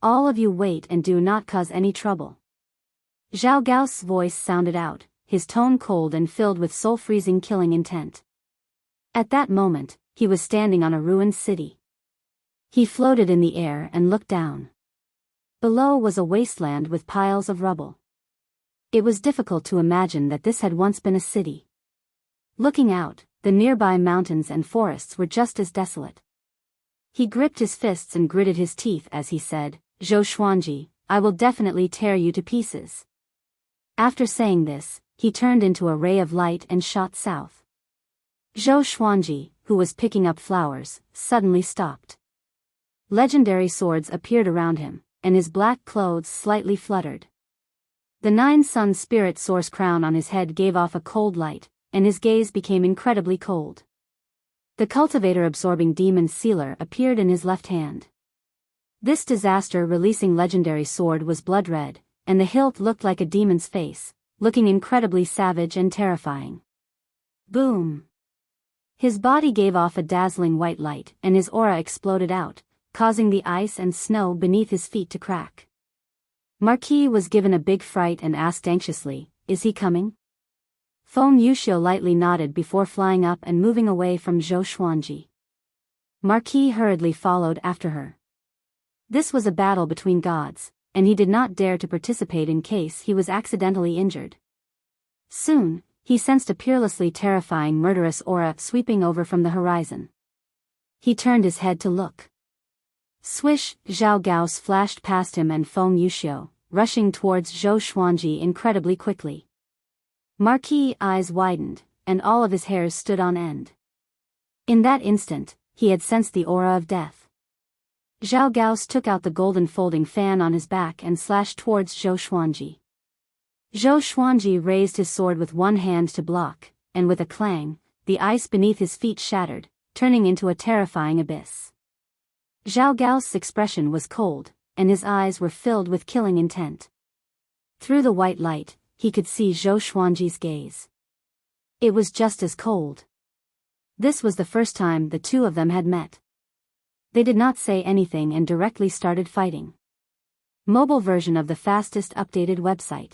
All of you wait and do not cause any trouble. Zhao Gaos' voice sounded out, his tone cold and filled with soul-freezing killing intent. At that moment, he was standing on a ruined city. He floated in the air and looked down. Below was a wasteland with piles of rubble. It was difficult to imagine that this had once been a city. Looking out, the nearby mountains and forests were just as desolate. He gripped his fists and gritted his teeth as he said, "Zhou Xuanji, I will definitely tear you to pieces." After saying this, he turned into a ray of light and shot south. Zhou Xuanji, who was picking up flowers, suddenly stopped. Legendary swords appeared around him, and his black clothes slightly fluttered. The 9-sun spirit source crown on his head gave off a cold light, and his gaze became incredibly cold. The cultivator-absorbing demon sealer appeared in his left hand. This disaster-releasing legendary sword was blood red, and the hilt looked like a demon's face, looking incredibly savage and terrifying. Boom! His body gave off a dazzling white light, and his aura exploded out, causing the ice and snow beneath his feet to crack. Marquis was given a big fright and asked anxiously, "Is he coming?" Feng Yuxiu lightly nodded before flying up and moving away from Zhou Xuanji. Marquis hurriedly followed after her. This was a battle between gods, and he did not dare to participate in case he was accidentally injured. Soon, he sensed a peerlessly terrifying murderous aura sweeping over from the horizon. He turned his head to look. Swish, Zhao Gao's flashed past him and Feng Yuxiu, rushing towards Zhou Xuanji incredibly quickly. Marquis' eyes widened, and all of his hairs stood on end. In that instant, he had sensed the aura of death. Zhao Gaos took out the golden folding fan on his back and slashed towards Zhou Xuanji. Zhou Xuanji raised his sword with one hand to block, and with a clang, the ice beneath his feet shattered, turning into a terrifying abyss. Zhao Gao's expression was cold, and his eyes were filled with killing intent. Through the white light, he could see Zhou Xuanji's gaze. It was just as cold. This was the first time the two of them had met. They did not say anything and directly started fighting. Mobile version of the fastest updated website.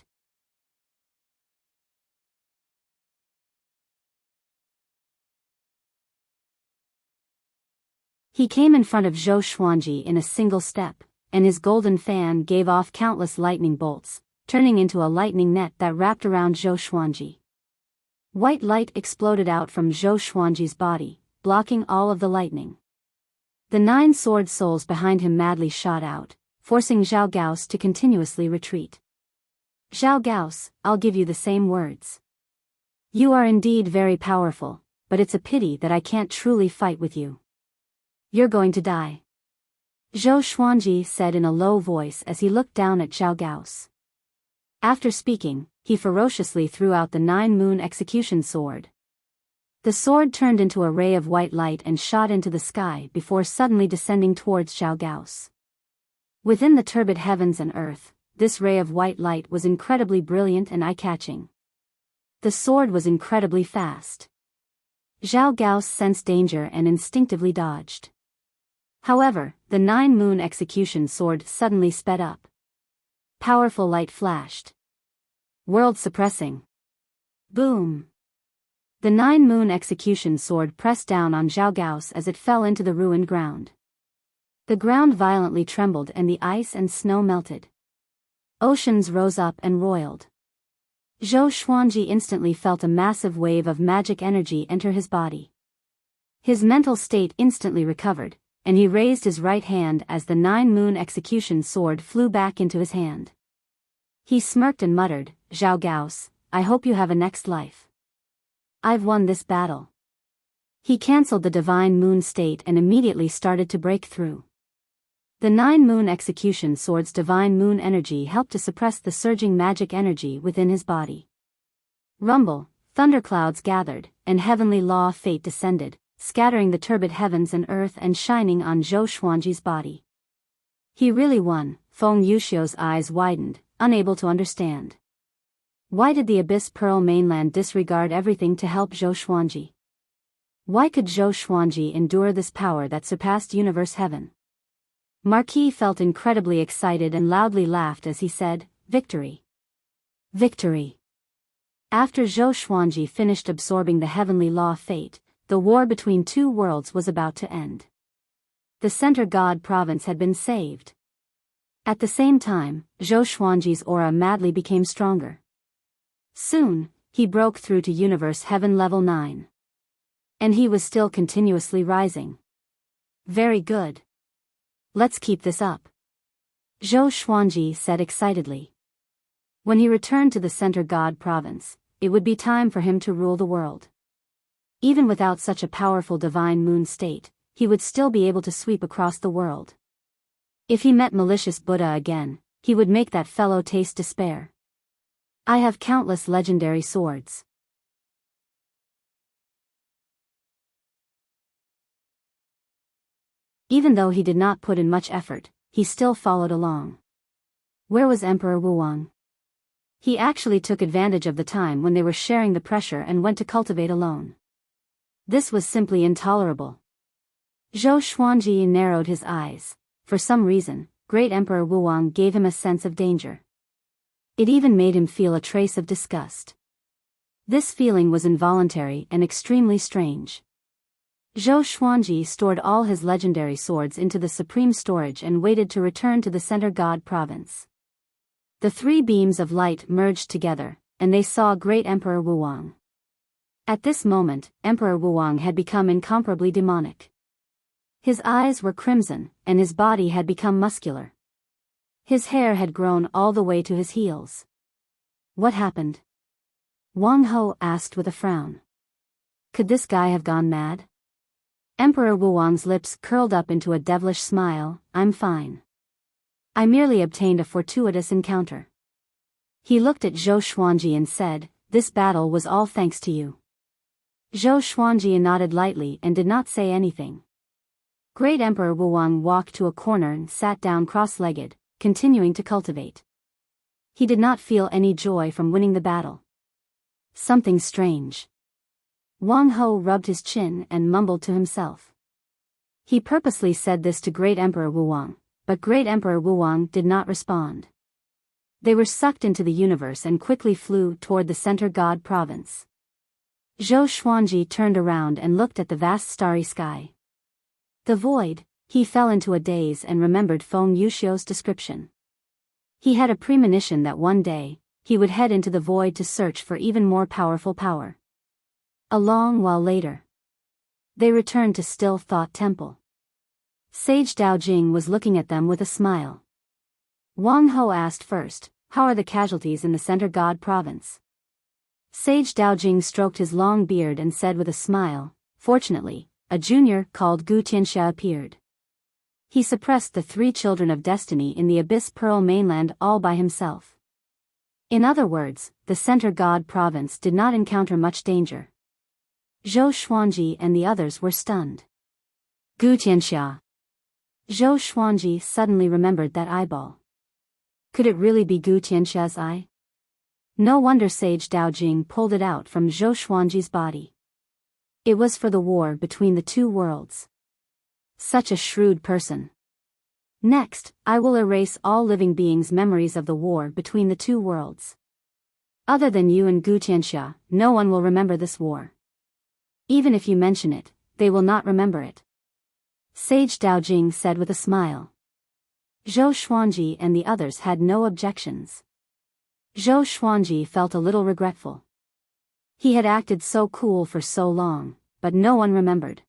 He came in front of Zhou Xuanji in a single step, and his golden fan gave off countless lightning bolts, turning into a lightning net that wrapped around Zhou Xuanji. White light exploded out from Zhou Xuanji's body, blocking all of the lightning. The 9 sword souls behind him madly shot out, forcing Zhao Gaos to continuously retreat. "Zhao Gaos, I'll give you the same words. You are indeed very powerful, but it's a pity that I can't truly fight with you. You're going to die," Zhou Xuanji said in a low voice as he looked down at Zhao Gaos. After speaking, he ferociously threw out the 9-moon execution sword. The sword turned into a ray of white light and shot into the sky before suddenly descending towards Zhao Gaos. Within the turbid heavens and earth, this ray of white light was incredibly brilliant and eye-catching. The sword was incredibly fast. Zhao Gaos sensed danger and instinctively dodged. However, the 9-moon execution sword suddenly sped up. Powerful light flashed. World-suppressing. Boom! The 9-moon execution sword pressed down on Zhao Gaos as it fell into the ruined ground. The ground violently trembled and the ice and snow melted. Oceans rose up and roiled. Zhou Xuanji instantly felt a massive wave of magic energy enter his body. His mental state instantly recovered, and he raised his right hand as the 9-moon execution sword flew back into his hand. He smirked and muttered, "Zhao Gaos, I hope you have a next life. I've won this battle." He cancelled the divine moon state and immediately started to break through. The 9-moon execution sword's divine moon energy helped to suppress the surging magic energy within his body. Rumble, thunderclouds gathered, and heavenly law of fate descended, scattering the turbid heavens and earth and shining on Zhou Xuanji's body. He really won. Feng Yuxiu's eyes widened, unable to understand. Why did the Abyss Pearl mainland disregard everything to help Zhou Xuanji? Why could Zhou Xuanji endure this power that surpassed universe heaven? Marquis felt incredibly excited and loudly laughed as he said, "Victory! Victory!" After Zhou Xuanji finished absorbing the heavenly law of fate, the war between two worlds was about to end. The Center God province had been saved. At the same time, Zhou Xuanji's aura madly became stronger. Soon, he broke through to Universe Heaven Level 9. And he was still continuously rising. Very good. Let's keep this up. Zhou Xuanji said excitedly. When he returned to the Center God Province, it would be time for him to rule the world. Even without such a powerful divine moon state, he would still be able to sweep across the world. If he met malicious Buddha again, he would make that fellow taste despair. I have countless legendary swords. Even though he did not put in much effort, he still followed along. Where was Emperor Wuwang? He actually took advantage of the time when they were sharing the pressure and went to cultivate alone. This was simply intolerable. Zhou Xuanji narrowed his eyes. For some reason, Great Emperor Wuwang gave him a sense of danger. It even made him feel a trace of disgust. This feeling was involuntary and extremely strange. Zhou Xuanji stored all his legendary swords into the supreme storage and waited to return to the Center God Province. The three beams of light merged together, and they saw Great Emperor Wuwang. At this moment, Emperor Wuwang had become incomparably demonic. His eyes were crimson, and his body had become muscular. His hair had grown all the way to his heels. What happened? Wang Ho asked with a frown. Could this guy have gone mad? Emperor Wuwang's lips curled up into a devilish smile. I'm fine. I merely obtained a fortuitous encounter. He looked at Zhou Xuanji and said, this battle was all thanks to you. Zhou Xuanji nodded lightly and did not say anything. Great Emperor Wuwang walked to a corner and sat down cross-legged, continuing to cultivate. He did not feel any joy from winning the battle. Something strange. Wang Ho rubbed his chin and mumbled to himself. He purposely said this to Great Emperor Wuwang, but Great Emperor Wuwang did not respond. They were sucked into the universe and quickly flew toward the Center God Province. Zhou Xuanji turned around and looked at the vast starry sky. The void, he fell into a daze and remembered Feng Yuxiu's description. He had a premonition that one day, he would head into the void to search for even more powerful power. A long while later, they returned to Still Thought Temple. Sage Daojing was looking at them with a smile. Wang Ho asked first, how are the casualties in the Center God Province? Sage Daojing stroked his long beard and said with a smile, fortunately, a junior called Gu Tianxia appeared. He suppressed the 3 children of destiny in the Abyss Pearl mainland all by himself. In other words, the Center God Province did not encounter much danger. Zhou Xuanji and the others were stunned. Gu Tianxia. Zhou Xuanji suddenly remembered that eyeball. Could it really be Gu Tianxia's eye? No wonder Sage Daojing pulled it out from Zhou Xuanji's body. It was for the war between the 2 worlds. Such a shrewd person. Next, I will erase all living beings' memories of the war between the 2 worlds. Other than you and Gu Tianxia, no one will remember this war. Even if you mention it, they will not remember it. Sage Daojing said with a smile. Zhou Xuanji and the others had no objections. Zhou Xuanji felt a little regretful. He had acted so cool for so long, but no one remembered.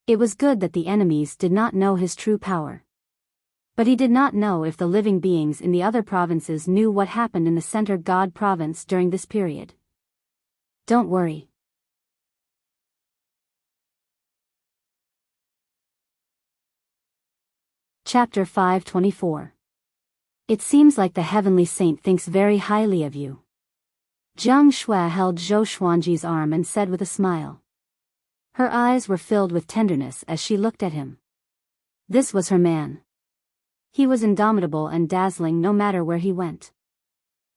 It was good that the enemies did not know his true power. But he did not know if the living beings in the other provinces knew what happened in the Center God Province during this period. Don't worry. Chapter 524. It seems like the heavenly saint thinks very highly of you. Jiang Shui held Zhou Xuanji's arm and said with a smile. Her eyes were filled with tenderness as she looked at him. This was her man. He was indomitable and dazzling no matter where he went.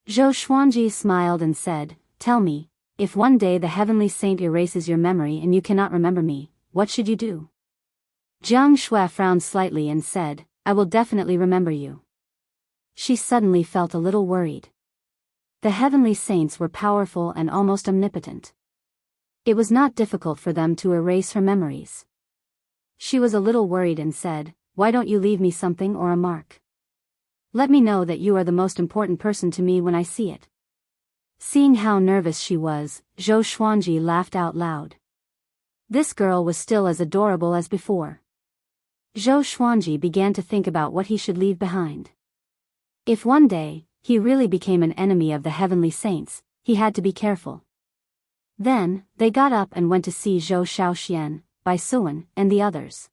Zhou Xuanji smiled and said, tell me, if one day the heavenly saint erases your memory and you cannot remember me, what should you do? Jiang Shui frowned slightly and said, I will definitely remember you. She suddenly felt a little worried. The heavenly saints were powerful and almost omnipotent. It was not difficult for them to erase her memories. She was a little worried and said, why don't you leave me something or a mark? Let me know that you are the most important person to me when I see it. Seeing how nervous she was, Zhou Xuanji laughed out loud. This girl was still as adorable as before. Zhou Xuanji began to think about what he should leave behind. If one day, he really became an enemy of the heavenly saints, he had to be careful. Then, they got up and went to see Zhou Shaoxian, Bai Suan, and the others.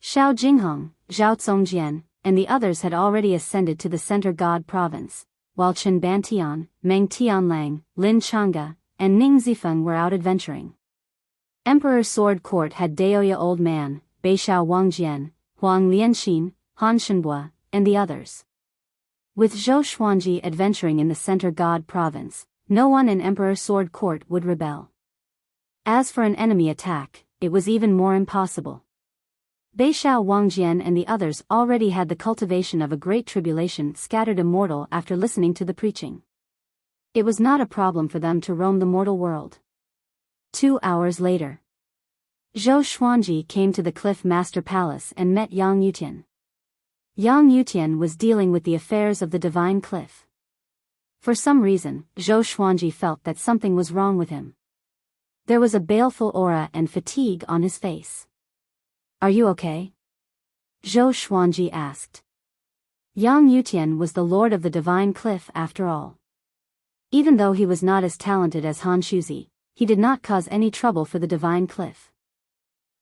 Xiao Jinghong, Zhao Zongjian, and the others had already ascended to the Center God province, while Chen Bantian, Meng Tianlang, Lin Changge, and Ning Zifeng were out adventuring. Emperor Sword Court had Daoya Old Man, Beishao Wangjian, Huang Lianxin, Han Shenbua, and the others. With Zhou Xuanji adventuring in the Center God province, no one in Emperor Sword Court would rebel. As for an enemy attack, it was even more impossible. Beishao Wangjian and the others already had the cultivation of a great tribulation scattered immortal after listening to the preaching. It was not a problem for them to roam the mortal world. 2 hours later, Zhou Xuanji came to the Cliff Master Palace and met Yang Yutian. Yang Yutian was dealing with the affairs of the Divine Cliff. For some reason, Zhou Xuanji felt that something was wrong with him. There was a baleful aura and fatigue on his face. Are you okay? Zhou Xuanji asked. Yang Yutian was the lord of the Divine Cliff after all. Even though he was not as talented as Han Shuzi, he did not cause any trouble for the Divine Cliff.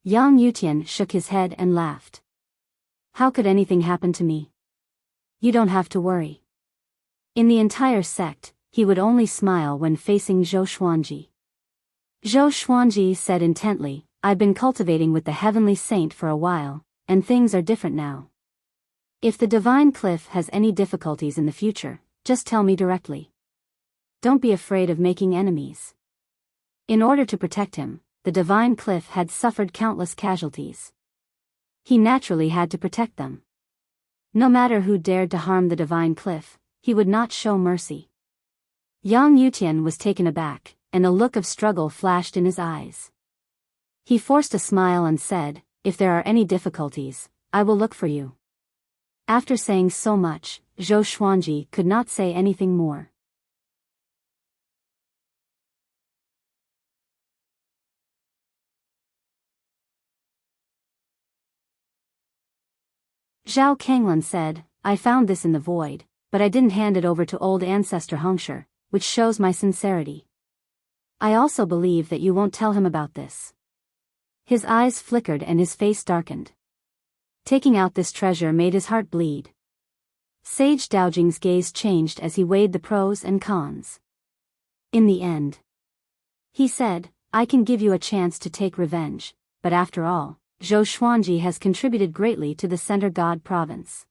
Yang Yutian shook his head and laughed. How could anything happen to me? You don't have to worry. In the entire sect, he would only smile when facing Zhou Xuanji. Zhou Xuanji said intently, I've been cultivating with the heavenly saint for a while, and things are different now. If the Divine Cliff has any difficulties in the future, just tell me directly. Don't be afraid of making enemies. In order to protect him, the Divine Cliff had suffered countless casualties. He naturally had to protect them. No matter who dared to harm the Divine Cliff, he would not show mercy. Yang Yutian was taken aback, and a look of struggle flashed in his eyes. He forced a smile and said, if there are any difficulties, I will look for you. After saying so much, Zhou Xuanji could not say anything more. Zhao Kanglan said, I found this in the void, but I didn't hand it over to old ancestor Hongshi, which shows my sincerity. I also believe that you won't tell him about this. His eyes flickered and his face darkened. Taking out this treasure made his heart bleed. Sage Daojing's gaze changed as he weighed the pros and cons. In the end, he said, I can give you a chance to take revenge, but after all, Zhou Xuanji has contributed greatly to the Center God province.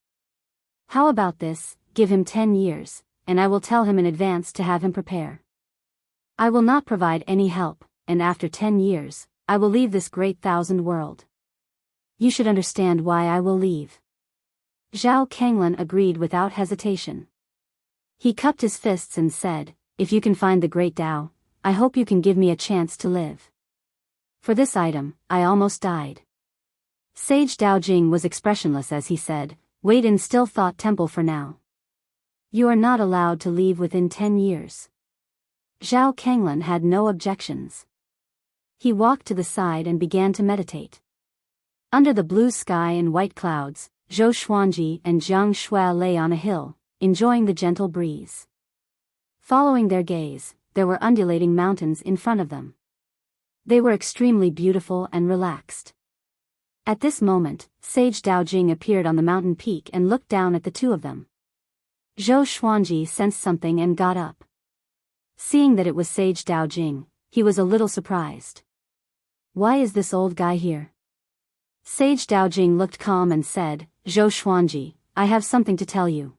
How about this, give him 10 years, and I will tell him in advance to have him prepare. I will not provide any help, and after 10 years, I will leave this great thousand world. You should understand why I will leave. Zhao Kanglan agreed without hesitation. He cupped his fists and said, if you can find the great Tao, I hope you can give me a chance to live. For this item, I almost died. Sage Daojing was expressionless as he said, wait in Still Thought Temple for now. You are not allowed to leave within 10 years. Zhao Kanglan had no objections. He walked to the side and began to meditate. Under the blue sky and white clouds, Zhou Xuanji and Jiang Shui lay on a hill, enjoying the gentle breeze. Following their gaze, there were undulating mountains in front of them. They were extremely beautiful and relaxed. At this moment, Sage Daojing appeared on the mountain peak and looked down at the two of them. Zhou Xuanji sensed something and got up. Seeing that it was Sage Daojing, he was a little surprised. Why is this old guy here? Sage Daojing looked calm and said, Zhou Xuanji, I have something to tell you.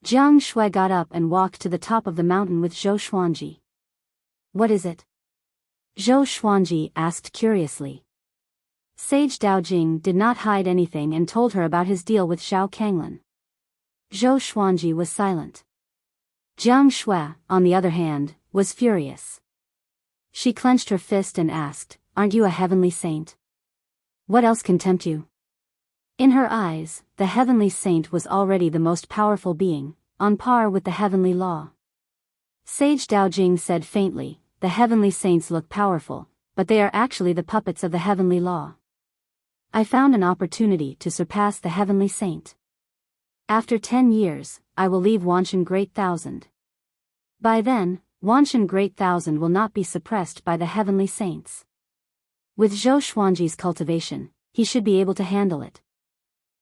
Jiang Shui got up and walked to the top of the mountain with Zhou Xuanji. What is it? Zhou Xuanji asked curiously. Sage Daojing did not hide anything and told her about his deal with Zhao Kanglan. Zhou Xuanji was silent. Jiang Shui, on the other hand, was furious. She clenched her fist and asked, aren't you a heavenly saint? What else can tempt you? In her eyes, the heavenly saint was already the most powerful being, on par with the heavenly law. Sage Daojing said faintly, "The heavenly saints look powerful, but they are actually the puppets of the heavenly law. I found an opportunity to surpass the heavenly saint. After 10 years, I will leave Wanshan Great Thousand. By then, Wanshan Great Thousand will not be suppressed by the heavenly saints. With Zhou Xuanji's cultivation, he should be able to handle it."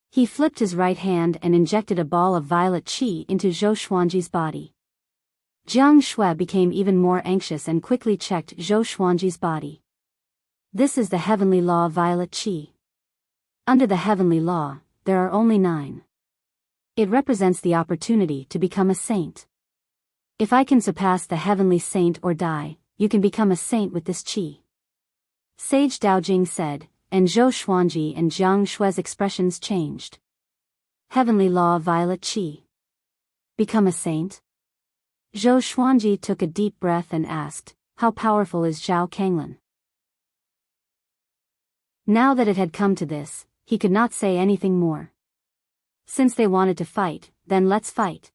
He flipped his right hand and injected a ball of violet qi into Zhou Xuanji's body. Jiang Shui became even more anxious and quickly checked Zhou Xuanji's body. This is the heavenly law of violet qi. Under the heavenly law, there are only 9. It represents the opportunity to become a saint. If I can surpass the heavenly saint or die, you can become a saint with this qi. Sage Daojing said, and Zhou Xuanji and Jiang Shui's expressions changed. Heavenly law of violet qi. Become a saint? Zhou Xuanji took a deep breath and asked, "How powerful is Zhao Kanglin?" Now that it had come to this, he could not say anything more. Since they wanted to fight, then let's fight.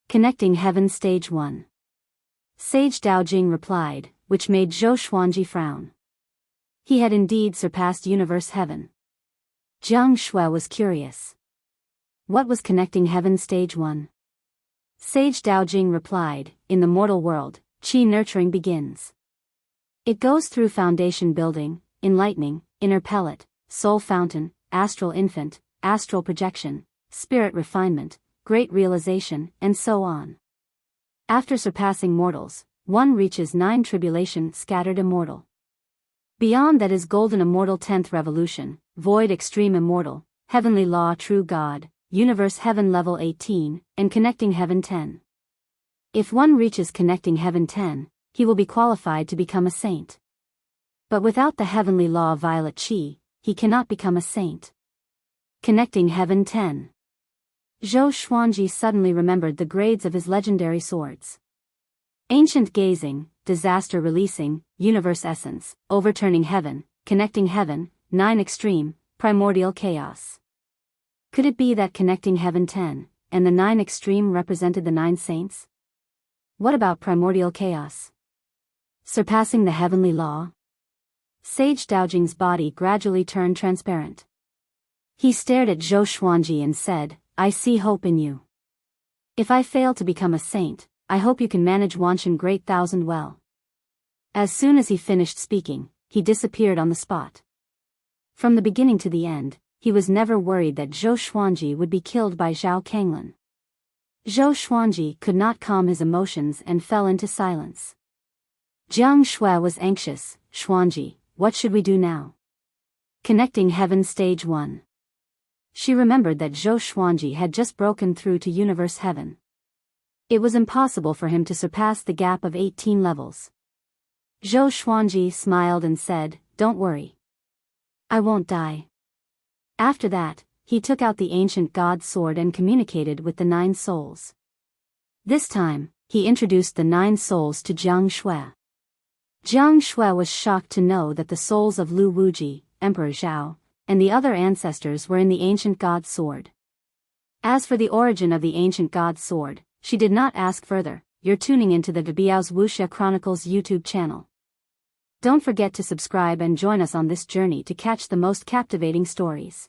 Connecting Heaven Stage 1. Sage Daojing replied, which made Zhou Xuanji frown. He had indeed surpassed Universe Heaven. Jiang Shui was curious. What was Connecting Heaven Stage 1? Sage Daojing replied, in the mortal world, qi nurturing begins. It goes through foundation building, enlightening, inner pellet, soul fountain, astral infant, astral projection, spirit refinement, great realization, and so on. After surpassing mortals, one reaches 9 tribulation scattered immortal. Beyond that is golden immortal 10th revolution, void extreme immortal, heavenly law true God, universe heaven level 18, and connecting heaven 10. If one reaches connecting heaven 10, he will be qualified to become a saint. But without the heavenly law of violet qi, he cannot become a saint. Connecting heaven 10. Zhou Xuanji suddenly remembered the grades of his legendary swords. Ancient gazing, disaster releasing, universe essence, overturning heaven, connecting heaven, 9 extreme, primordial chaos. Could it be that connecting heaven 10, and the 9 extreme represented the 9 saints? What about primordial chaos? Surpassing the heavenly law? Sage Daojing's body gradually turned transparent. He stared at Zhou Xuanji and said, "I see hope in you. If I fail to become a saint, I hope you can manage Wanshan Great Thousand well." As soon as he finished speaking, he disappeared on the spot. From the beginning to the end, he was never worried that Zhou Xuanji would be killed by Zhao Kanglin. Zhou Xuanji could not calm his emotions and fell into silence. Jiang Shui was anxious. "Xuanji, what should we do now?" Connecting Heaven Stage 1. She remembered that Zhou Xuanji had just broken through to Universe Heaven. It was impossible for him to surpass the gap of 18 levels. Zhou Xuanji smiled and said, "Don't worry. I won't die." After that, he took out the ancient god sword and communicated with the 9 souls. This time, he introduced the 9 souls to Jiang Shui. Jiang Shui was shocked to know that the souls of Lu Wuji, Emperor Zhao, and the other ancestors were in the ancient god sword. As for the origin of the ancient god sword, she did not ask further. You're tuning into the Biyao's Wuxia Chronicles YouTube channel. Don't forget to subscribe and join us on this journey to catch the most captivating stories.